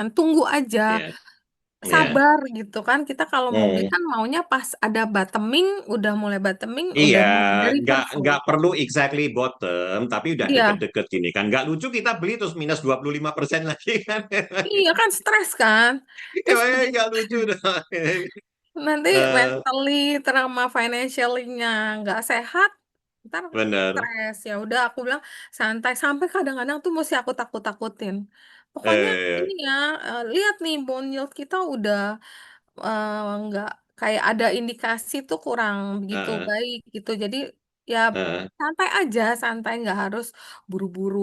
kan. Tunggu aja, Iya, iya. sabar gitu kan. Kita kalau mau beli Hmm. kan maunya pas ada bottoming, udah mulai bottoming, Iya, udah mulai ada nggak reversal. nggak perlu exactly bottom, tapi udah Iya, deket-deket gini kan. Nggak lucu kita beli terus minus 25% lagi kan. iya kan stres kan. Ya, Terus begitu nggak lucu dong. nanti Eh, mentally sama financially-nya nggak sehat, ntar bener. stres. Ya udah aku bilang santai, sampai kadang-kadang tuh mesti aku takut-takutin. Pokoknya Eh, ini ya, lihat nih bond yield kita udah nggak kayak ada indikasi tuh kurang begitu eh, baik gitu. Jadi ya eh, santai aja, santai nggak harus buru-buru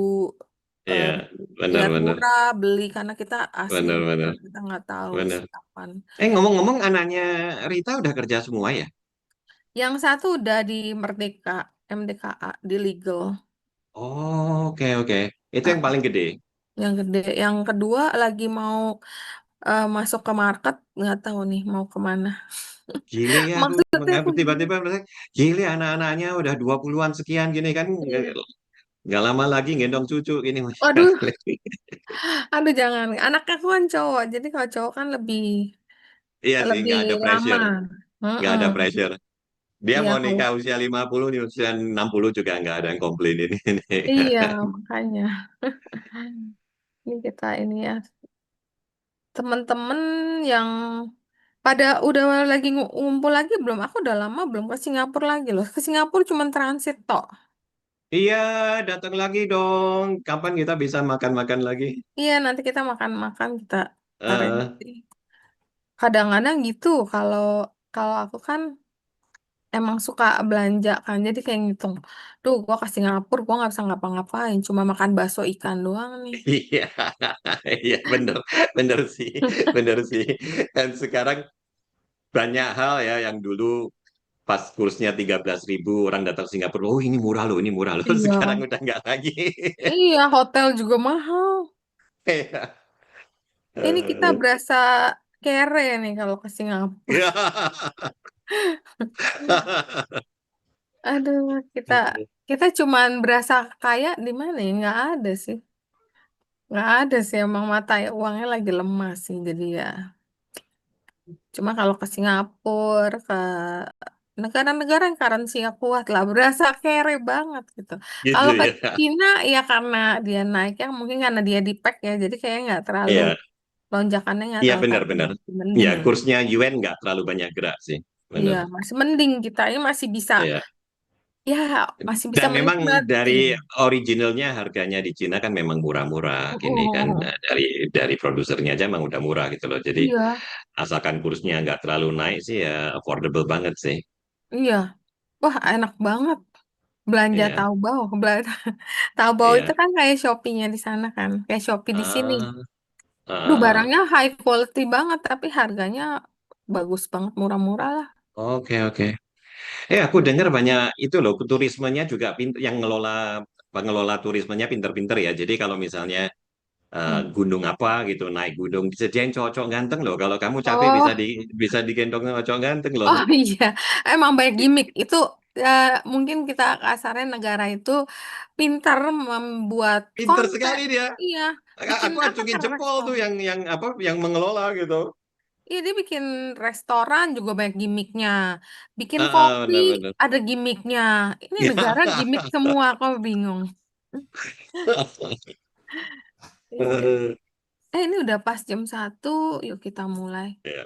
eh, iya, lihat bener-bener, murah beli karena kita asli bener-bener, kita nggak tahu bener. kapan. Ngomong-ngomong, anaknya Rita udah kerja semua ya? Yang satu udah di Merdeka, MDKA, di legal. Oh, oke oke. Itu Ah, yang paling gede. yang gede. Yang kedua lagi mau masuk ke market, nggak tahu nih mau kemana. Gile ya, aku Maksudnya aku tiba-tiba merasa, gile anak-anaknya udah 20-an sekian gini kan. iya. Nggak lama lagi gendong cucu gini. Waduh, aduh jangan. Anaknya aku kan cowok, jadi kalau cowok kan lebih Iya sih, lebih nggak ada lama. pressure. Nggak Mm-mm. ada pressure. Dia Iya mau kalau nikah usia 50 nih usia 60 juga nggak ada yang komplain ini. iya makanya ini kita ini ya teman-teman yang pada udah lagi ngumpul lagi belum? Aku udah lama belum ke Singapura lagi loh. Ke Singapura cuma transit tok. Iya, datang lagi dong. Kapan kita bisa makan-makan lagi? Iya nanti kita makan-makan kita Eh, arrange. Kadang-kadang gitu kalau kalau aku kan emang suka belanja kan jadi kayak ngitung. Duh, gua ke Singapura gua nggak bisa ngapa-ngapain, cuma makan bakso ikan doang nih. iya, iya bener, bener sih, bener sih. Dan sekarang banyak hal ya yang dulu pas kursnya 13.000 orang datang Singapura, oh ini murah loh. Sekarang Iya. udah nggak lagi. Iya, hotel juga mahal. Iya. Ini kita berasa kere nih kalau ke Singapura. Aduh, kita kita cuman berasa kaya di mana ya? Nggak ada sih. Nggak ada sih, emang mata uangnya lagi lemah sih. Jadi ya, cuma kalau ke Singapura, ke negara-negara yang currency-nya kuat lah, berasa kere banget gitu. Gitu Kalau ke ya. Cina, ya karena dia naik ya, mungkin karena dia di pack ya, jadi kayaknya nggak terlalu, Iya, lonjakannya nggak iya terlalu tajam, benar-benar. masih mending Ya lah. kursnya yuan nggak terlalu banyak gerak sih, Iya, benar. masih mending kita ini masih bisa, Iya. ya masih bisa Dan memang menikmati. dari originalnya harganya di Cina kan memang murah-murah gini kan. Oh, Nah, dari produsernya aja memang udah murah gitu loh. Jadi iya, asalkan kursnya nggak terlalu naik sih ya affordable banget sih. iya. Wah, enak banget. Belanja Iya, Taobao. Taobao itu iya. kan kayak Shopee-nya di sana kan. Kayak Shopee di sini. Ah, Duh, ah, barangnya high quality banget, tapi harganya bagus banget, murah-murah lah. oke oke. Aku dengar banyak itu loh, turismenya juga yang pengelola turismenya pinter-pinter ya. Jadi kalau misalnya Hmm. gunung apa gitu, naik gunung disediain cowok-cowok ganteng loh. Kalau kamu capek Oh, bisa digendong sama cowok ganteng loh. oh iya. Emang banyak gimmick. Itu ya, mungkin kita kasarnya negara itu pintar membuat Pinter konten. sekali dia. Iya, bikin Aku apa acungin kan jempol tuh restoran. yang apa yang mengelola gitu. Iya, dia bikin restoran juga banyak gimmicknya. Bikin kopi Benar-benar. ada gimmicknya. Ini negara gimmick semua, kok bingung. Iya. Ini udah pas jam 1, yuk kita mulai. Ya,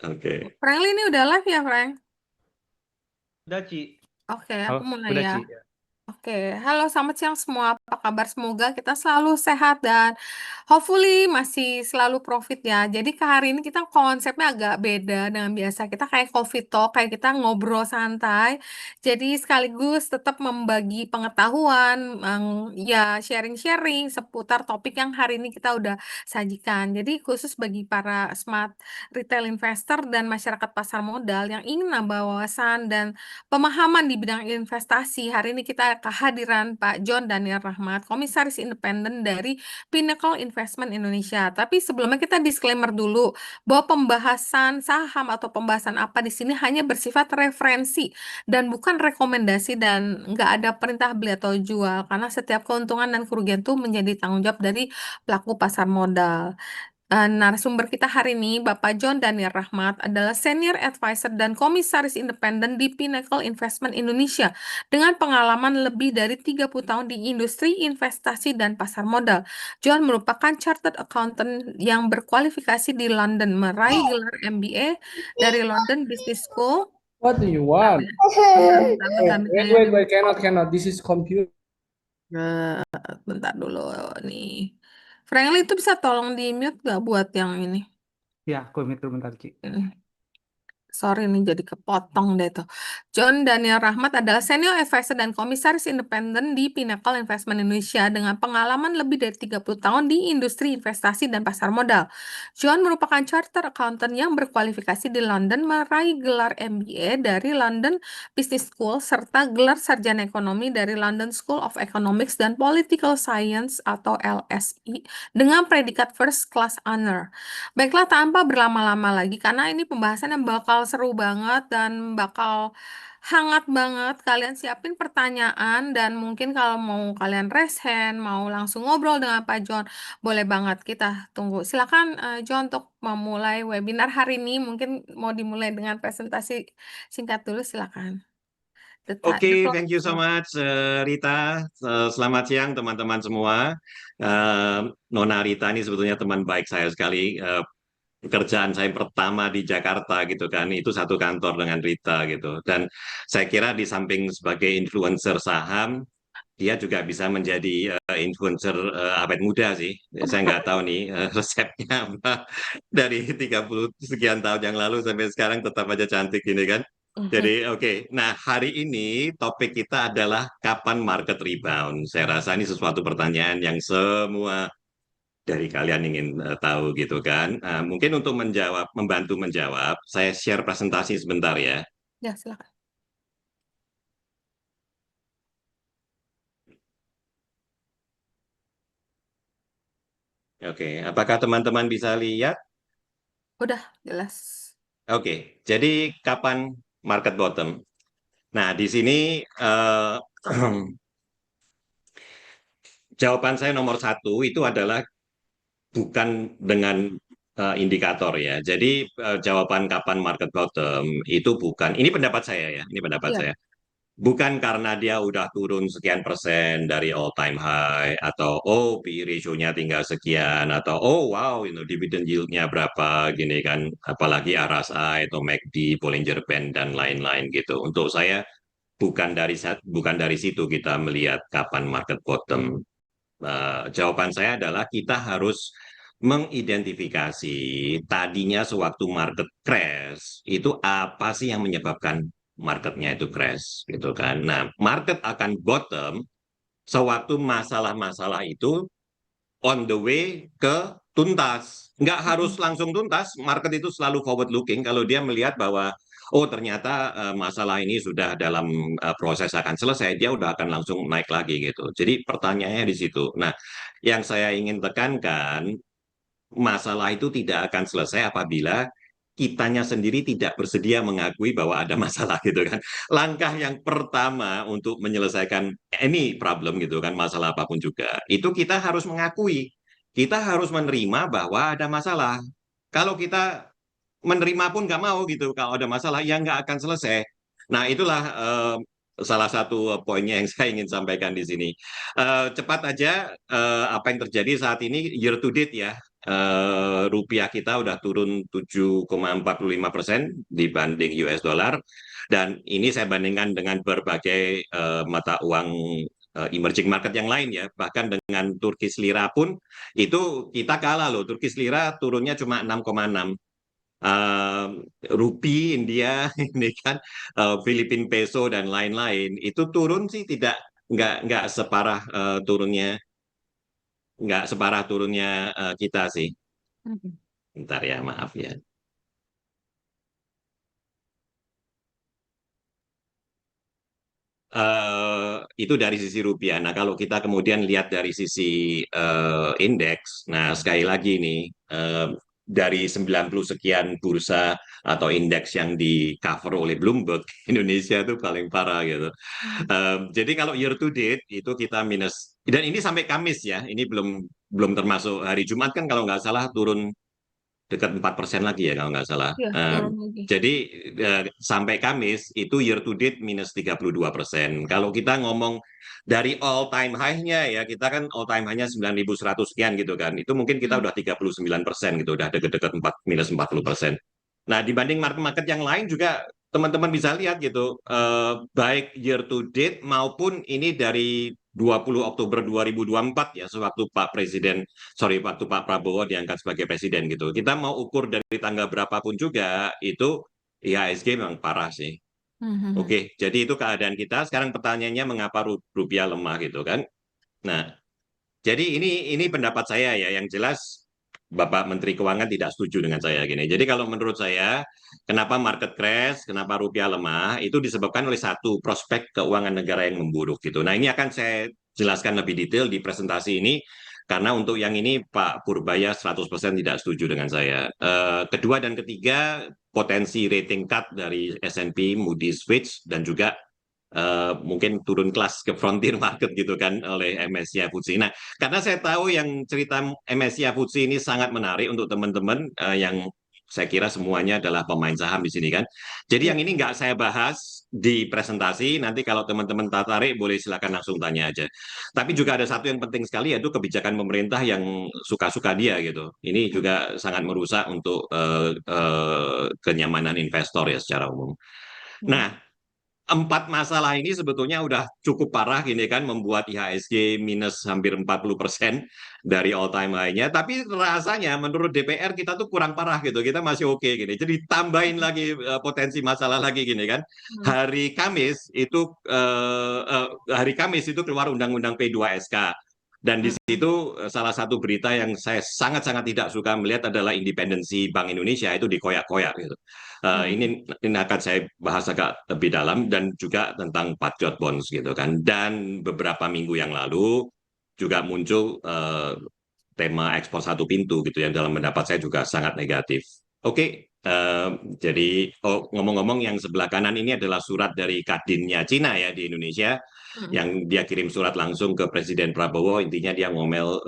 oke. Franklin ini udah live ya, Frank? Udah, Ci. Oke, aku Oh, mulai udah, ya. Ci. Oke, halo selamat siang semua. Apa kabar? Semoga kita selalu sehat dan hopefully masih selalu profit ya. Jadi ke hari ini kita konsepnya agak beda dengan biasa. Kita kayak coffee talk, kayak kita ngobrol santai. Jadi sekaligus tetap membagi pengetahuan, ya sharing-sharing seputar topik yang hari ini kita udah sajikan. Jadi khusus bagi para smart retail investor dan masyarakat pasar modal yang ingin nambah wawasan dan pemahaman di bidang investasi. Hari ini kita kehadiran Pak John Daniel Rahmat, Komisaris Independen dari Pinnacle Investment Indonesia. Tapi sebelumnya kita disclaimer dulu bahwa pembahasan saham atau pembahasan apa di sini hanya bersifat referensi dan bukan rekomendasi dan nggak ada perintah beli atau jual karena setiap keuntungan dan kerugian itu menjadi tanggung jawab dari pelaku pasar modal. Narasumber kita hari ini, Bapak John Daniel Rahmat, adalah Senior Advisor dan Komisaris Independen di Pinnacle Investment Indonesia dengan pengalaman lebih dari 30 tahun di industri investasi dan pasar modal. John merupakan Chartered Accountant yang berkualifikasi di London, meraih gelar MBA dari London Business School. What do you Bentar want? ya. Bentar, Wait, cannot. This is computer. bentar dulu nih. Frankly itu bisa tolong di mute nggak buat yang ini? Ya, komputer bentar, Ci. Sorry nih jadi kepotong deh tuh. John Daniel Rahmat adalah Senior Advisor dan Komisaris Independen di Pinnacle Investment Indonesia dengan pengalaman lebih dari 30 tahun di industri investasi dan pasar modal. John merupakan Chartered Accountant yang berkualifikasi di London, meraih gelar MBA dari London Business School serta gelar Sarjana Ekonomi dari London School of Economics dan Political Science atau LSE dengan predikat First Class Honor. Baiklah, tanpa berlama-lama lagi, karena ini pembahasan yang bakal seru banget dan bakal hangat banget. Kalian siapin pertanyaan dan mungkin kalau mau kalian raise hand, mau langsung ngobrol dengan Pak John, boleh banget kita tunggu. Silakan John untuk memulai webinar hari ini. Mungkin mau dimulai dengan presentasi singkat dulu, silakan. Oke, thank you so much, Rita. Selamat siang teman-teman semua. Nona Rita ini sebetulnya teman baik saya sekali. Pekerjaan saya pertama di Jakarta gitu kan, itu satu kantor dengan Rita gitu. Dan saya kira di samping sebagai influencer saham, dia juga bisa menjadi influencer awet muda sih. Saya nggak tahu nih resepnya apa. Dari 30 sekian tahun yang lalu sampai sekarang tetap aja cantik gini kan. Jadi oke. Nah hari ini topik kita adalah kapan market rebound. Saya rasa ini sesuatu pertanyaan yang semua dari kalian ingin tahu gitu kan. Mungkin untuk membantu menjawab, saya share presentasi sebentar ya. Ya, silakan. Oke, apakah teman-teman bisa lihat? Udah, jelas. Oke, jadi kapan market bottom? Nah, di sini jawaban saya nomor satu itu adalah bukan dengan indikator ya. Jadi jawaban kapan market bottom itu bukan, ini pendapat saya ya, ini pendapat Iya. saya. Bukan karena dia udah turun sekian persen dari all time high, atau oh PE ratio-nya tinggal sekian, atau oh wow, dividend yield-nya berapa, gini kan, apalagi RSI atau MACD, Bollinger Band dan lain-lain gitu. Untuk saya bukan dari situ kita melihat kapan market bottom. Jawaban saya adalah kita harus mengidentifikasi tadinya sewaktu market crash itu apa sih yang menyebabkan marketnya itu crash gitu kan. Nah, market akan bottom sewaktu masalah-masalah itu on the way ke tuntas. Nggak harus langsung tuntas, market itu selalu forward looking kalau dia melihat bahwa oh ternyata masalah ini sudah dalam proses akan selesai, dia udah akan langsung naik lagi gitu. Jadi pertanyaannya di situ. Nah, yang saya ingin tekankan, masalah itu tidak akan selesai apabila kitanya sendiri tidak bersedia mengakui bahwa ada masalah gitu kan. Langkah yang pertama untuk menyelesaikan any problem gitu kan, masalah apapun juga, itu kita harus mengakui. Kita harus menerima bahwa ada masalah. Kalau kita menerima pun nggak mau gitu, kalau ada masalah ya nggak akan selesai. Nah itulah salah satu poinnya yang saya ingin sampaikan di sini. Cepat aja apa yang terjadi saat ini year to date ya. Rupiah kita udah turun 7,45% dibanding US dollar, dan ini saya bandingkan dengan berbagai mata uang emerging market yang lain ya, bahkan dengan Turkish lira pun itu kita kalah loh. Turkish lira turunnya cuma 6,6. Rupi India ini kan, Filipin peso dan lain-lain itu turun sih tidak, nggak separah turunnya, kita sih. Bentar ya, maaf ya. Itu dari sisi rupiah. Nah, kalau kita kemudian lihat dari sisi indeks, nah sekali lagi nih, dari 90 sekian bursa atau indeks yang di cover oleh Bloomberg, Indonesia itu paling parah gitu. Jadi kalau year to date itu kita minus, dan ini sampai Kamis ya, ini belum belum termasuk hari Jumat kan kalau nggak salah turun dekat 4% lagi ya kalau nggak salah. Ya, turun lagi. Jadi sampai Kamis itu year to date minus 32%. Kalau kita ngomong dari all time high-nya ya, kita kan all time high-nya 9.100 sekian gitu kan. Itu mungkin kita udah 39% gitu, udah deket-deket minus 40%. Nah, dibanding market-market yang lain juga teman-teman bisa lihat gitu, baik year to date maupun ini dari 20 Oktober 2024 ya, sewaktu waktu Pak Prabowo diangkat sebagai presiden gitu. Kita mau ukur dari tanggal berapapun juga, itu IHSG memang parah sih. Oke, jadi itu keadaan kita. Sekarang pertanyaannya mengapa rupiah lemah gitu kan? Nah, jadi ini pendapat saya ya, yang jelas Bapak Menteri Keuangan tidak setuju dengan saya gini. Jadi kalau menurut saya, kenapa market crash, kenapa rupiah lemah, itu disebabkan oleh satu, prospek keuangan negara yang memburuk gitu. Nah, ini akan saya jelaskan lebih detail di presentasi ini, karena untuk yang ini Pak Purbaya 100% tidak setuju dengan saya. Kedua dan ketiga, potensi rating cut dari S&P, Moody's, Fitch, dan juga mungkin turun kelas ke frontier market gitu kan oleh MSCI FTSE. Nah, karena saya tahu yang cerita MSCI FTSE ini sangat menarik untuk teman-teman yang saya kira semuanya adalah pemain saham di sini kan. Jadi yang ini nggak saya bahas di presentasi, nanti kalau teman-teman tertarik boleh silakan langsung tanya aja. Tapi juga ada satu yang penting sekali, yaitu kebijakan pemerintah yang suka-suka dia gitu. Ini juga sangat merusak untuk kenyamanan investor ya secara umum. Nah, 4 masalah ini sebetulnya udah cukup parah gini kan, membuat IHSG minus hampir 40% dari all time high-nya. Tapi rasanya menurut DPR kita tuh kurang parah gitu, kita masih oke gini. Jadi tambahin lagi potensi masalah lagi gini kan. Hari Kamis itu keluar Undang-Undang P2SK. Dan di situ salah satu berita yang saya sangat-sangat tidak suka melihat adalah independensi Bank Indonesia itu dikoyak-koyak gitu. Ini akan saya bahas agak lebih dalam, dan juga tentang Patriot Bonds gitu kan. Dan beberapa minggu yang lalu juga muncul tema ekspor satu pintu gitu, yang dalam pendapat saya juga sangat negatif. Oke, jadi ngomong-ngomong, yang sebelah kanan ini adalah surat dari Kadinnya Cina ya di Indonesia, yang dia kirim surat langsung ke Presiden Prabowo. Intinya dia ngomel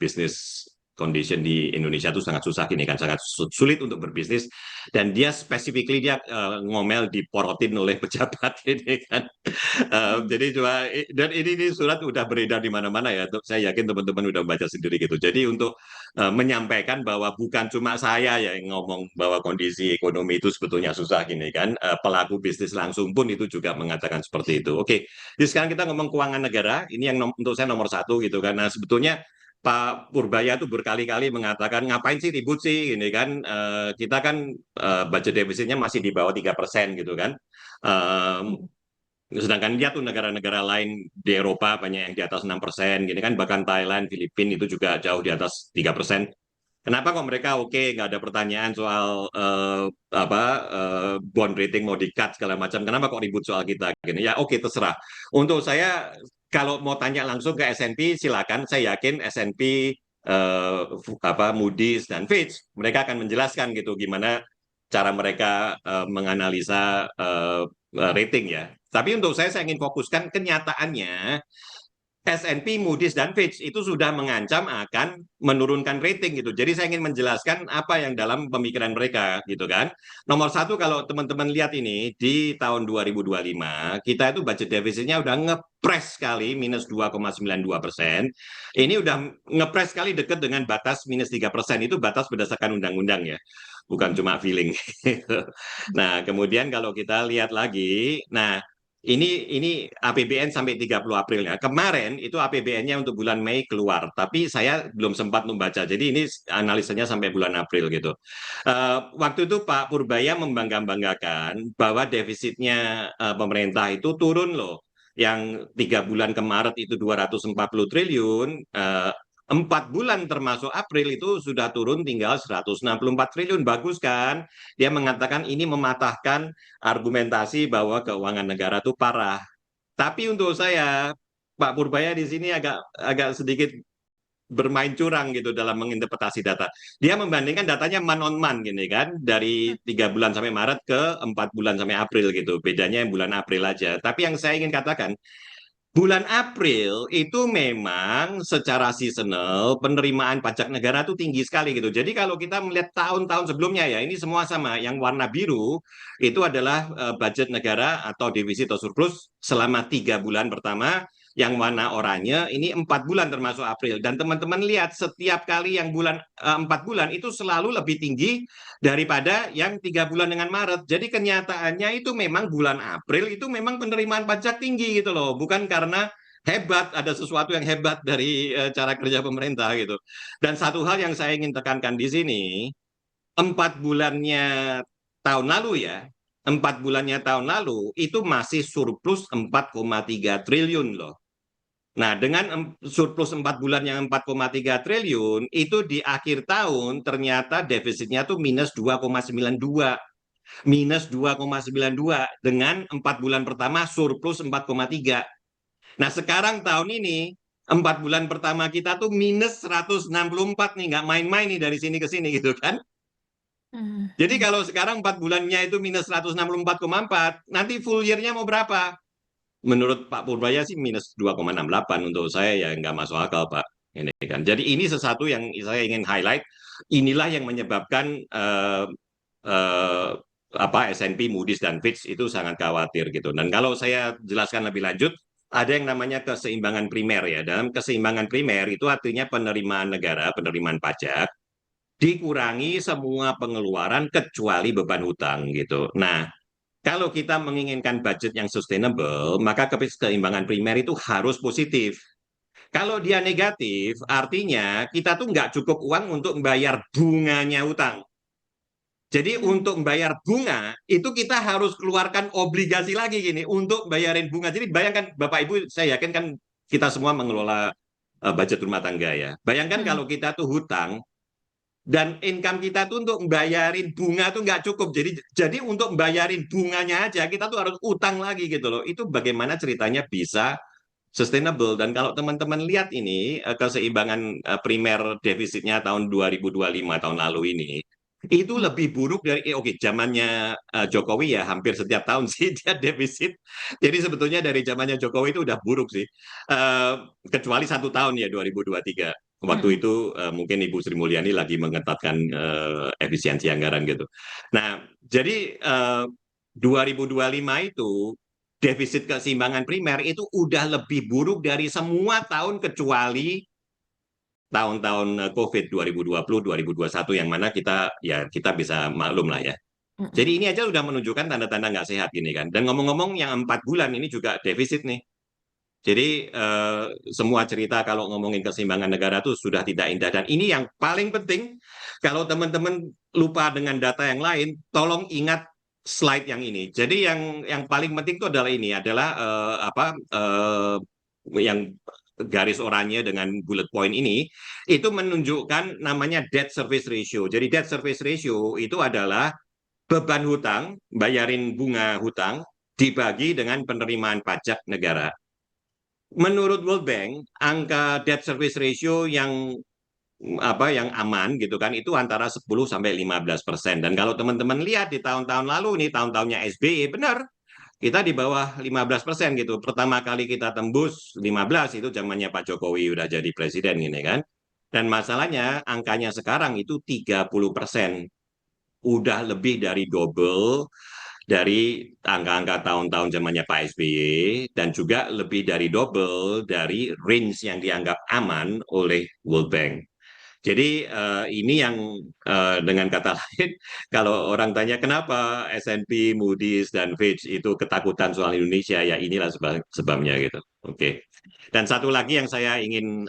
bisnis condition di Indonesia itu sangat susah gini kan, sangat sulit untuk berbisnis, dan dia specifically dia ngomel diporotin oleh pejabat ini kan. Jadi cuma, dan ini surat udah beredar di mana-mana ya, saya yakin teman-teman udah baca sendiri gitu. Jadi untuk menyampaikan bahwa bukan cuma saya yang ngomong bahwa kondisi ekonomi itu sebetulnya susah gini kan, pelaku bisnis langsung pun itu juga mengatakan seperti itu. Oke, jadi sekarang kita ngomong keuangan negara, ini yang untuk saya nomor satu gitu kan. Nah, sebetulnya Pak Purbaya tuh berkali-kali mengatakan, ngapain sih ribut sih ini kan, kita kan budget defisitnya masih di bawah 3% gitu kan. Sedangkan dia tuh negara-negara lain di Eropa banyak yang di atas 6% gini kan, bahkan Thailand, Filipina itu juga jauh di atas 3%. Kenapa kok mereka oke, nggak ada pertanyaan soal bond rating mau di-cut segala macam. Kenapa kok ribut soal kita gini? Ya oke, terserah. Untuk saya, kalau mau tanya langsung ke S&P silakan. Saya yakin S&P, Moody's dan Fitch mereka akan menjelaskan gitu gimana cara mereka menganalisa rating ya. Tapi untuk saya ingin fokuskan kenyataannya. S&P, Moody's, dan Fitch itu sudah mengancam akan menurunkan rating gitu. Jadi saya ingin menjelaskan apa yang dalam pemikiran mereka gitu kan. Nomor satu, kalau teman-teman lihat ini, di tahun 2025, kita itu budget defisitnya udah ngepres sekali, minus 2,92%. Ini udah ngepres sekali dekat dengan batas minus 3%. Itu batas berdasarkan undang-undang ya, bukan cuma feeling. Nah, kemudian kalau kita lihat lagi, nah, ini APBN sampai 30 April ya. Kemarin itu APBN-nya untuk bulan Mei keluar, tapi saya belum sempat membaca. Jadi ini analisanya sampai bulan April gitu. Waktu itu Pak Purbaya membangga-banggakan bahwa defisitnya pemerintah itu turun loh. Yang 3 bulan ke Maret itu 240 triliun, 4 bulan termasuk April itu sudah turun tinggal 164 triliun. Bagus kan? Dia mengatakan ini mematahkan argumentasi bahwa keuangan negara itu parah. Tapi untuk saya, Pak Purbaya di sini agak sedikit bermain curang gitu dalam menginterpretasi data. Dia membandingkan datanya man on man gini kan, dari 3 bulan sampai Maret ke 4 bulan sampai April gitu. Bedanya yang bulan April aja. Tapi yang saya ingin katakan, bulan April itu memang secara seasonal penerimaan pajak negara itu tinggi sekali gitu. Jadi kalau kita melihat tahun-tahun sebelumnya ya, ini semua sama. Yang warna biru itu adalah budget negara atau defisit atau surplus selama 3 bulan pertama. Yang warna oranye ini 4 bulan termasuk April. Dan teman-teman lihat setiap kali yang 4 bulan itu selalu lebih tinggi daripada yang 3 bulan dengan Maret. Jadi kenyataannya itu memang bulan April itu memang penerimaan pajak tinggi gitu loh. Bukan karena hebat, ada sesuatu yang hebat dari cara kerja pemerintah gitu. Dan satu hal yang saya ingin tekankan di sini, 4 bulannya tahun lalu ya, 4 bulannya tahun lalu itu masih surplus 4,3 triliun loh. Nah, dengan surplus 4 bulan yang 4,3 triliun, itu di akhir tahun ternyata defisitnya tuh minus 2,92. Minus 2,92 dengan 4 bulan pertama surplus 4,3. Nah, sekarang tahun ini 4 bulan pertama kita tuh minus 164 nih, nggak main-main nih dari sini ke sini gitu kan. Jadi kalau sekarang 4 bulannya itu minus 164,4, nanti full year-nya mau berapa? Menurut Pak Purbaya sih minus 2,68, untuk saya ya nggak masuk akal Pak. Ini kan. Jadi ini sesuatu yang saya ingin highlight. Inilah yang menyebabkan S&P, Moody's dan Fitch itu sangat khawatir gitu. Dan kalau saya jelaskan lebih lanjut, ada yang namanya keseimbangan primer ya. Dalam keseimbangan primer itu artinya penerimaan negara, penerimaan pajak dikurangi semua pengeluaran kecuali beban hutang gitu. Nah, kalau kita menginginkan budget yang sustainable, maka keseimbangan primer itu harus positif. Kalau dia negatif, artinya kita tuh nggak cukup uang untuk membayar bunganya utang. Jadi untuk membayar bunga, itu kita harus keluarkan obligasi lagi gini, untuk bayarin bunga. Jadi bayangkan Bapak Ibu, saya yakin kan kita semua mengelola budget rumah tangga ya. Bayangkan kalau kita tuh hutang, dan income kita tuh untuk membayarin bunga tuh nggak cukup. Jadi untuk membayarin bunganya aja kita tuh harus utang lagi gitu loh. Itu bagaimana ceritanya bisa sustainable. Dan kalau teman-teman lihat ini keseimbangan primer defisitnya tahun 2025 tahun lalu ini itu lebih buruk dari zamannya Jokowi ya, hampir setiap tahun sih dia defisit. Jadi sebetulnya dari zamannya Jokowi itu udah buruk sih. Kecuali 1 tahun ya 2023. Waktu itu mungkin Ibu Sri Mulyani lagi mengetatkan efisiensi anggaran gitu. Nah, jadi 2025 itu defisit keseimbangan primer itu udah lebih buruk dari semua tahun kecuali tahun-tahun COVID 2020, 2021 yang mana kita bisa maklum lah ya. Jadi ini aja udah menunjukkan tanda-tanda nggak sehat gini kan. Dan ngomong-ngomong yang 4 bulan ini juga defisit nih. Jadi semua cerita kalau ngomongin keseimbangan negara itu sudah tidak indah. Dan ini yang paling penting, kalau teman-teman lupa dengan data yang lain, tolong ingat slide yang ini. Jadi yang paling penting itu adalah ini, adalah yang garis oranye dengan bullet point ini, itu menunjukkan namanya debt service ratio. Jadi debt service ratio itu adalah beban hutang, bayarin bunga hutang, dibagi dengan penerimaan pajak negara. Menurut World Bank, angka debt service ratio yang aman gitu kan itu antara 10 sampai 15%. Dan kalau teman-teman lihat di tahun-tahun lalu nih, tahun-tahunnya SBY, benar kita di bawah 15% gitu. Pertama kali kita tembus 15 itu zamannya Pak Jokowi udah jadi presiden gini kan. Dan masalahnya angkanya sekarang itu 30%. Udah lebih dari double dari angka-angka tahun-tahun zamannya Pak SBY, dan juga lebih dari double dari range yang dianggap aman oleh World Bank. Jadi ini yang dengan kata lain, kalau orang tanya kenapa S&P, Moody's, dan Fitch itu ketakutan soal Indonesia, ya inilah sebabnya gitu. Oke. Dan satu lagi yang saya ingin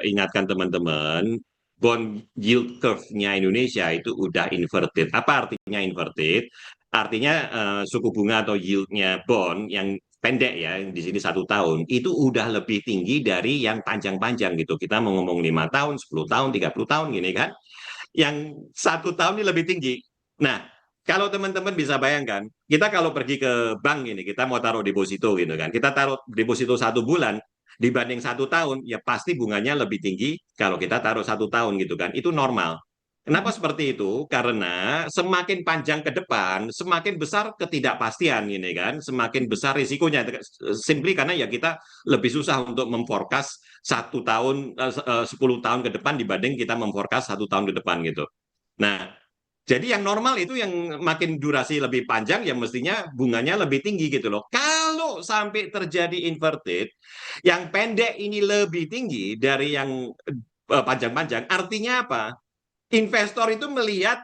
ingatkan teman-teman, bond yield curve-nya Indonesia itu udah inverted. Apa artinya inverted? Artinya suku bunga atau yield-nya bond yang pendek ya, di sini 1 tahun, itu udah lebih tinggi dari yang panjang-panjang gitu. Kita mau ngomong 5 tahun, 10 tahun, 30 tahun gini kan. Yang 1 tahun ini lebih tinggi. Nah, kalau teman-teman bisa bayangkan, kita kalau pergi ke bank ini, kita mau taruh deposito gitu kan. Kita taruh deposito 1 bulan, dibanding 1 tahun, ya pasti bunganya lebih tinggi kalau kita taruh 1 tahun gitu kan. Itu normal. Kenapa seperti itu? Karena semakin panjang ke depan, semakin besar ketidakpastian ini kan, semakin besar risikonya. Simply karena ya kita lebih susah untuk memforecast 1 tahun, 10 tahun ke depan dibanding kita memforecast 1 tahun ke depan gitu. Nah, jadi yang normal itu yang makin durasi lebih panjang ya mestinya bunganya lebih tinggi gitu loh. Kalau sampai terjadi inverted, yang pendek ini lebih tinggi dari yang panjang-panjang, artinya apa? Investor itu melihat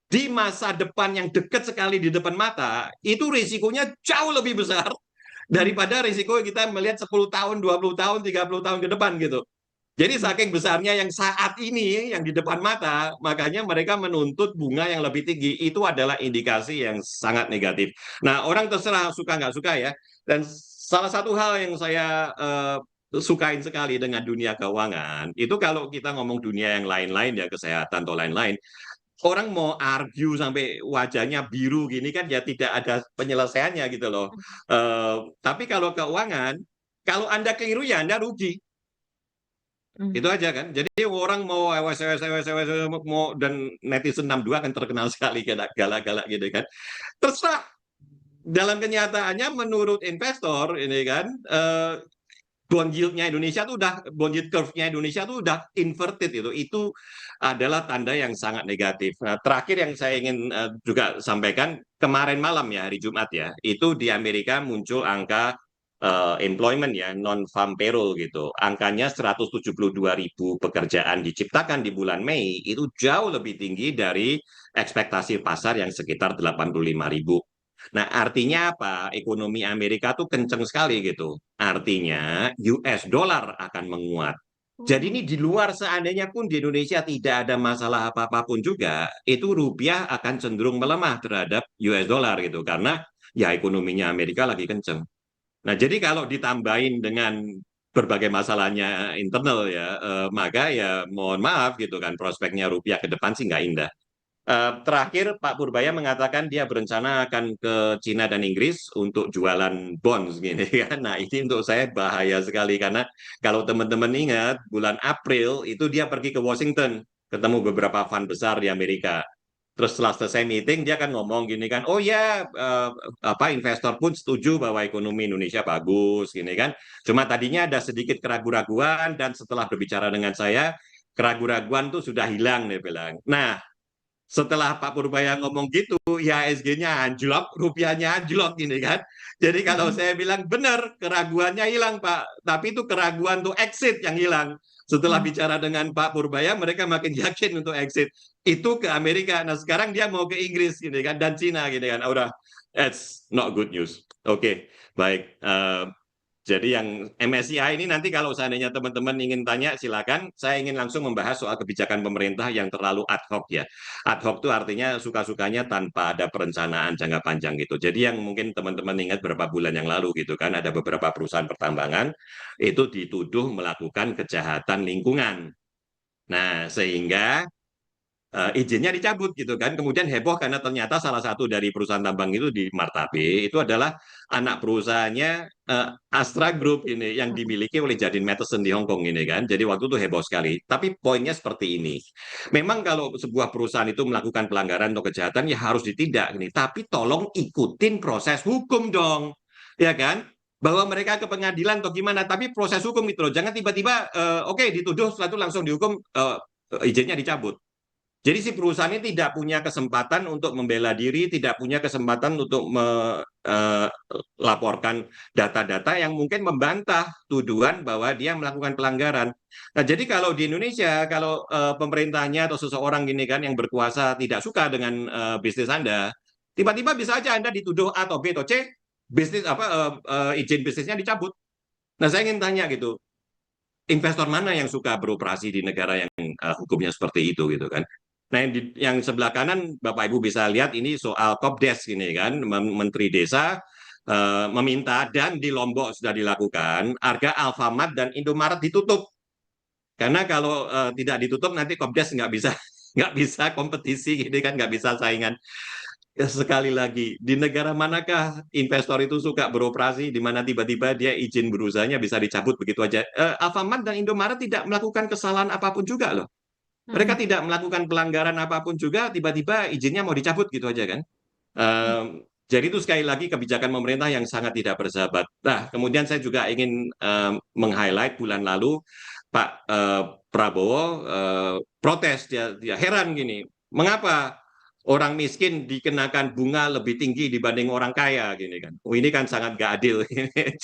di masa depan yang dekat sekali di depan mata, itu risikonya jauh lebih besar daripada risiko kita melihat 10 tahun, 20 tahun, 30 tahun ke depan gitu. Jadi saking besarnya yang saat ini, yang di depan mata, makanya mereka menuntut bunga yang lebih tinggi. Itu adalah indikasi yang sangat negatif. Nah, orang terserah suka nggak suka ya. Dan salah satu hal yang saya sukain sekali dengan dunia keuangan, itu kalau kita ngomong dunia yang lain-lain ya, kesehatan atau lain-lain, orang mau argue sampai wajahnya biru gini kan ya tidak ada penyelesaiannya gitu loh. Tapi kalau keuangan, kalau Anda keliru ya Anda rugi. Itu aja kan. Jadi orang mau mau dan netizen 62 kan terkenal sekali galak-galak gitu kan. Terserah. Dalam kenyataannya menurut investor ini kan bond yield-nya Indonesia tuh udah bond yield curve-nya Indonesia tuh udah inverted itu. Itu adalah tanda yang sangat negatif. Nah, terakhir yang saya ingin juga sampaikan kemarin malam ya hari Jumat ya, itu di Amerika muncul angka employment ya non farm payroll gitu. Angkanya 172.000 pekerjaan diciptakan di bulan Mei itu jauh lebih tinggi dari ekspektasi pasar yang sekitar 85.000. Nah, artinya apa? Ekonomi Amerika tuh kenceng sekali gitu. Artinya US dollar akan menguat. Jadi ini di luar seandainya pun di Indonesia tidak ada masalah apa-apapun juga, itu rupiah akan cenderung melemah terhadap US dollar gitu. Karena ya ekonominya Amerika lagi kenceng. Nah, jadi kalau ditambahin dengan berbagai masalahnya internal ya, maka ya mohon maaf gitu kan, prospeknya rupiah ke depan sih nggak indah. Terakhir Pak Purbaya mengatakan dia berencana akan ke Cina dan Inggris untuk jualan bonds gini kan. Nah, ini untuk saya bahaya sekali karena kalau teman-teman ingat bulan April itu dia pergi ke Washington ketemu beberapa fund besar di Amerika. Terus setelah selesai meeting dia kan ngomong gini kan, oh ya apa investor pun setuju bahwa ekonomi Indonesia bagus gini kan. Cuma tadinya ada sedikit keraguan-raguan dan setelah berbicara dengan saya keraguan-raguan tuh sudah hilang dia bilang. Nah, setelah Pak Purbaya ngomong gitu, ya IHSG-nya anjlok, rupiahnya anjlok gini kan. Jadi kalau saya bilang benar, keraguannya hilang Pak, tapi itu keraguan untuk exit yang hilang. Setelah bicara dengan Pak Purbaya, mereka makin yakin untuk exit. Itu ke Amerika. Nah sekarang dia mau ke Inggris gini kan dan Cina gini kan. Udah, it's not good news. Oke, baik. Jadi yang MSCI ini nanti kalau seandainya teman-teman ingin tanya silakan. Saya ingin langsung membahas soal kebijakan pemerintah yang terlalu ad hoc ya. Ad hoc itu artinya suka-sukanya tanpa ada perencanaan jangka panjang gitu. Jadi yang mungkin teman-teman ingat beberapa bulan yang lalu gitu kan ada beberapa perusahaan pertambangan itu dituduh melakukan kejahatan lingkungan. Nah, sehingga izinnya dicabut gitu kan. Kemudian heboh karena ternyata salah satu dari perusahaan tambang itu di Martabe itu adalah anak perusahaannya Astra Group ini yang dimiliki oleh Jardine Matheson di Hong Kong ini kan. Jadi waktu itu heboh sekali. Tapi poinnya seperti ini. Memang kalau sebuah perusahaan itu melakukan pelanggaran atau kejahatan ya harus ditindak ini. Tapi tolong ikutin proses hukum dong. Ya kan? Bahwa mereka ke pengadilan atau gimana, tapi proses hukum itu loh. Jangan tiba-tiba oke, dituduh setelah itu langsung dihukum izinnya dicabut. Jadi si perusahaan ini tidak punya kesempatan untuk membela diri, tidak punya kesempatan untuk melaporkan data-data yang mungkin membantah tuduhan bahwa dia melakukan pelanggaran. Nah, jadi kalau di Indonesia, kalau pemerintahnya atau seseorang gini kan yang berkuasa tidak suka dengan bisnis Anda, tiba-tiba bisa aja Anda dituduh A atau B atau C, bisnis apa izin bisnisnya dicabut. Nah, saya ingin tanya gitu, investor mana yang suka beroperasi di negara yang hukumnya seperti itu gitu kan? Nah, yang sebelah kanan Bapak Ibu bisa lihat ini soal Kopdes ini kan, Menteri Desa meminta dan di Lombok sudah dilakukan harga Alfamart dan Indomaret ditutup karena kalau tidak ditutup nanti Kopdes nggak bisa nggak bisa kompetisi gitu kan, nggak bisa saingan. Ya, sekali lagi, di negara manakah investor itu suka beroperasi di mana tiba-tiba dia izin berusahanya bisa dicabut begitu aja? Alfamart dan Indomaret tidak melakukan kesalahan apapun juga loh. Mereka Mm-mm. tidak melakukan pelanggaran apapun juga, tiba-tiba izinnya mau dicabut gitu aja kan. Jadi itu sekali lagi kebijakan pemerintah yang sangat tidak bersahabat. Nah, kemudian saya juga ingin meng-highlight bulan lalu Pak Prabowo protes, dia heran gini, mengapa orang miskin dikenakan bunga lebih tinggi dibanding orang kaya gini kan. Oh, ini kan sangat gak adil.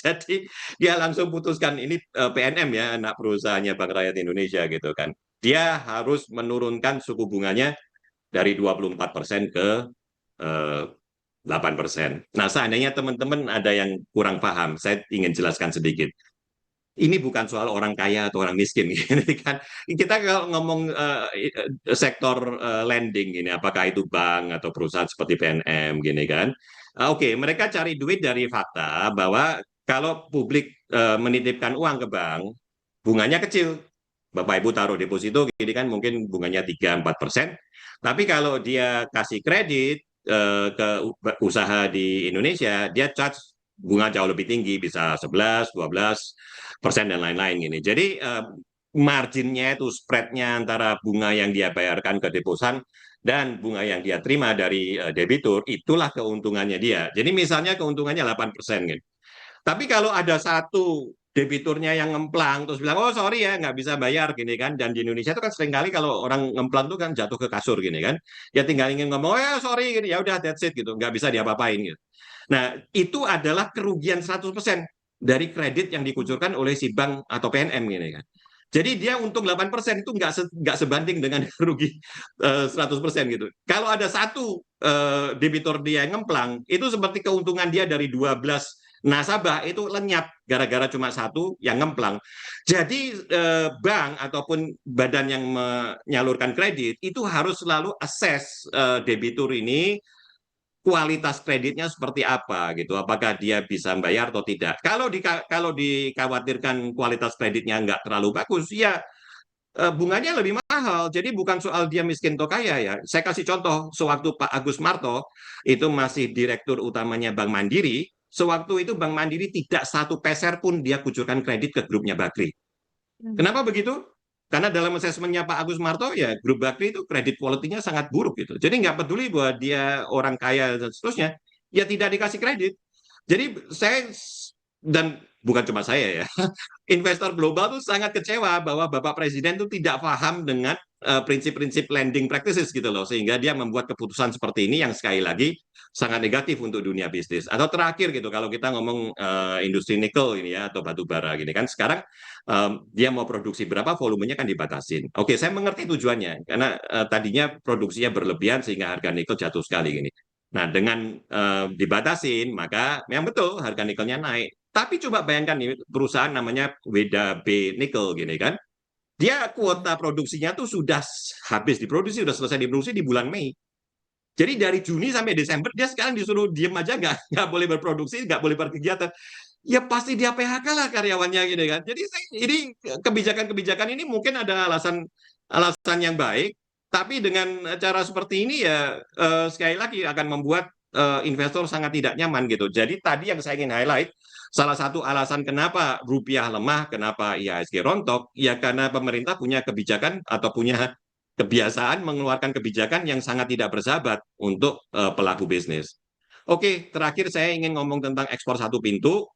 Jadi dia langsung putuskan ini PNM ya, anak perusahaannya Bank Rakyat Indonesia gitu kan. Dia harus menurunkan suku bunganya dari 24% ke 8%. Nah, seandainya teman-teman ada yang kurang paham, saya ingin jelaskan sedikit. Ini bukan soal orang kaya atau orang miskin, gitu kan? Kita kalau ngomong sektor lending ini, apakah itu bank atau perusahaan seperti PNM, gini kan? Oke, mereka cari duit dari fakta bahwa kalau publik menitipkan uang ke bank, bunganya kecil. Bapak Ibu taruh deposito, gini kan mungkin bunganya 3-4%. Tapi kalau dia kasih kredit ke usaha di Indonesia, dia charge bunga jauh lebih tinggi, bisa 11, 12% dan lain-lain gini. Jadi marginnya itu spreadnya antara bunga yang dia bayarkan ke deposan dan bunga yang dia terima dari debitur, itulah keuntungannya dia. Jadi misalnya keuntungannya 8% gitu. Tapi kalau ada satu debiturnya yang ngemplang terus bilang oh sorry ya nggak bisa bayar gini kan, dan di Indonesia itu kan sering kali kalau orang ngemplang tuh kan jatuh ke kasur gini kan, ya tinggal ingin ngomong oh ya sorry gini ya udah that's it gitu, nggak bisa diapa-apain gitu. Nah itu adalah kerugian 100% dari kredit yang dikucurkan oleh si bank atau PNM gini kan. Jadi dia untung 8% itu nggak sebanding dengan rugi 100% gitu. Kalau ada satu debitur dia yang ngemplang, itu seperti keuntungan dia dari 12 nasabah itu lenyap gara-gara cuma satu yang ngemplang. Jadi bank ataupun badan yang menyalurkan kredit itu harus selalu assess debitur ini kualitas kreditnya seperti apa gitu, apakah dia bisa bayar atau tidak. Kalau dikhawatirkan kualitas kreditnya nggak terlalu bagus, ya bunganya lebih mahal. Jadi bukan soal dia miskin atau kaya ya. Saya kasih contoh, sewaktu Pak Agus Marto itu masih direktur utamanya Bank Mandiri, sewaktu itu Bank Mandiri tidak satu peser pun dia kucurkan kredit ke grupnya Bakri. Kenapa begitu? Karena dalam asesmennya Pak Agus Marto, ya grup Bakri itu kredit quality-nya sangat buruk gitu. Jadi nggak peduli bahwa dia orang kaya dan seterusnya, ya tidak dikasih kredit. Jadi saya, dan bukan cuma saya ya, investor global tuh sangat kecewa bahwa Bapak Presiden tuh tidak paham dengan prinsip-prinsip lending practices gitu loh, sehingga dia membuat keputusan seperti ini yang sekali lagi sangat negatif untuk dunia bisnis. Atau terakhir gitu, kalau kita ngomong industri nikel ini ya atau batu bara gini kan, sekarang dia mau produksi berapa, volumenya kan dibatasin. Oke, saya mengerti tujuannya karena tadinya produksinya berlebihan sehingga harga nikel jatuh sekali gini. Nah, dengan dibatasin, maka memang betul harga nikelnya naik. Tapi coba bayangkan nih, perusahaan namanya Weda B Nickel gini kan. Dia kuota produksinya tuh sudah habis diproduksi, sudah selesai diproduksi di bulan Mei. Jadi dari Juni sampai Desember dia sekarang disuruh diem aja, nggak boleh berproduksi, nggak boleh berkegiatan. Ya pasti dia PHK lah karyawannya gitu kan. Jadi ini kebijakan-kebijakan ini mungkin ada alasan yang baik, tapi dengan cara seperti ini ya sekali lagi akan membuat investor sangat tidak nyaman gitu. Jadi tadi yang saya ingin highlight, salah satu alasan kenapa rupiah lemah, kenapa IHSG rontok, ya karena pemerintah punya kebijakan atau punya kebiasaan mengeluarkan kebijakan yang sangat tidak bersahabat untuk pelaku bisnis. Oke, terakhir saya ingin ngomong tentang ekspor satu pintu.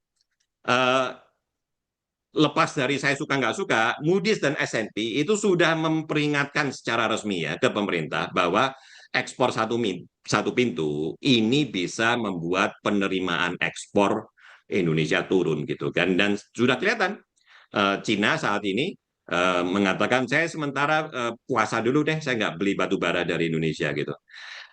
Lepas dari saya suka nggak suka, Moody's dan S&P itu sudah memperingatkan secara resmi ya ke pemerintah bahwa ekspor satu pintu ini bisa membuat penerimaan ekspor Indonesia turun gitu kan, dan sudah kelihatan Cina saat ini mengatakan saya sementara puasa dulu deh, saya nggak beli batu bara dari Indonesia gitu.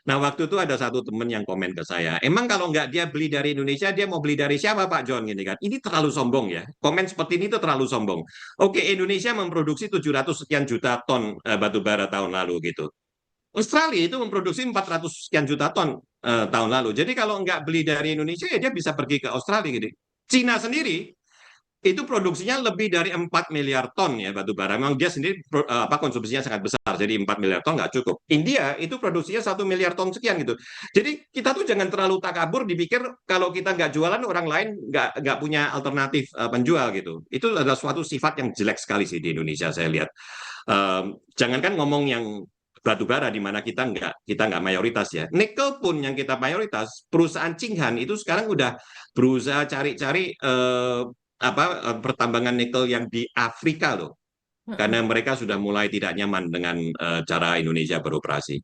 Nah, waktu itu ada satu teman yang komen ke saya, emang kalau nggak dia beli dari Indonesia, dia mau beli dari siapa Pak John? Gini kan. Ini terlalu sombong ya. Komen seperti ini itu terlalu sombong. Oke, Indonesia memproduksi 700 sekian juta ton batu bara tahun lalu gitu. Australia itu memproduksi 400 sekian juta ton tahun lalu. Jadi kalau nggak beli dari Indonesia, ya dia bisa pergi ke Australia gitu. Cina sendiri itu produksinya lebih dari 4 miliar ton ya batu bara. Memang dia sendiri konsumsinya sangat besar, jadi 4 miliar ton nggak cukup. India itu produksinya 1 miliar ton sekian gitu. Jadi kita tuh jangan terlalu takabur dipikir kalau kita nggak jualan orang lain nggak punya alternatif penjual gitu. Itu adalah suatu sifat yang jelek sekali sih di Indonesia saya lihat. Jangankan ngomong yang batu bara di mana kita nggak mayoritas ya. Nikel pun yang kita mayoritas, perusahaan Tsinghua itu sekarang udah berusaha cari-cari pertambangan nikel yang di Afrika loh, karena mereka sudah mulai tidak nyaman dengan cara Indonesia beroperasi.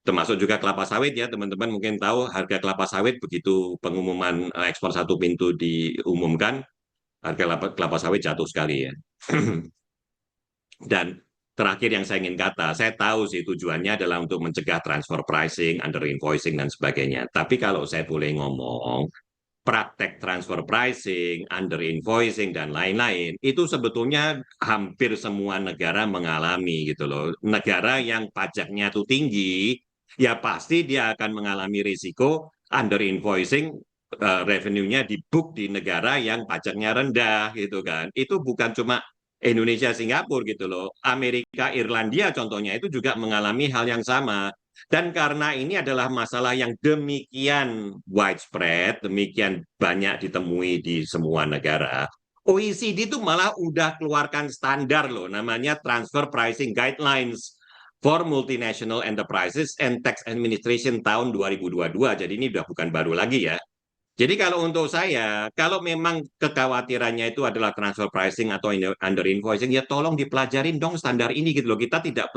Termasuk juga kelapa sawit ya, teman-teman mungkin tahu harga kelapa sawit begitu pengumuman ekspor satu pintu diumumkan, harga kelapa sawit jatuh sekali ya. Dan terakhir yang saya ingin kata, saya tahu sih tujuannya adalah untuk mencegah transfer pricing, under invoicing dan sebagainya. Tapi kalau saya boleh ngomong, praktek transfer pricing, under invoicing dan lain-lain itu sebetulnya hampir semua negara mengalami gitu loh. Negara yang pajaknya tuh tinggi, ya pasti dia akan mengalami risiko under invoicing, revenue-nya di book di negara yang pajaknya rendah gitu kan. Itu bukan cuma Indonesia, Singapura gitu loh. Amerika, Irlandia contohnya itu juga mengalami hal yang sama. Dan karena ini adalah masalah yang demikian widespread, demikian banyak ditemui di semua negara, OECD itu malah udah keluarkan standar loh, namanya Transfer Pricing Guidelines for Multinational Enterprises and Tax Administration tahun 2022. Jadi ini udah bukan baru lagi ya. Jadi kalau untuk saya, kalau memang kekhawatirannya itu adalah transfer pricing atau under invoicing, ya tolong dipelajarin dong standar ini gitu loh. Kita tidak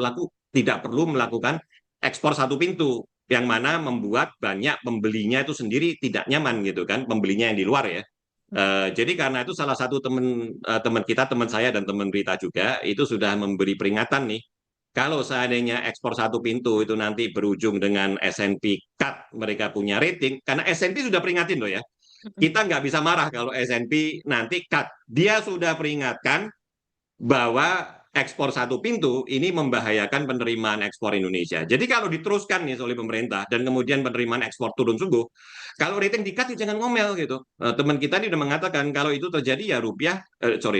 perlu melakukan ekspor satu pintu, yang mana membuat banyak pembelinya itu sendiri tidak nyaman gitu kan, pembelinya yang di luar ya. Jadi karena itu salah satu teman kita, teman saya dan teman Rita juga itu sudah memberi peringatan nih. Kalau seandainya ekspor satu pintu itu nanti berujung dengan S&P cut mereka punya rating, karena S&P sudah peringatin loh ya. Kita nggak bisa marah kalau S&P nanti cut. Dia sudah peringatkan bahwa ekspor satu pintu ini membahayakan penerimaan ekspor Indonesia. Jadi kalau diteruskan nih oleh pemerintah dan kemudian penerimaan ekspor turun sungguh, kalau rating di-cut ya jangan ngomel gitu. Teman kita ini udah mengatakan kalau itu terjadi ya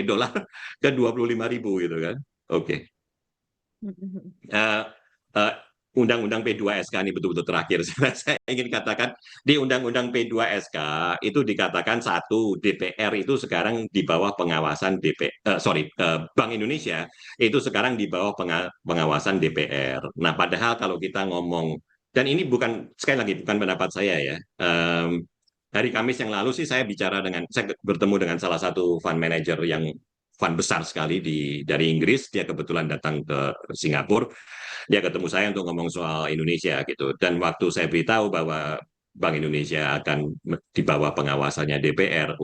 dolar ke 25.000 gitu kan. Oke. Undang-undang P2SK ini betul-betul terakhir. Saya ingin katakan di Undang-Undang P2SK itu dikatakan satu, DPR itu sekarang di bawah pengawasan Bank Indonesia itu sekarang di bawah pengawasan DPR. Nah, padahal kalau kita ngomong, dan ini sekali lagi bukan pendapat saya ya. Hari Kamis yang lalu sih saya bertemu dengan salah satu fund manager yang fund besar sekali dari Inggris. Dia kebetulan datang ke Singapura. Dia ketemu saya untuk ngomong soal Indonesia gitu. Dan waktu saya beritahu bahwa Bank Indonesia akan di bawah pengawasannya DPR,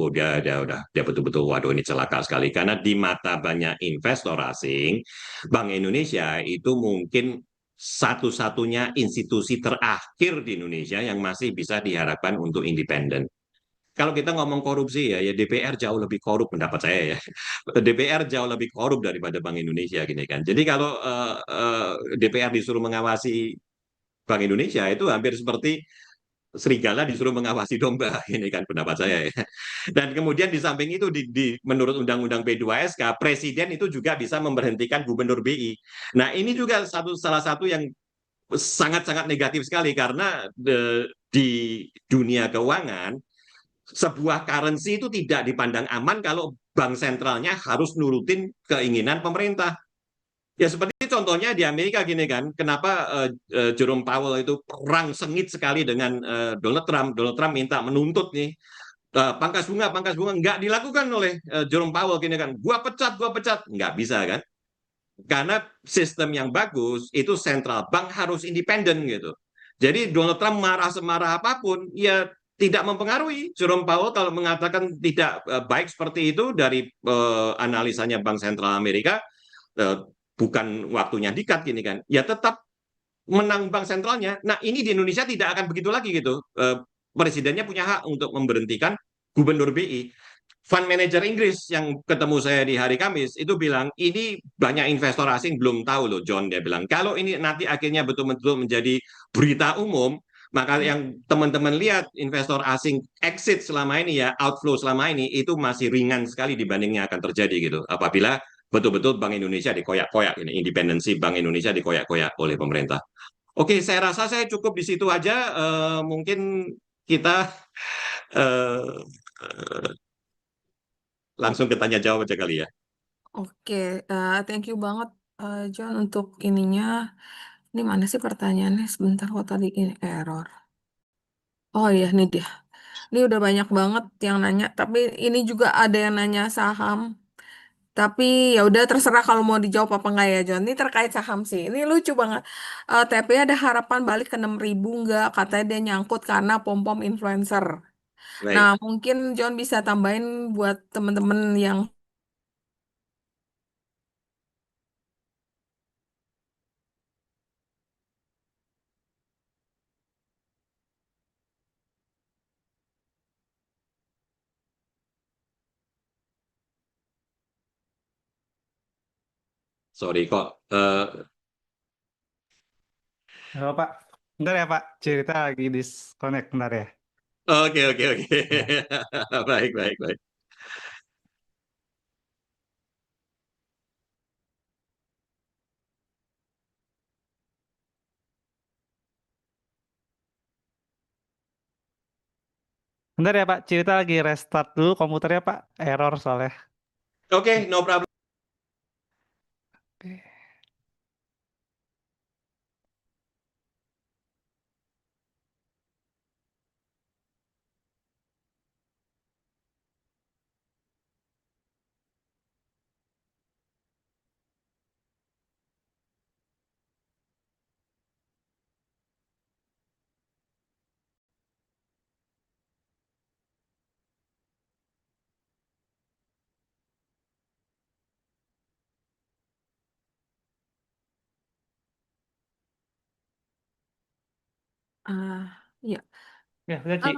dia betul-betul waduh ini celaka sekali. Karena di mata banyak investor asing, Bank Indonesia itu mungkin satu-satunya institusi terakhir di Indonesia yang masih bisa diharapkan untuk independen. Kalau kita ngomong korupsi ya DPR jauh lebih korup pendapat saya ya. DPR jauh lebih korup daripada Bank Indonesia gini kan. Jadi kalau DPR disuruh mengawasi Bank Indonesia itu hampir seperti serigala disuruh mengawasi domba, ini kan pendapat saya ya. Dan kemudian di samping itu menurut Undang-Undang P2SK, Presiden itu juga bisa memberhentikan Gubernur BI. Nah ini juga salah satu yang sangat-sangat negatif sekali karena di dunia keuangan sebuah currency itu tidak dipandang aman kalau bank sentralnya harus nurutin keinginan pemerintah. Ya seperti contohnya di Amerika gini kan, kenapa Jerome Powell itu perang sengit sekali dengan Donald Trump. Donald Trump minta menuntut nih pangkas bunga nggak dilakukan oleh Jerome Powell gini kan, gua pecat, nggak bisa kan? Karena sistem yang bagus itu central bank harus independen gitu. Jadi Donald Trump marah semarah apapun, ya tidak mempengaruhi. Jerome Powell kalau mengatakan tidak baik seperti itu dari analisanya Bank Sentral Amerika, bukan waktunya di-cut gini kan, ya tetap menang bank sentralnya. Nah ini di Indonesia tidak akan begitu lagi gitu. Presidennya punya hak untuk memberhentikan Gubernur BI. Fund manager Inggris yang ketemu saya di hari Kamis itu bilang ini banyak investor asing belum tahu loh John, dia bilang kalau ini nanti akhirnya betul-betul menjadi berita umum, maka yang teman-teman lihat investor asing exit selama ini ya, outflow selama ini itu masih ringan sekali dibandingnya akan terjadi gitu. Apabila betul-betul Bank Indonesia dikoyak-koyak, ini independensi Bank Indonesia dikoyak-koyak oleh pemerintah. Oke, saya rasa saya cukup di situ aja. Mungkin kita langsung ke tanya jawab aja kali ya. Oke, thank you banget John untuk ininya. Ini mana sih pertanyaannya? Sebentar kok tadi ini error. Oh iya, ini dia. Ini udah banyak banget yang nanya, tapi ini juga ada yang nanya saham. Tapi ya udah terserah kalau mau dijawab apa enggak ya John. Ini terkait saham sih. Ini lucu banget. TP ada harapan balik ke 6.000 enggak? Katanya dia nyangkut karena pom-pom influencer. Nah, Baik. mungkin John bisa tambahin buat temen-temen yang Sorry kok. Halo Pak, bentar ya Pak, cerita lagi disconnect bentar ya. Oke, oke, oke. Ya. Baik, baik, baik. Bentar ya Pak, cerita lagi restart dulu komputernya Pak, error soalnya. Oke, no problem. Oke. ah ya. Ya, udah Ci.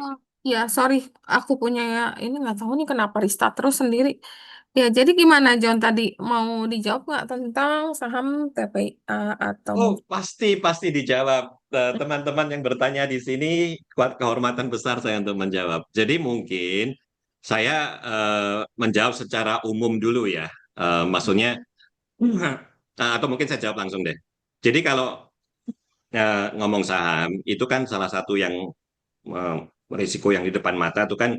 Ya, sorry, aku punya ya. Ini nggak tahu nih kenapa restart terus sendiri. Ya, jadi gimana John tadi mau dijawab nggak tentang saham TPA atau Oh, pasti dijawab. Teman-teman yang bertanya di sini, kuat kehormatan besar saya untuk menjawab. Jadi mungkin saya menjawab secara umum dulu ya. Maksudnya, atau mungkin saya jawab langsung deh. Jadi kalau ngomong saham, itu kan salah satu yang eh, risiko yang di depan mata itu kan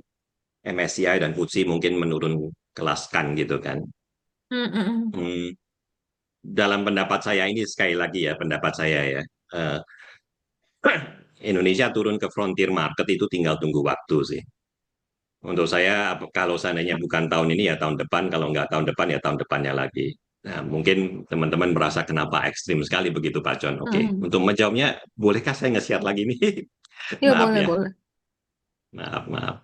MSCI dan FTSE mungkin menurun kelaskan gitu kan. Mm-mm. Hmm, dalam pendapat saya ini sekali lagi ya pendapat saya ya. eh, Indonesia turun ke frontier market itu tinggal tunggu waktu sih. Untuk saya, kalau seandainya bukan tahun ini ya tahun depan, kalau nggak tahun depan ya tahun depannya lagi. Nah, mungkin teman-teman merasa kenapa ekstrim sekali begitu Pak John. Oke, Mm-mm. untuk menjawabnya, bolehkah saya nge-share lagi nih? Ya, Maaf boleh, ya, boleh. maaf, maaf.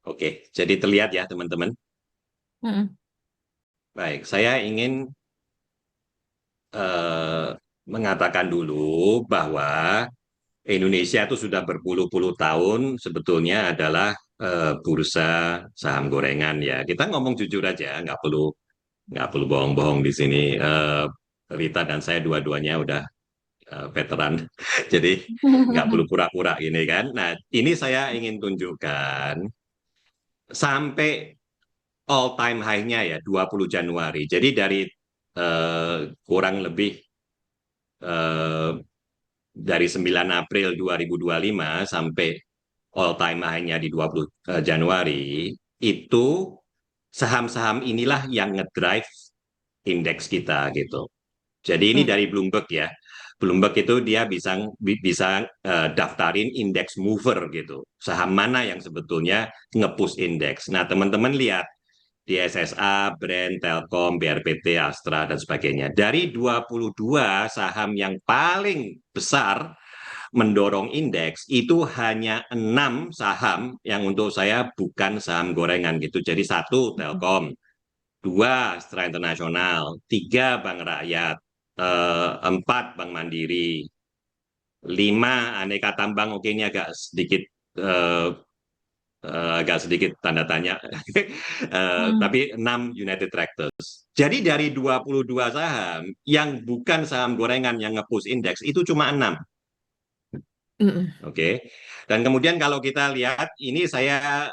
Oke, jadi terlihat ya teman-teman. Mm-mm. Baik, saya ingin eh, mengatakan dulu bahwa Indonesia itu sudah berpuluh-puluh tahun sebetulnya adalah bursa saham gorengan ya. Kita ngomong jujur aja, nggak perlu bohong-bohong di sini. Rita dan saya dua-duanya udah veteran, jadi nggak perlu pura-pura ini kan. Nah, ini saya ingin tunjukkan sampai all time high-nya ya 20 Januari. Jadi dari kurang lebih eh, dari 9 April 2025 sampai all time high-nya di 20 Januari, itu saham-saham inilah yang ngedrive indeks kita gitu. Jadi ini Mm. dari Bloomberg ya. Bloomberg itu dia bisa daftarin indeks mover gitu. Saham mana yang sebetulnya nge-push indeks. Nah, teman-teman lihat di SSA, Brand, Telkom, BRPT, Astra, dan sebagainya. Dari 22 saham yang paling besar mendorong indeks, itu hanya 6 saham yang untuk saya bukan saham gorengan gitu. Jadi satu Telkom, dua Astra Internasional, tiga Bank Rakyat, empat Bank Mandiri, lima Aneka Tambang. Oke, ini eh, agak sedikit tanda tanya. Mm. Tapi 6 United Tractors. Jadi dari 22 saham yang bukan saham gorengan yang nge-push indeks itu cuma 6. Mm-mm. Oke. Dan kemudian kalau kita lihat ini saya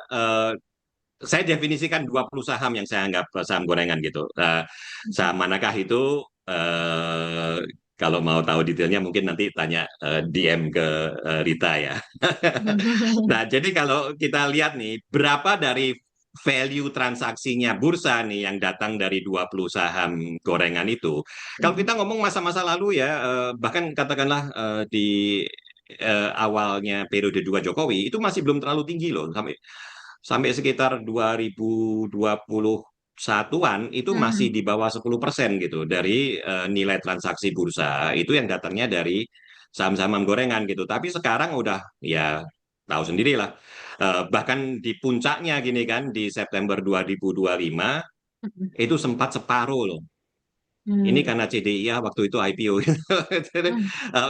definisikan 20 saham yang saya anggap saham gorengan gitu. Saham manakah itu? Kalau mau tahu detailnya mungkin nanti tanya DM ke Rita ya. Nah, jadi kalau kita lihat nih, berapa dari value transaksinya bursa nih yang datang dari 20 saham gorengan itu. Kalau kita ngomong masa-masa lalu ya, bahkan katakanlah di awalnya periode 2 Jokowi, itu masih belum terlalu tinggi loh. Sampai sekitar 2021-an itu masih di bawah 10% gitu dari nilai transaksi bursa itu yang datangnya dari saham-saham gorengan gitu. Tapi sekarang udah ya tahu sendirilah. Bahkan di puncaknya gini kan di September 2025 itu sempat separuh loh. Ini karena CDIA waktu itu IPO.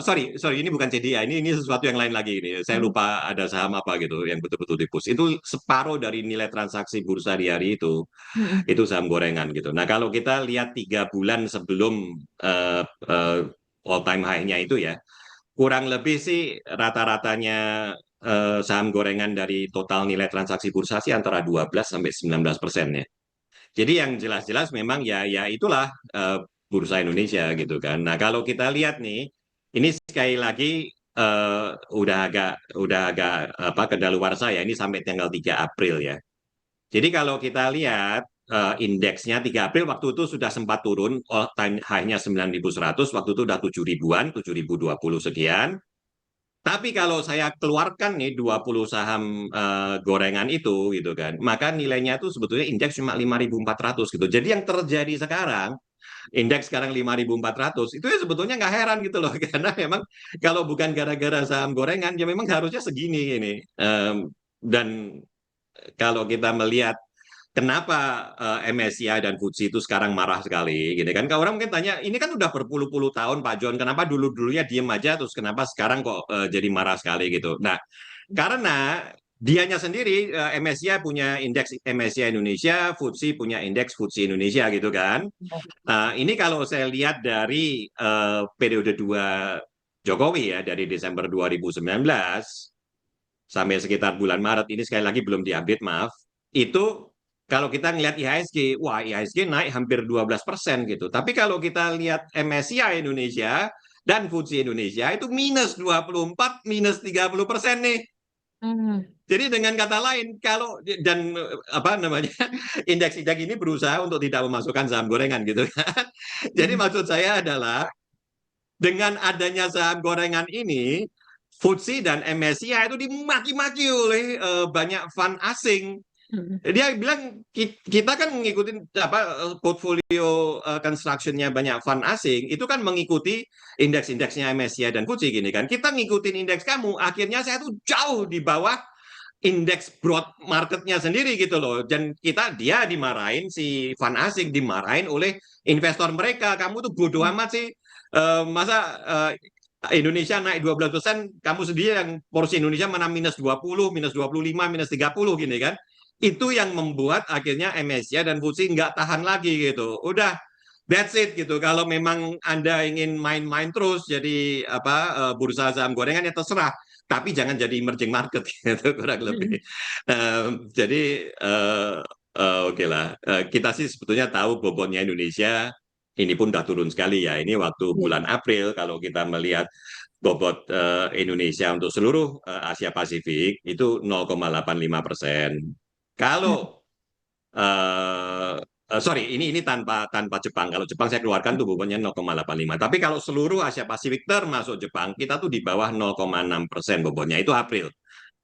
Sorry, ini bukan CDIA, ini sesuatu yang lain lagi ini. Saya lupa ada saham apa gitu yang betul-betul di-push. Itu separuh dari nilai transaksi bursa di hari itu saham gorengan gitu. Nah kalau kita lihat 3 bulan sebelum all time high-nya itu ya, kurang lebih sih rata-ratanya saham gorengan dari total nilai transaksi bursa sih antara 12 sampai 19% ya. Jadi yang jelas-jelas memang ya itulah bursa Indonesia gitu kan. Nah kalau kita lihat nih, ini sekali lagi udah agak apa kedaluarsa ya. Ini sampai tanggal 3 April ya. Jadi kalau kita lihat indeksnya 3 April waktu itu sudah sempat turun, all time high-nya 9.100, waktu itu udah 7.000-an, 7.020 sekian. Tapi kalau saya keluarkan nih 20 saham gorengan itu gitu kan, maka nilainya itu sebetulnya indeks cuma 5.400 gitu. Jadi yang terjadi sekarang, indeks sekarang 5.400, itu ya sebetulnya nggak heran gitu loh. Karena memang kalau bukan gara-gara saham gorengan, ya memang harusnya segini ini. Dan kalau kita melihat kenapa MSCI dan FTSE itu sekarang marah sekali, gitu kan? Kalau orang mungkin tanya, ini kan udah berpuluh-puluh tahun Pak John, kenapa dulu-dulunya diem aja, terus kenapa sekarang kok jadi marah sekali gitu? Nah, karena dianya sendiri MSCI punya indeks MSCI Indonesia, FTSE punya indeks FTSE Indonesia gitu kan? Ini kalau saya lihat dari periode 2 Jokowi ya, dari Desember 2019 sampai sekitar bulan Maret ini sekali lagi belum diupdate maaf, itu kalau kita ngelihat IHSG, wah IHSG naik hampir 12% gitu. Tapi kalau kita lihat MSCI Indonesia dan FTSE Indonesia itu minus 24, minus 30% nih. Jadi dengan kata lain, kalau dan apa namanya indeks-indeks ini berusaha untuk tidak memasukkan saham gorengan gitu kan. Jadi maksud saya adalah dengan adanya saham gorengan ini, FTSE dan MSCI itu dimaki-maki oleh banyak fund asing. Dia bilang kita kan mengikuti portfolio construction-nya banyak fund asing, itu kan mengikuti indeks-indeksnya MSCI dan FTSE gini kan. Kita ngikutin indeks kamu, akhirnya saya tuh jauh di bawah indeks broad marketnya sendiri gitu loh. Dan dia dimarahin, si fund asing dimarahin oleh investor mereka. Kamu tuh bodoh amat sih. Masa Indonesia naik 12%, kamu sendiri yang porsi Indonesia mana minus 20, minus 25, minus 30 gini kan. Itu yang membuat akhirnya MSCI dan FTSE nggak tahan lagi gitu. Udah, that's it gitu. Kalau memang Anda ingin main-main terus jadi bursa saham gorengan ya terserah. Tapi jangan jadi emerging market gitu kurang lebih. Jadi oke lah. Kita sih sebetulnya tahu bobotnya Indonesia ini pun udah turun sekali ya. Ini waktu bulan April kalau kita melihat bobot Indonesia untuk seluruh Asia Pasifik itu 0,85%. Kalau sorry, ini tanpa Jepang. Kalau Jepang saya keluarkan tuh bobotnya 0,85. Tapi kalau seluruh Asia Pasifik termasuk Jepang, kita tuh di bawah 0,6% bobotnya. Itu April.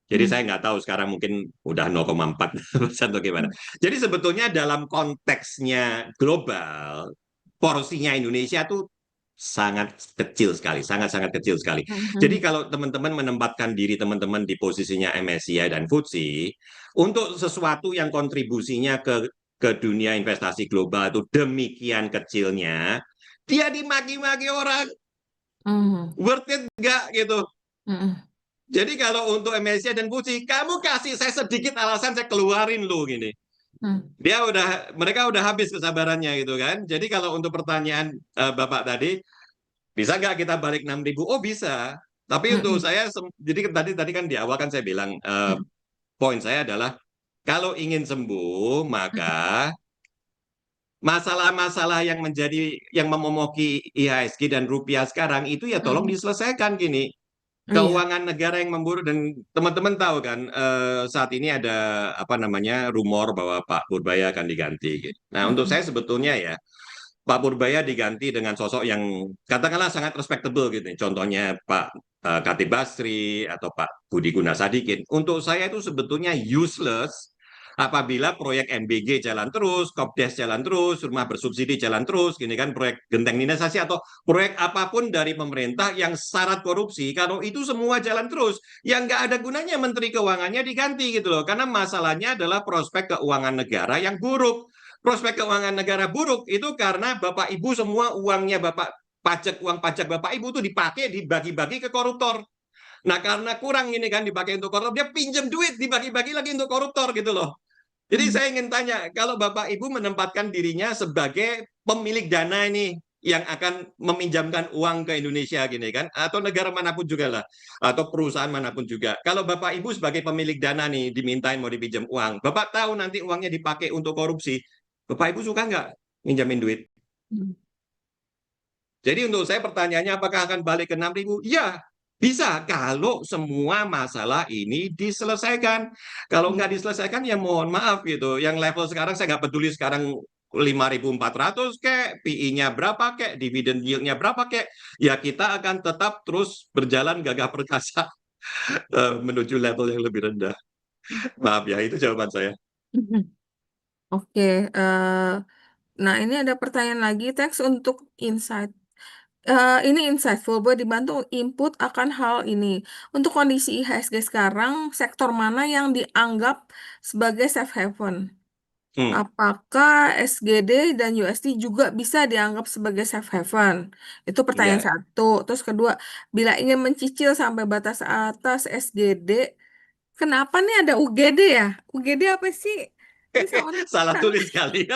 Jadi saya nggak tahu sekarang mungkin udah 0,4% atau gimana. Jadi sebetulnya dalam konteksnya global, porsinya Indonesia tuh sangat kecil sekali, sangat-sangat kecil sekali. Jadi kalau teman-teman menempatkan diri teman-teman di posisinya MSCI dan FTSE, untuk sesuatu yang kontribusinya ke dunia investasi global itu demikian kecilnya, dia dimaki-maki orang. Worth it nggak gitu. Jadi kalau untuk MSCI dan FTSE, kamu kasih saya sedikit alasan saya keluarin lo gini. Mereka udah habis kesabarannya gitu kan. Jadi kalau untuk pertanyaan Bapak tadi, bisa nggak kita balik 6.000? Oh bisa. Tapi untuk saya, jadi tadi kan di awal kan saya bilang poin saya adalah kalau ingin sembuh maka masalah-masalah yang memomoki IHSG dan rupiah sekarang itu ya tolong diselesaikan gini. Iya. Keuangan negara yang memburuk, dan teman-teman tahu kan saat ini ada apa namanya rumor bahwa Pak Purbaya akan diganti gitu. Nah, untuk saya sebetulnya ya Pak Purbaya diganti dengan sosok yang katakanlah sangat respectable gitu. Contohnya Pak Khatib Basri atau Pak Budi Gunadisadikin. Untuk saya itu sebetulnya useless apabila proyek MBG jalan terus, Kopdes jalan terus, rumah bersubsidi jalan terus, gini kan, proyek genteng dinasasi atau proyek apapun dari pemerintah yang syarat korupsi, kalau itu semua jalan terus, yang nggak ada gunanya Menteri Keuangannya diganti gitu loh, karena masalahnya adalah prospek keuangan negara yang buruk. Prospek keuangan negara buruk itu karena Bapak Ibu semua uangnya uang pajak Bapak Ibu itu dipakai dibagi-bagi ke koruptor. Nah, karena kurang ini kan dipakai untuk koruptor, dia pinjam duit dibagi-bagi lagi untuk koruptor gitu loh. Jadi saya ingin tanya, kalau Bapak Ibu menempatkan dirinya sebagai pemilik dana ini yang akan meminjamkan uang ke Indonesia gini kan, atau negara manapun juga lah, atau perusahaan manapun juga. Kalau Bapak Ibu sebagai pemilik dana nih dimintain mau dipinjam uang, Bapak tahu nanti uangnya dipakai untuk korupsi, Bapak Ibu suka nggak minjamin duit? Jadi untuk saya pertanyaannya apakah akan balik ke 6.000? Ya, bisa kalau semua masalah ini diselesaikan. Kalau nggak diselesaikan ya mohon maaf gitu. Yang level sekarang saya nggak peduli sekarang 5.400 kek, PI-nya berapa kek, dividen yield-nya berapa kek, ya kita akan tetap terus berjalan gagah perkasa menuju level yang lebih rendah. Maaf ya, itu jawaban saya. Oke, nah ini ada pertanyaan lagi, teks untuk insight. Ini insightful, boleh dibantu input akan hal ini. Untuk kondisi IHSG sekarang, sektor mana yang dianggap sebagai safe haven? Apakah SGD dan USD juga bisa dianggap sebagai safe haven? Itu pertanyaan Ya. satu. Terus kedua, bila ingin mencicil sampai batas atas SGD, kenapa nih ada UGD ya? UGD apa sih? Ini seorang Salah tulis kali.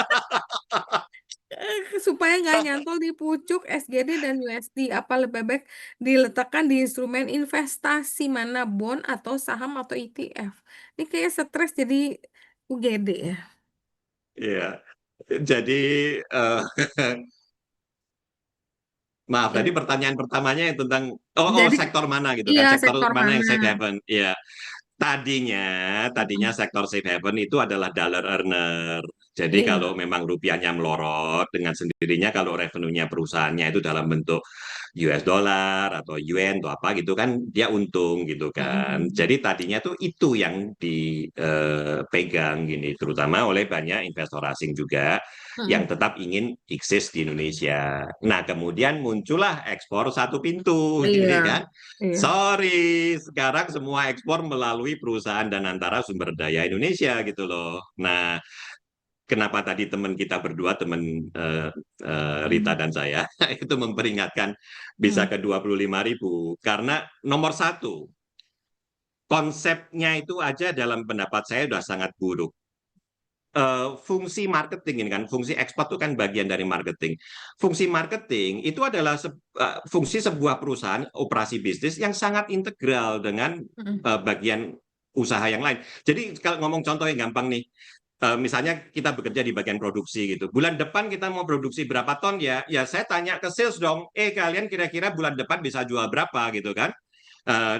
supaya nggak nyantol di pucuk SGD dan USD, apa lebih baik diletakkan di instrumen investasi mana, bond atau saham atau ETF? Ini kayak stres jadi UGD ya. Iya. Jadi maaf, Ya. tadi pertanyaan pertamanya yang tentang Jadi sektor mana gitu iya kan? Sektor sektor mana yang mana? safe haven? Iya. Tadinya sektor safe haven itu adalah dollar earner. Jadi Iya. kalau memang rupiahnya melorot dengan sendirinya, kalau revenue-nya perusahaannya itu dalam bentuk US dollar atau yuan atau apa gitu kan, dia untung gitu kan. Mm-mm. Jadi tadinya tuh itu yang dipegang gini, terutama oleh banyak investor asing juga yang Mm-mm. tetap ingin eksis di Indonesia. Nah, kemudian muncullah ekspor satu pintu, Iya. gini kan. Iya. Sorry, sekarang semua ekspor melalui perusahaan dan antara sumber daya Indonesia gitu loh. Nah, kenapa tadi teman kita berdua, teman Rita dan saya, itu memperingatkan bisa Mm. ke 25.000. Karena nomor satu, konsepnya itu aja dalam pendapat saya sudah sangat buruk. Fungsi marketing ini kan, fungsi ekspor itu kan bagian dari marketing. Fungsi marketing itu adalah fungsi sebuah perusahaan operasi bisnis yang sangat integral dengan Mm. bagian usaha yang lain. Jadi kalau ngomong contoh yang gampang nih, misalnya kita bekerja di bagian produksi gitu. Bulan depan kita mau produksi berapa ton ya? Ya saya tanya ke sales dong. Kalian kira-kira bulan depan bisa jual berapa gitu kan?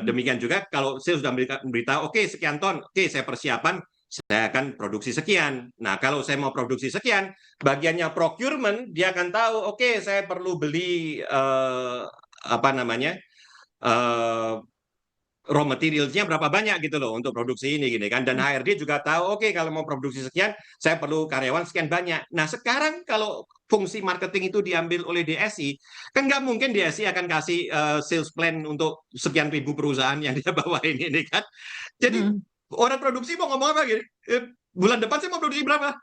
Demikian juga kalau sales sudah memberitahu, oke sekian ton, oke saya persiapan, saya akan produksi sekian. Nah, kalau saya mau produksi sekian, bagiannya procurement dia akan tahu, oke saya perlu beli apa namanya raw materials-nya berapa banyak gitu loh untuk produksi ini gini kan. Dan HRD juga tahu, oke kalau mau produksi sekian, saya perlu karyawan sekian banyak. Nah, sekarang kalau fungsi marketing itu diambil oleh DSI, kan nggak mungkin DSI akan kasih sales plan untuk sekian ribu perusahaan yang dia bawain ini kan. Jadi Mm. orang produksi mau ngomong apa gini? Bulan depan saya mau produksi berapa?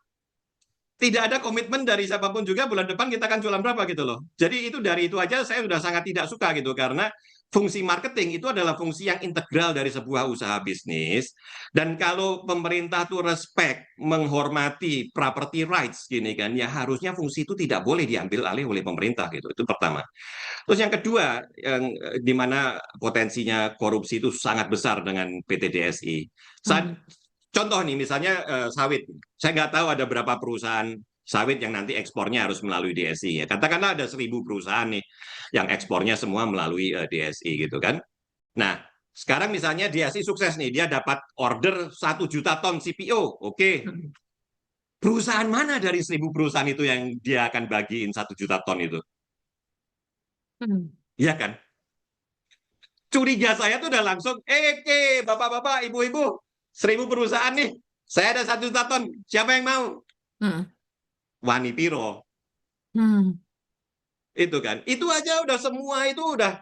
Tidak ada komitmen dari siapapun juga bulan depan kita akan jualan berapa gitu loh. Jadi itu dari itu aja saya sudah sangat tidak suka gitu, karena fungsi marketing itu adalah fungsi yang integral dari sebuah usaha bisnis. Dan kalau pemerintah tuh respect, menghormati property rights gini kan, ya harusnya fungsi itu tidak boleh diambil alih oleh pemerintah gitu. Itu pertama. Terus yang kedua, yang di mana potensinya korupsi itu sangat besar dengan PT DSI. Mm. Contoh nih, misalnya sawit. Saya nggak tahu ada berapa perusahaan sawit yang nanti ekspornya harus melalui DSI ya. Katakanlah ada 1.000 perusahaan nih yang ekspornya semua melalui DSI gitu kan. Nah, sekarang misalnya DSI sukses nih, dia dapat order 1 juta ton CPO. Oke, perusahaan mana dari 1.000 perusahaan itu yang dia akan bagiin 1 juta ton itu? Iya kan? Curiga saya tuh udah langsung, bapak-bapak, ibu-ibu, 1.000 perusahaan nih, saya ada 1 juta ton, siapa yang mau? Wani piro, itu kan? Itu aja udah semua itu udah.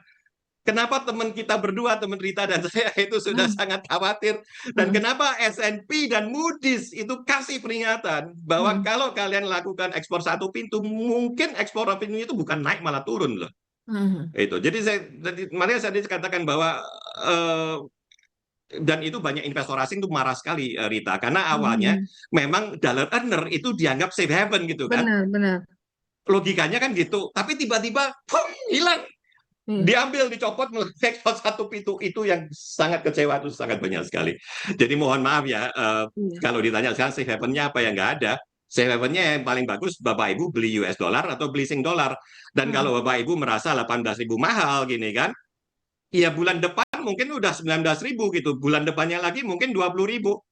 Kenapa teman kita berdua, teman Rita dan saya itu sudah sangat khawatir. Dan kenapa S&P dan Moody's itu kasih peringatan bahwa kalau kalian lakukan ekspor satu pintu, mungkin ekspor pintu itu bukan naik malah turun loh. Itu. Jadi makanya saya katakan bahwa dan itu banyak investor asing tuh marah sekali Rita, karena awalnya memang dollar earner itu dianggap safe haven gitu kan. Benar. Logikanya kan gitu. Tapi tiba-tiba hilang. Diambil, dicopot, ekspor satu pintu itu yang sangat kecewa, itu sangat banyak sekali. Jadi mohon maaf ya, kalau ditanya sekarang safe haven-nya apa yang nggak ada. Safe haven-nya yang paling bagus Bapak Ibu beli US dollar atau beli Sing dollar. Dan kalau Bapak Ibu merasa 18.000 mahal gini kan, ya bulan depan mungkin udah 19.000 gitu. Bulan depannya lagi mungkin 20.000.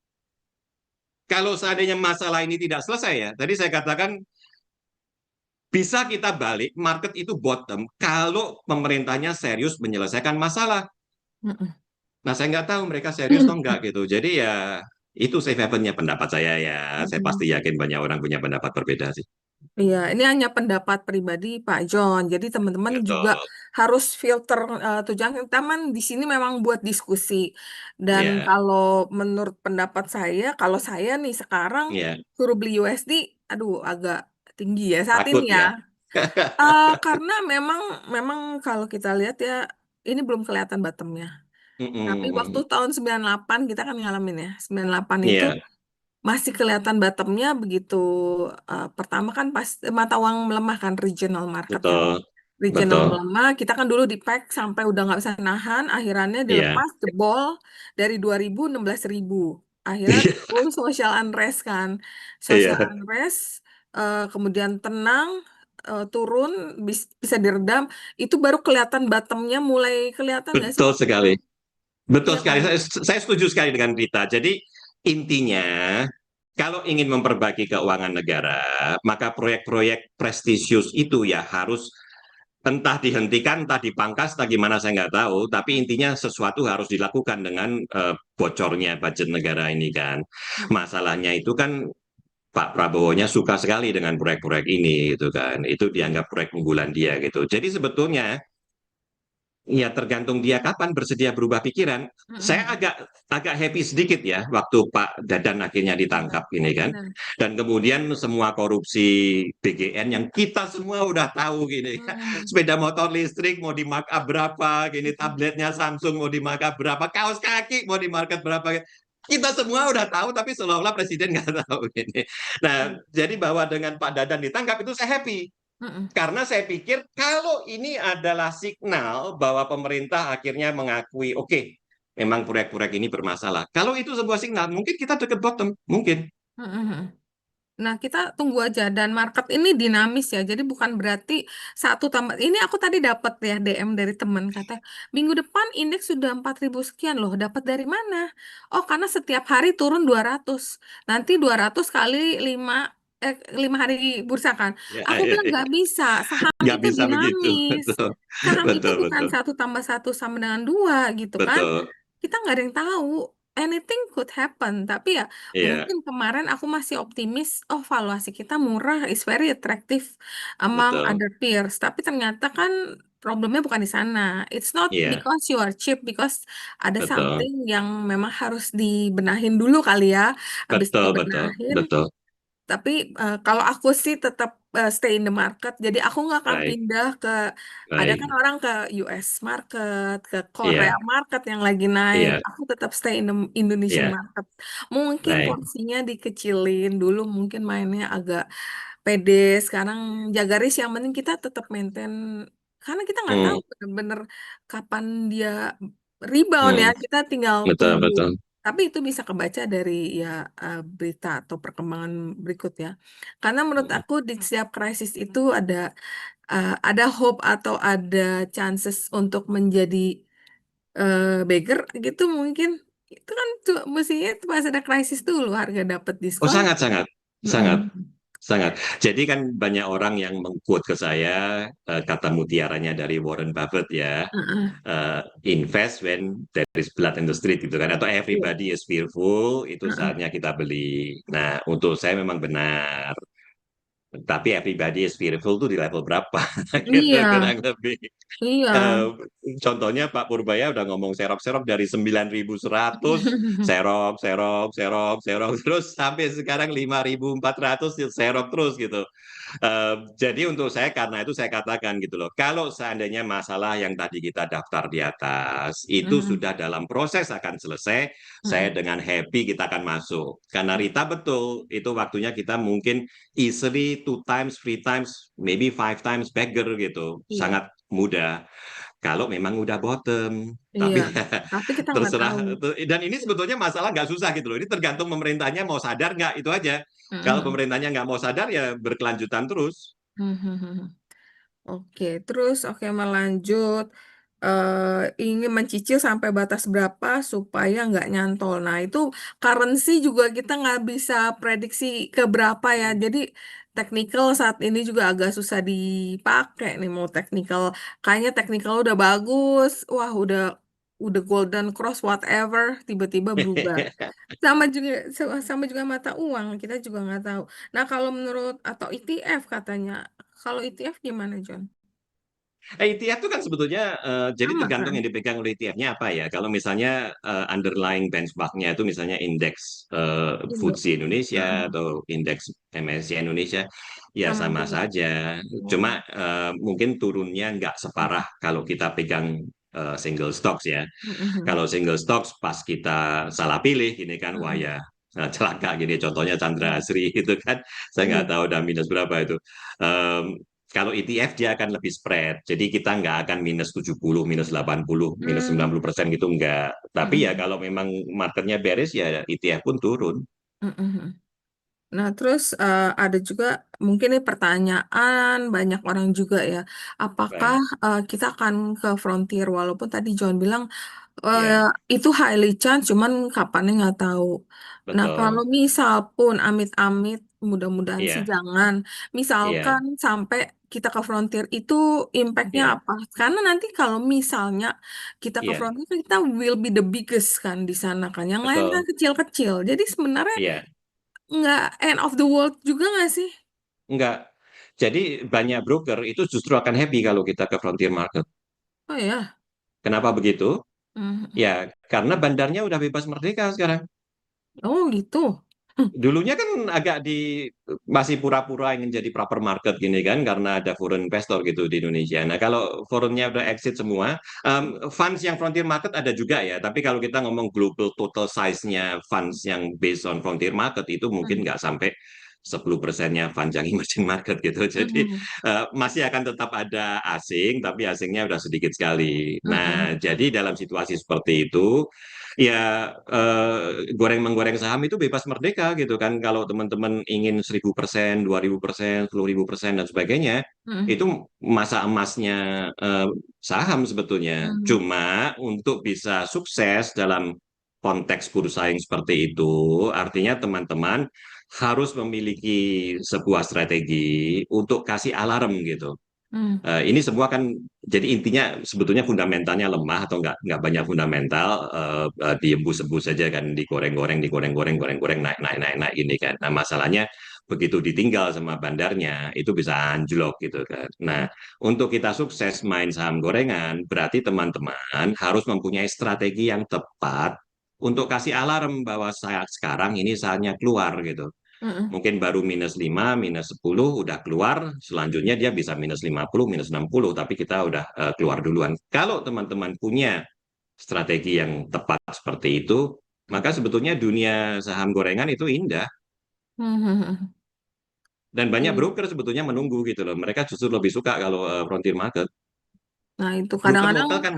Kalau seandainya masalah ini tidak selesai ya, tadi saya katakan bisa kita balik, market itu bottom kalau pemerintahnya serius menyelesaikan masalah. Nah, saya nggak tahu mereka serius atau enggak gitu. Jadi ya itu safe haven-nya pendapat saya ya. Saya pasti yakin banyak orang punya pendapat berbeda sih. Iya, ini hanya pendapat pribadi Pak John. Jadi teman-teman juga Betul. harus filter tujuan teman di sini memang buat diskusi. Dan Ya, kalau menurut pendapat saya, kalau saya nih sekarang ya. suruh beli USD, aduh agak tinggi ya saat Takut ini ya. ya. Karena memang kalau kita lihat ya, ini belum kelihatan bottomnya. Tapi waktu tahun 98 kita kan ngalamin ya, 98 itu Iya, masih kelihatan bottomnya begitu. Pertama kan pas mata uang melemah kan, regional market ya. betul. Regional Betul. melemah, kita kan dulu di pack sampai udah nggak bisa nahan, akhirnya Iya. dilepas jebol dari 2.000 16.000. Akhirnya timbul social unrest kan. Social Iya. unrest, kemudian tenang, turun, bisa diredam. Itu baru kelihatan bottomnya mulai kelihatan nggak sih Betul waktu itu? sekali. Betul Iya sekali. kan? Saya setuju sekali dengan Rita. Jadi intinya kalau ingin memperbaiki keuangan negara, maka proyek-proyek prestisius itu ya harus entah dihentikan, entah dipangkas, entah gimana saya nggak tahu. Tapi intinya sesuatu harus dilakukan dengan bocornya budget negara ini kan. Masalahnya itu kan Pak Prabowo-nya suka sekali dengan proyek-proyek ini gitu kan. Itu dianggap proyek unggulan dia gitu. Jadi sebetulnya ya tergantung dia kapan bersedia berubah pikiran. Saya agak happy sedikit ya waktu Pak Dadan akhirnya ditangkap ini kan. Benar. Dan kemudian semua korupsi BGN yang kita semua udah tahu gini kan. Sepeda motor listrik mau di markup berapa, gini tabletnya Samsung mau di markup berapa, kaos kaki mau di market berapa. Kita semua udah tahu tapi seolah-olah presiden nggak tahu gini. Nah, jadi bahwa dengan Pak Dadan ditangkap itu saya happy. Karena saya pikir kalau ini adalah signal bahwa pemerintah akhirnya mengakui, oke, memang proyek-proyek ini bermasalah. Kalau itu sebuah signal, mungkin kita dekat bottom, mungkin. Nah, kita tunggu aja dan market ini dinamis ya. Jadi bukan berarti satu tambah. Ini aku tadi dapat ya DM dari teman kata minggu depan indeks sudah 4.000 sekian loh. Dapat dari mana? Oh, karena setiap hari turun 200. Nanti 200 kali 5 hari bursa kan. Ya, Aku ya, bilang ya. nggak bisa. Saham Nggak itu bisa begitu, dinamis. betul, Saham itu betul, bukan betul, 1 tambah 1 sama dengan 2 gitu kan. betul. Kita nggak ada yang tahu. Anything could happen. Tapi ya Iya, mungkin kemarin aku masih optimis, oh valuasi kita murah, is very attractive among betul, other peers. Tapi ternyata kan problemnya bukan di sana. It's not iya, because you are cheap, because ada betul, something yang memang harus dibenahin dulu kali ya. Habis betul, betul, dibenahin, betul. tapi kalau aku sih tetap stay in the market. Jadi aku nggak akan Baik, pindah ke, ada kan baik. orang ke US market, ke Korea Iya, market yang lagi naik. iya, Aku tetap stay in the Indonesian iya, market. Mungkin baik. porsinya dikecilin dulu, mungkin mainnya agak pede. Sekarang jaga risk, yang penting kita tetap maintain. Karena kita nggak tahu Hmm, bener-bener kapan dia rebound ya. hmm, Kita tinggal betul, tunggu betul. Tapi itu bisa kebaca dari ya berita atau perkembangan berikutnya. Karena menurut aku di setiap krisis itu ada hope atau ada chances untuk menjadi beggar gitu mungkin. Itu kan tuh mestinya itu pas ada krisis dulu harga dapat Oh, diskon. sangat, sangat, Mm-mm. sangat, sangat. Jadi kan banyak orang yang mengquote ke saya kata mutiaranya dari Warren Buffett ya, Uh-uh. invest when there is blood in the street gitu kan, atau Iya. everybody is fearful, itu Uh-uh. saatnya kita beli. Nah, untuk saya memang benar. Tapi everybody is fearful tuh di level berapa gitu Iya, kurang lebih. iya. Eh, Contohnya Pak Purbaya udah ngomong serok-serok dari 9.100 serok, serok, serok, serok terus sampai sekarang 5.400 serok terus gitu. Jadi untuk saya karena itu saya katakan gitu loh, kalau seandainya masalah yang tadi kita daftar di atas itu Mm-mm. sudah dalam proses akan selesai, saya Mm-mm. dengan happy kita akan masuk. Karena Rita betul, itu waktunya kita mungkin easily 2 times, 3 times, maybe 5 times bagger gitu, Iya, sangat mudah. Kalau memang udah bottom, iya. tapi ya Tapi kita nggak tahu. terserah. Dan ini sebetulnya masalah nggak susah gitu loh. Ini tergantung pemerintahnya mau sadar nggak, itu aja. Kalau Mm-mm. pemerintahnya nggak mau sadar ya berkelanjutan terus. Mhm. Oke, terus oke melanjut ingin mencicil sampai batas berapa supaya nggak nyantol. Nah, itu currency juga kita nggak bisa prediksi ke berapa ya. Jadi technical saat ini juga agak susah dipakai nih mau technical. Kayaknya technical udah bagus, wah udah golden cross whatever, tiba-tiba berubah. Sama juga mata uang, kita juga nggak tahu. Nah, kalau menurut atau ETF katanya, kalau ETF gimana, John? ETF itu kan sebetulnya jadi Sama tergantung kan? yang dipegang oleh ETF-nya apa ya. Kalau misalnya underlying benchmark-nya itu misalnya indeks Indo. FTSE Indonesia Heeh. atau indeks MSCI Indonesia, ya Sama sama juga. saja. Oh. Cuma mungkin turunnya nggak separah kalau kita pegang single stocks ya. Mhm. Kalau single stocks pas kita salah pilih ini kan, wah Mhm. ya celaka gini. Contohnya Chandra Asri itu kan, saya nggak Iya. tahu udah minus berapa itu. Kalau ETF dia akan lebih spread, jadi kita nggak akan minus 70, minus 80, minus Hmm. 90% gitu nggak. Tapi ya Mhm. kalau memang marketnya bearish ya ETF pun turun. Mhm. Nah, terus ada juga mungkin nih pertanyaan banyak orang juga ya, apakah Baik, kita akan ke frontier walaupun tadi John bilang ya, itu highly chance, cuman kapannya nggak tahu. Nah, kalau betul. misal pun amit-amit, mudah-mudahan sih Iya, jangan. iya, Misalkan sampai kita ke frontier itu impactnya iya, apa? Karena nanti kalau misalnya kita ke iya, frontier, kita will be the biggest kan di sana kan. Yang lain kan betul. kecil-kecil. Jadi sebenarnya Iya, nggak end of the world juga nggak sih? enggak. Jadi banyak broker itu justru akan happy kalau kita ke frontier market. Oh ya. Kenapa begitu? Mhm. Ya, karena bandarnya udah bebas merdeka sekarang. Oh gitu. Dulunya kan agak masih pura-pura ingin jadi proper market gini kan, karena ada foreign investor gitu di Indonesia. Nah, kalau foreignnya udah exit semua, funds yang frontier market ada juga ya. Tapi kalau kita ngomong global total size-nya funds yang based on frontier market itu mungkin Mhm. nggak sampai 10%-nya funds yang emerging market gitu. Jadi Mhm. masih akan tetap ada asing, tapi asingnya udah sedikit sekali. Mhm. Nah, jadi dalam situasi seperti itu, ya goreng-menggoreng saham itu bebas merdeka gitu kan. Kalau teman-teman ingin 1.000%, 2.000%, 10.000% dan sebagainya, Mhm. itu masa emasnya saham sebetulnya. Mhm. Cuma untuk bisa sukses dalam konteks bursa yang seperti itu, artinya teman-teman harus memiliki sebuah strategi untuk kasih alarm gitu. Mhm. Ini semua kan jadi intinya sebetulnya fundamentalnya lemah atau nggak banyak fundamental, diembus-embus saja kan, digoreng-goreng, digoreng-goreng, goreng-goreng, naik, naik, naik, naik gini kan. Nah, masalahnya begitu ditinggal sama bandarnya itu bisa anjlok gitu kan. Nah, untuk kita sukses main saham gorengan berarti teman-teman harus mempunyai strategi yang tepat untuk kasih alarm bahwa saat sekarang ini saatnya keluar gitu. Mhm. Mungkin baru minus 5, minus 10 udah keluar, selanjutnya dia bisa minus 50, minus 60, tapi kita udah keluar duluan. Kalau teman-teman punya strategi yang tepat seperti itu, maka sebetulnya dunia saham gorengan itu indah. Mhm. Dan banyak Iya. broker sebetulnya menunggu gitu loh. Mereka justru lebih suka kalau frontier market. Nah, itu Broker kadang-kadang lokal kan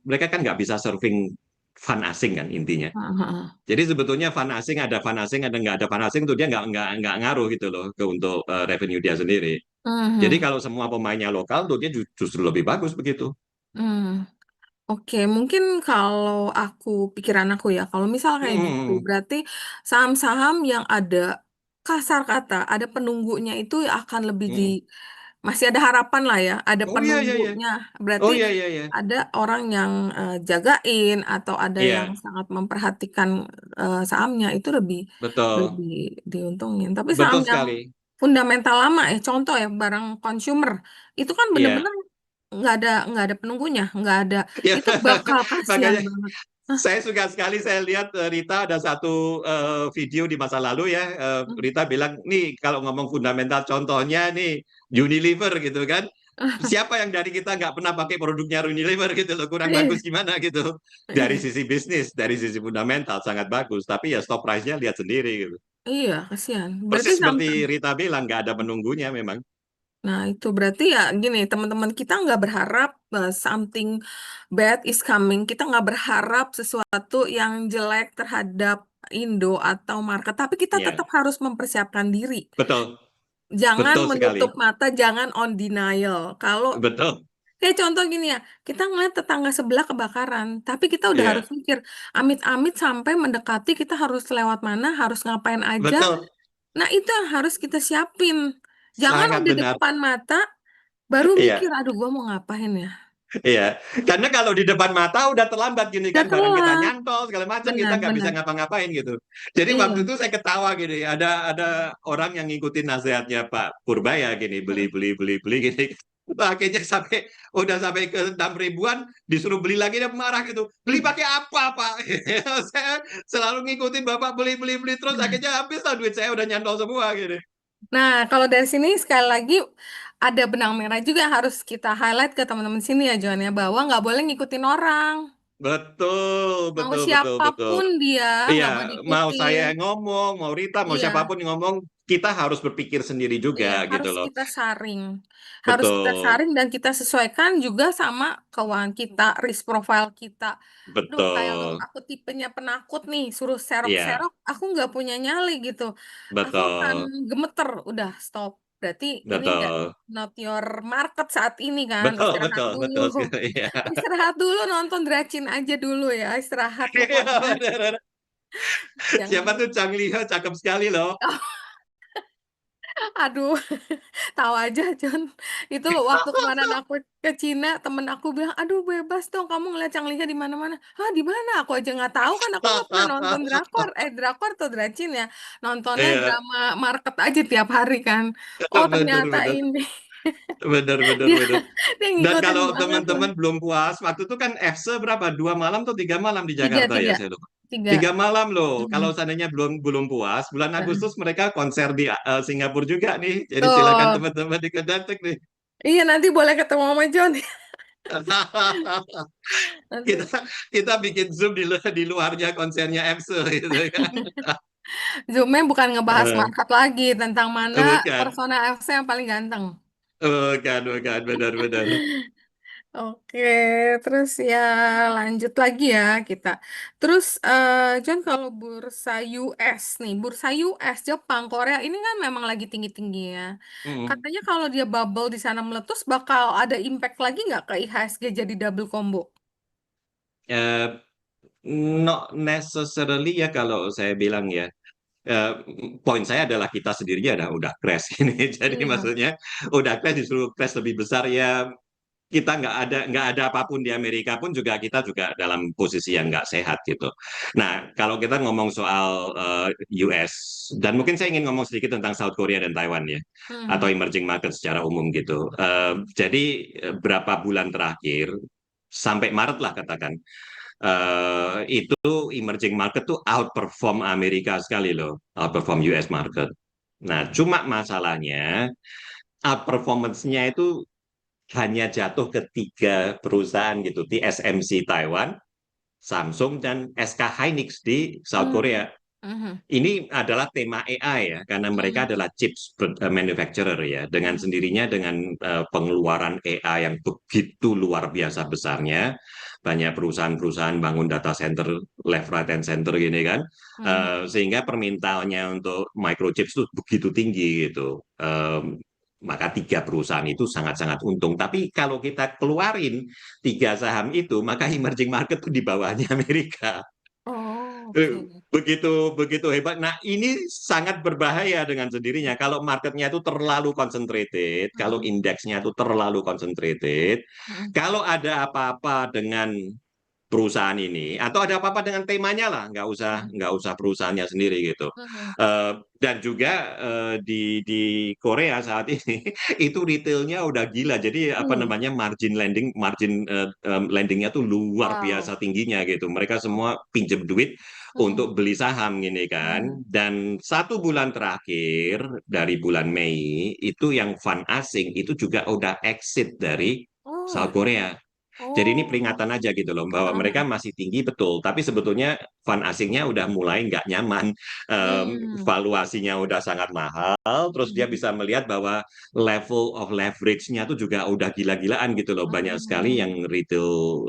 mereka kan nggak bisa surfing fund asing kan intinya. Heeh. Jadi sebetulnya fund asing ada nggak ada fund asing, tuh dia nggak ngaruh gitu loh untuk revenue dia sendiri. Jadi Mhm. kalau semua pemainnya lokal, tuh dia justru lebih bagus begitu. Hmm. Oke, mungkin kalau pikiran aku ya, kalau misal kayak gitu, Hmm. berarti saham-saham yang ada kasar kata, ada penunggunya itu akan lebih Hmm. masih ada harapan lah ya, ada Oh iya iya iya. penunggunya. Berarti Oh iya iya iya. ada orang yang jagain atau ada yang Iya, sangat memperhatikan sahamnya itu lebih betul. lebih diuntungin. Tapi saham Betul yang sekali. fundamental lama ya, contoh ya barang consumer itu kan Iya. bener-bener nggak ada penunggunya, nggak ada, Ya, itu bakal kasihan makanya banget. Hah? saya suka sekali saya lihat Rita ada satu video di masa lalu ya. Hmm. Rita bilang, nih kalau ngomong fundamental contohnya nih Unilever gitu kan. Siapa yang dari kita nggak pernah pakai produknya Unilever gitu loh, kurang Iya, bagus gimana gitu. Dari iya, sisi bisnis, dari sisi fundamental sangat bagus, tapi ya stop price-nya lihat sendiri gitu. iya, kasihan. Berarti Persis sama. seperti Rita bilang, nggak ada penunggunya memang. Nah, itu berarti ya gini, teman-teman kita nggak berharap something bad is coming. Kita nggak berharap sesuatu yang jelek terhadap Indo atau market, tapi kita tetap Ya, harus mempersiapkan diri. betul, Jangan betul menutup sekali. mata, jangan on denial. Kalau Betul, kayak contoh gini ya, kita ngeliat tetangga sebelah kebakaran, tapi kita udah harus ya, mikir, amit-amit sampai mendekati, kita harus lewat mana, harus ngapain aja. betul. Nah, itu yang harus kita siapin. Jangan Sangat di benar. depan mata, baru mikir, Iya, aduh gua mau ngapain ya. iya. Karena kalau di depan mata udah terlambat gini Udah kan, barang kita telat. nyantol segala macam, kita nggak bisa Benar-benar. ngapa-ngapain gitu. Jadi waktu Iya. itu saya ketawa gini, ada orang yang ngikutin nasihatnya Pak Purbaya gini, beli Mm. beli beli beli gini. Akhirnya udah sampai ke 6 ribuan, disuruh beli lagi, dia marah gitu. Beli pakai apa Pak? Saya selalu ngikutin Bapak beli beli beli terus, akhirnya habis lah duit saya udah nyantol semua gitu. Nah, kalau dari sini sekali lagi ada benang merah juga yang harus kita highlight ke teman-teman sini ya, Joan ya, bahwa nggak boleh ngikutin orang. Betul, Mau betul, betul, betul. siapapun dia Iya, nggak mau mau diikutin. saya ngomong, mau Rita, mau Iya. siapapun yang ngomong, kita harus berpikir sendiri juga Iya, gitu harus loh. kita saring. Harus kita Betul, saring dan kita sesuaikan juga sama keuangan kita, risk profile kita. Duh, kayak betul. aku tipenya penakut nih, suruh Iya, serok-serok, aku nggak punya nyali gitu. Aku akan betul, gemeter, udah stop. Berarti ini nggak betul, not your market saat ini kan, betul, istirahat betul, dulu. betul sekali. Iya, Istirahat dulu, nonton Dracin aja dulu ya, istirahat iya, pokoknya. benar. Siapa Jangan, tuh Chang Liho, cakep sekali loh. aduh. Tahu aja, John. Itu waktu kemarin aku ke Cina, temen aku bilang, aduh bebas dong, kamu ngeliat Changlinya di mana-mana. Hah, di mana? Aku aja nggak tahu kan, aku nggak pernah nonton drakor. Drakor atau dracin ya. Nontonnya Iya, drama market aja tiap hari kan. Oh, benar, ternyata benar, ini. benar, benar, Dia, benar. dia Dan ngikutin kalau banget tuh. teman-teman belum puas, waktu itu kan FC berapa? 2 malam atau 3 malam di Tiga, Jakarta ya, tiga. saya lupa. Tiga. 3 malam loh. Kalau Mm. seandainya belum puas, bulan Nah. Agustus mereka konser di Singapura juga nih. Jadi silakan Tuh. teman-teman ikut datang nih. Iya, nanti boleh ketemu sama John. kita Nanti. kita bikin Zoom di luarnya konsernya EPSO gitu kan. Zoom-nya bukan ngebahas Eh, market lagi, tentang mana bukan, personal FC yang paling ganteng. bukan, benar-benar. Oke, terus ya lanjut lagi ya kita. Terus John, kalau bursa US nih, bursa US, Jepang, Korea ini kan memang lagi tinggi-tinggi ya. Mm. Katanya kalau dia bubble di sana meletus, bakal ada impact lagi nggak ke IHSG jadi double combo? Eh, Not necessarily ya kalau saya bilang ya. Eh, Poin saya adalah kita sendirinya udah crash ini. Jadi Iya. maksudnya udah crash, disuruh crash lebih besar ya, kita nggak ada apapun di Amerika pun juga kita juga dalam posisi yang nggak sehat gitu. Nah, kalau kita ngomong soal US, dan mungkin saya ingin ngomong sedikit tentang South Korea dan Taiwan ya, atau Hmm. emerging market secara umum gitu. Jadi berapa bulan terakhir sampai Maret lah katakan, itu emerging market tuh outperform Amerika sekali loh, outperform US market. Nah, cuma masalahnya outperformance-nya itu hanya jatuh ke 3 perusahaan gitu, TSMC Taiwan, Samsung, dan SK Hynix di South Hmm. Korea. Mhm. Ini adalah tema AI ya, karena mereka Mhm. adalah chips manufacturer ya, dengan Mhm. sendirinya dengan pengeluaran AI yang begitu luar biasa besarnya, banyak perusahaan-perusahaan bangun data center left, right, and center gini kan, Mhm. sehingga permintaannya untuk microchips itu begitu tinggi gitu. Maka tiga perusahaan itu sangat-sangat untung. Tapi kalau kita keluarin tiga saham itu, maka emerging market itu di bawahnya Amerika. Oh, oke. Begitu begitu hebat. Nah, ini sangat berbahaya dengan sendirinya. Kalau marketnya itu terlalu concentrated, kalau Mhm. indeksnya itu terlalu concentrated, Mhm. kalau ada apa-apa dengan perusahaan ini atau ada apa-apa dengan temanya lah, Mhm. nggak usah perusahaannya sendiri gitu. Mhm. Dan juga di Korea saat ini itu retailnya udah gila. Jadi apa Mhm. namanya margin lendingnya tuh luar Wow. biasa tingginya gitu. Mereka semua pinjem duit Mhm. untuk beli saham gini Mhm. kan. Dan 1 bulan terakhir dari bulan Mei itu yang fund asing itu juga udah exit dari Oh. South Korea. Jadi ini Oh. peringatan aja gitu loh, bahwa mereka Heeh. masih tinggi betul, tapi sebetulnya fund asingnya udah mulai nggak nyaman, Hmm. valuasinya udah sangat mahal, terus dia Mhm. bisa melihat bahwa level of leverage-nya tuh juga udah gila-gilaan gitu loh, banyak sekali Mhm. yang retail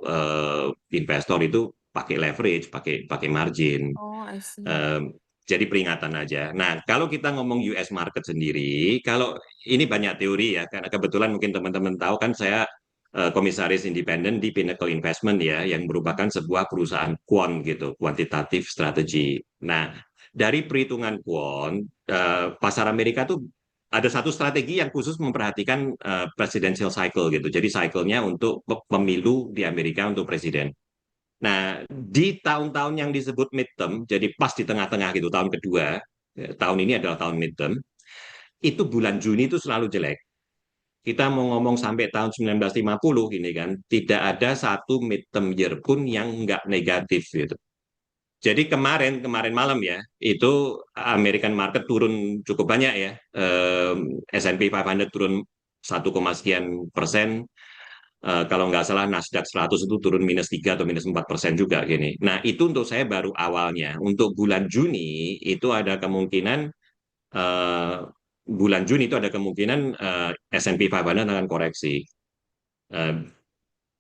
investor itu pakai leverage, pakai pakai margin. Oh, I see. Em, jadi peringatan aja. Nah, kalau kita ngomong US market sendiri, kalau ini banyak teori ya, karena kebetulan mungkin teman-teman tahu kan saya komisaris independen di Pinnacle Investment ya, yang Mhm. merupakan sebuah perusahaan quant gitu, quantitative strategy. Nah, dari perhitungan quant, pasar Amerika tuh ada satu strategi yang khusus memperhatikan presidential cycle gitu. Jadi cycle-nya untuk pemilu di Amerika untuk presiden. Nah, di tahun-tahun yang disebut midterm, jadi pas di tengah-tengah gitu, tahun kedua, tahun ini adalah tahun midterm, itu bulan Juni itu selalu jelek. Kita mau ngomong sampai tahun 1950 ini kan, tidak ada satu midterm year pun yang nggak negatif gitu. Jadi kemarin malam ya, itu American market turun cukup banyak ya. S&P 500 turun 1, sekian persen. Kalau nggak salah Nasdaq 100 itu turun -3 atau -4% juga gini. Nah, itu untuk saya baru awalnya. Untuk bulan Juni itu ada kemungkinan eh, bulan Juni itu ada kemungkinan S&P 500 akan koreksi. Eh,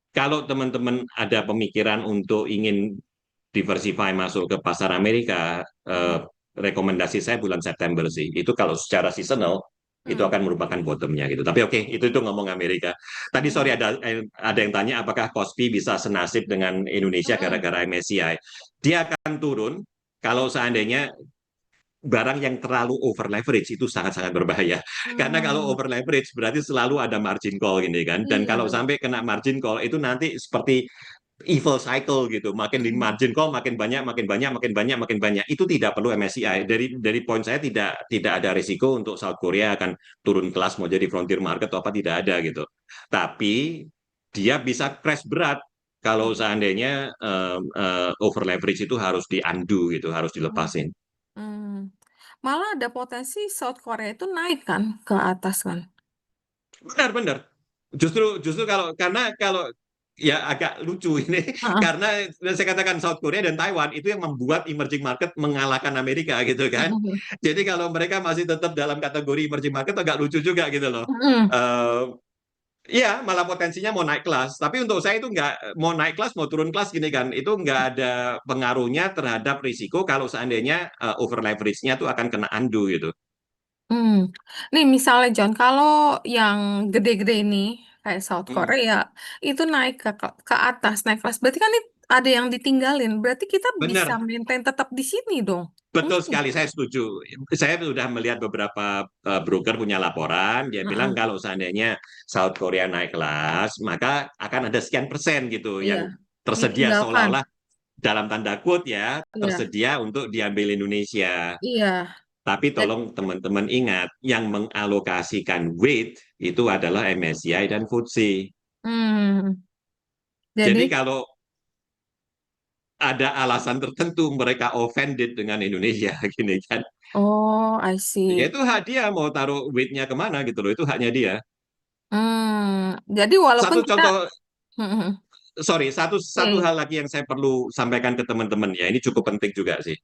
Kalau teman-teman ada pemikiran untuk ingin diversify masuk ke pasar Amerika, Mhm. rekomendasi saya bulan September sih. Itu kalau secara seasonal itu Mhm. akan merupakan bottomnya gitu. Tapi oke, itu ngomong Amerika. Tadi sorry Mhm. ada yang tanya apakah Kospi bisa senasib dengan Indonesia Mhm. gara-gara MSCI. Dia akan turun kalau seandainya barang yang terlalu over leverage itu sangat-sangat berbahaya. Karena kalau Hmm. over leverage berarti selalu ada margin call gini kan. Dan Iya kalau dong. sampai kena margin call itu nanti seperti evil cycle gitu. Makin di Mhm. margin call makin banyak, makin banyak, makin banyak, makin banyak. Itu tidak perlu MSCI. Dari poin saya tidak ada risiko untuk South Korea akan turun kelas mau jadi frontier market atau apa tidak ada gitu. Tapi dia bisa crash berat kalau Mhm. seandainya over leverage itu harus di undo gitu, harus Mhm. dilepasin. Mmm. Malah ada potensi South Korea itu naik kan ke atas kan? Benar, benar. Justru kalau ya agak lucu ini Heeh. karena saya katakan South Korea dan Taiwan itu yang membuat emerging market mengalahkan Amerika gitu kan. Mhm. Jadi kalau mereka masih tetap dalam kategori emerging market agak lucu juga gitu loh. Mhm. Eh, Iya, malah potensinya mau naik kelas. Tapi untuk saya itu nggak mau naik kelas, mau turun kelas gini kan. Itu nggak ada pengaruhnya terhadap risiko kalau seandainya over leverage-nya tuh akan kena undo gitu. Mmm. Nih misalnya John, kalau yang gede-gede ini, kayak South Hmm. Korea, itu naik ke atas, naik kelas, berarti kan ada yang ditinggalin, berarti kita bisa Benar. maintain tetap di sini dong? Betul Mungkin? sekali, saya setuju. Saya sudah melihat beberapa broker punya laporan, dia bilang Heeh. kalau seandainya South Korea naik kelas, maka akan ada sekian persen gitu Iya, yang tersedia ditinggalkan. seolah-olah dalam tanda quote ya, Iya, tersedia untuk diambil Indonesia. iya. Tapi Jad tolong teman-teman ingat, yang mengalokasikan weight itu adalah MSCI dan FTSE. mmm, Jadi jadi kalau ada alasan tertentu mereka offended dengan Indonesia, gini kan. oh, I Ya see. itu hak dia mau taruh weight-nya kemana gitu loh, itu haknya dia. Jadi walaupun Satu kita contoh, mhm, sorry, satu iya satu iya. hal lagi yang saya perlu sampaikan ke teman-teman ya, ini cukup penting juga sih.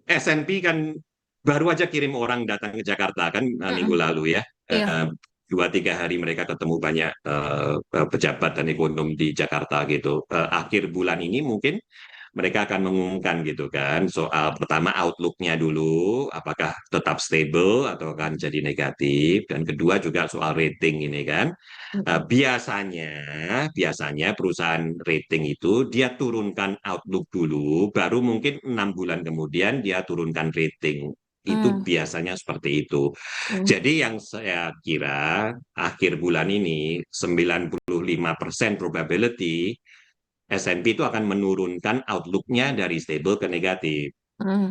S&P kan baru aja kirim orang datang ke Jakarta kan minggu Mm-mm. lalu ya. Iya. 2-3 hari mereka ketemu banyak pejabat dan ekonom di Jakarta gitu. Akhir bulan ini mungkin mereka akan mengumumkan gitu kan soal pertama outlook-nya dulu apakah tetap stable atau akan jadi negatif, dan kedua juga soal rating ini kan. Mm-mm. Biasanya perusahaan rating itu dia turunkan outlook dulu, baru mungkin 6 bulan kemudian dia turunkan rating. Itu Mm. biasanya seperti itu. Mm. Jadi yang saya kira akhir bulan ini 95% probability S&P itu akan menurunkan outlook-nya dari stable ke negatif.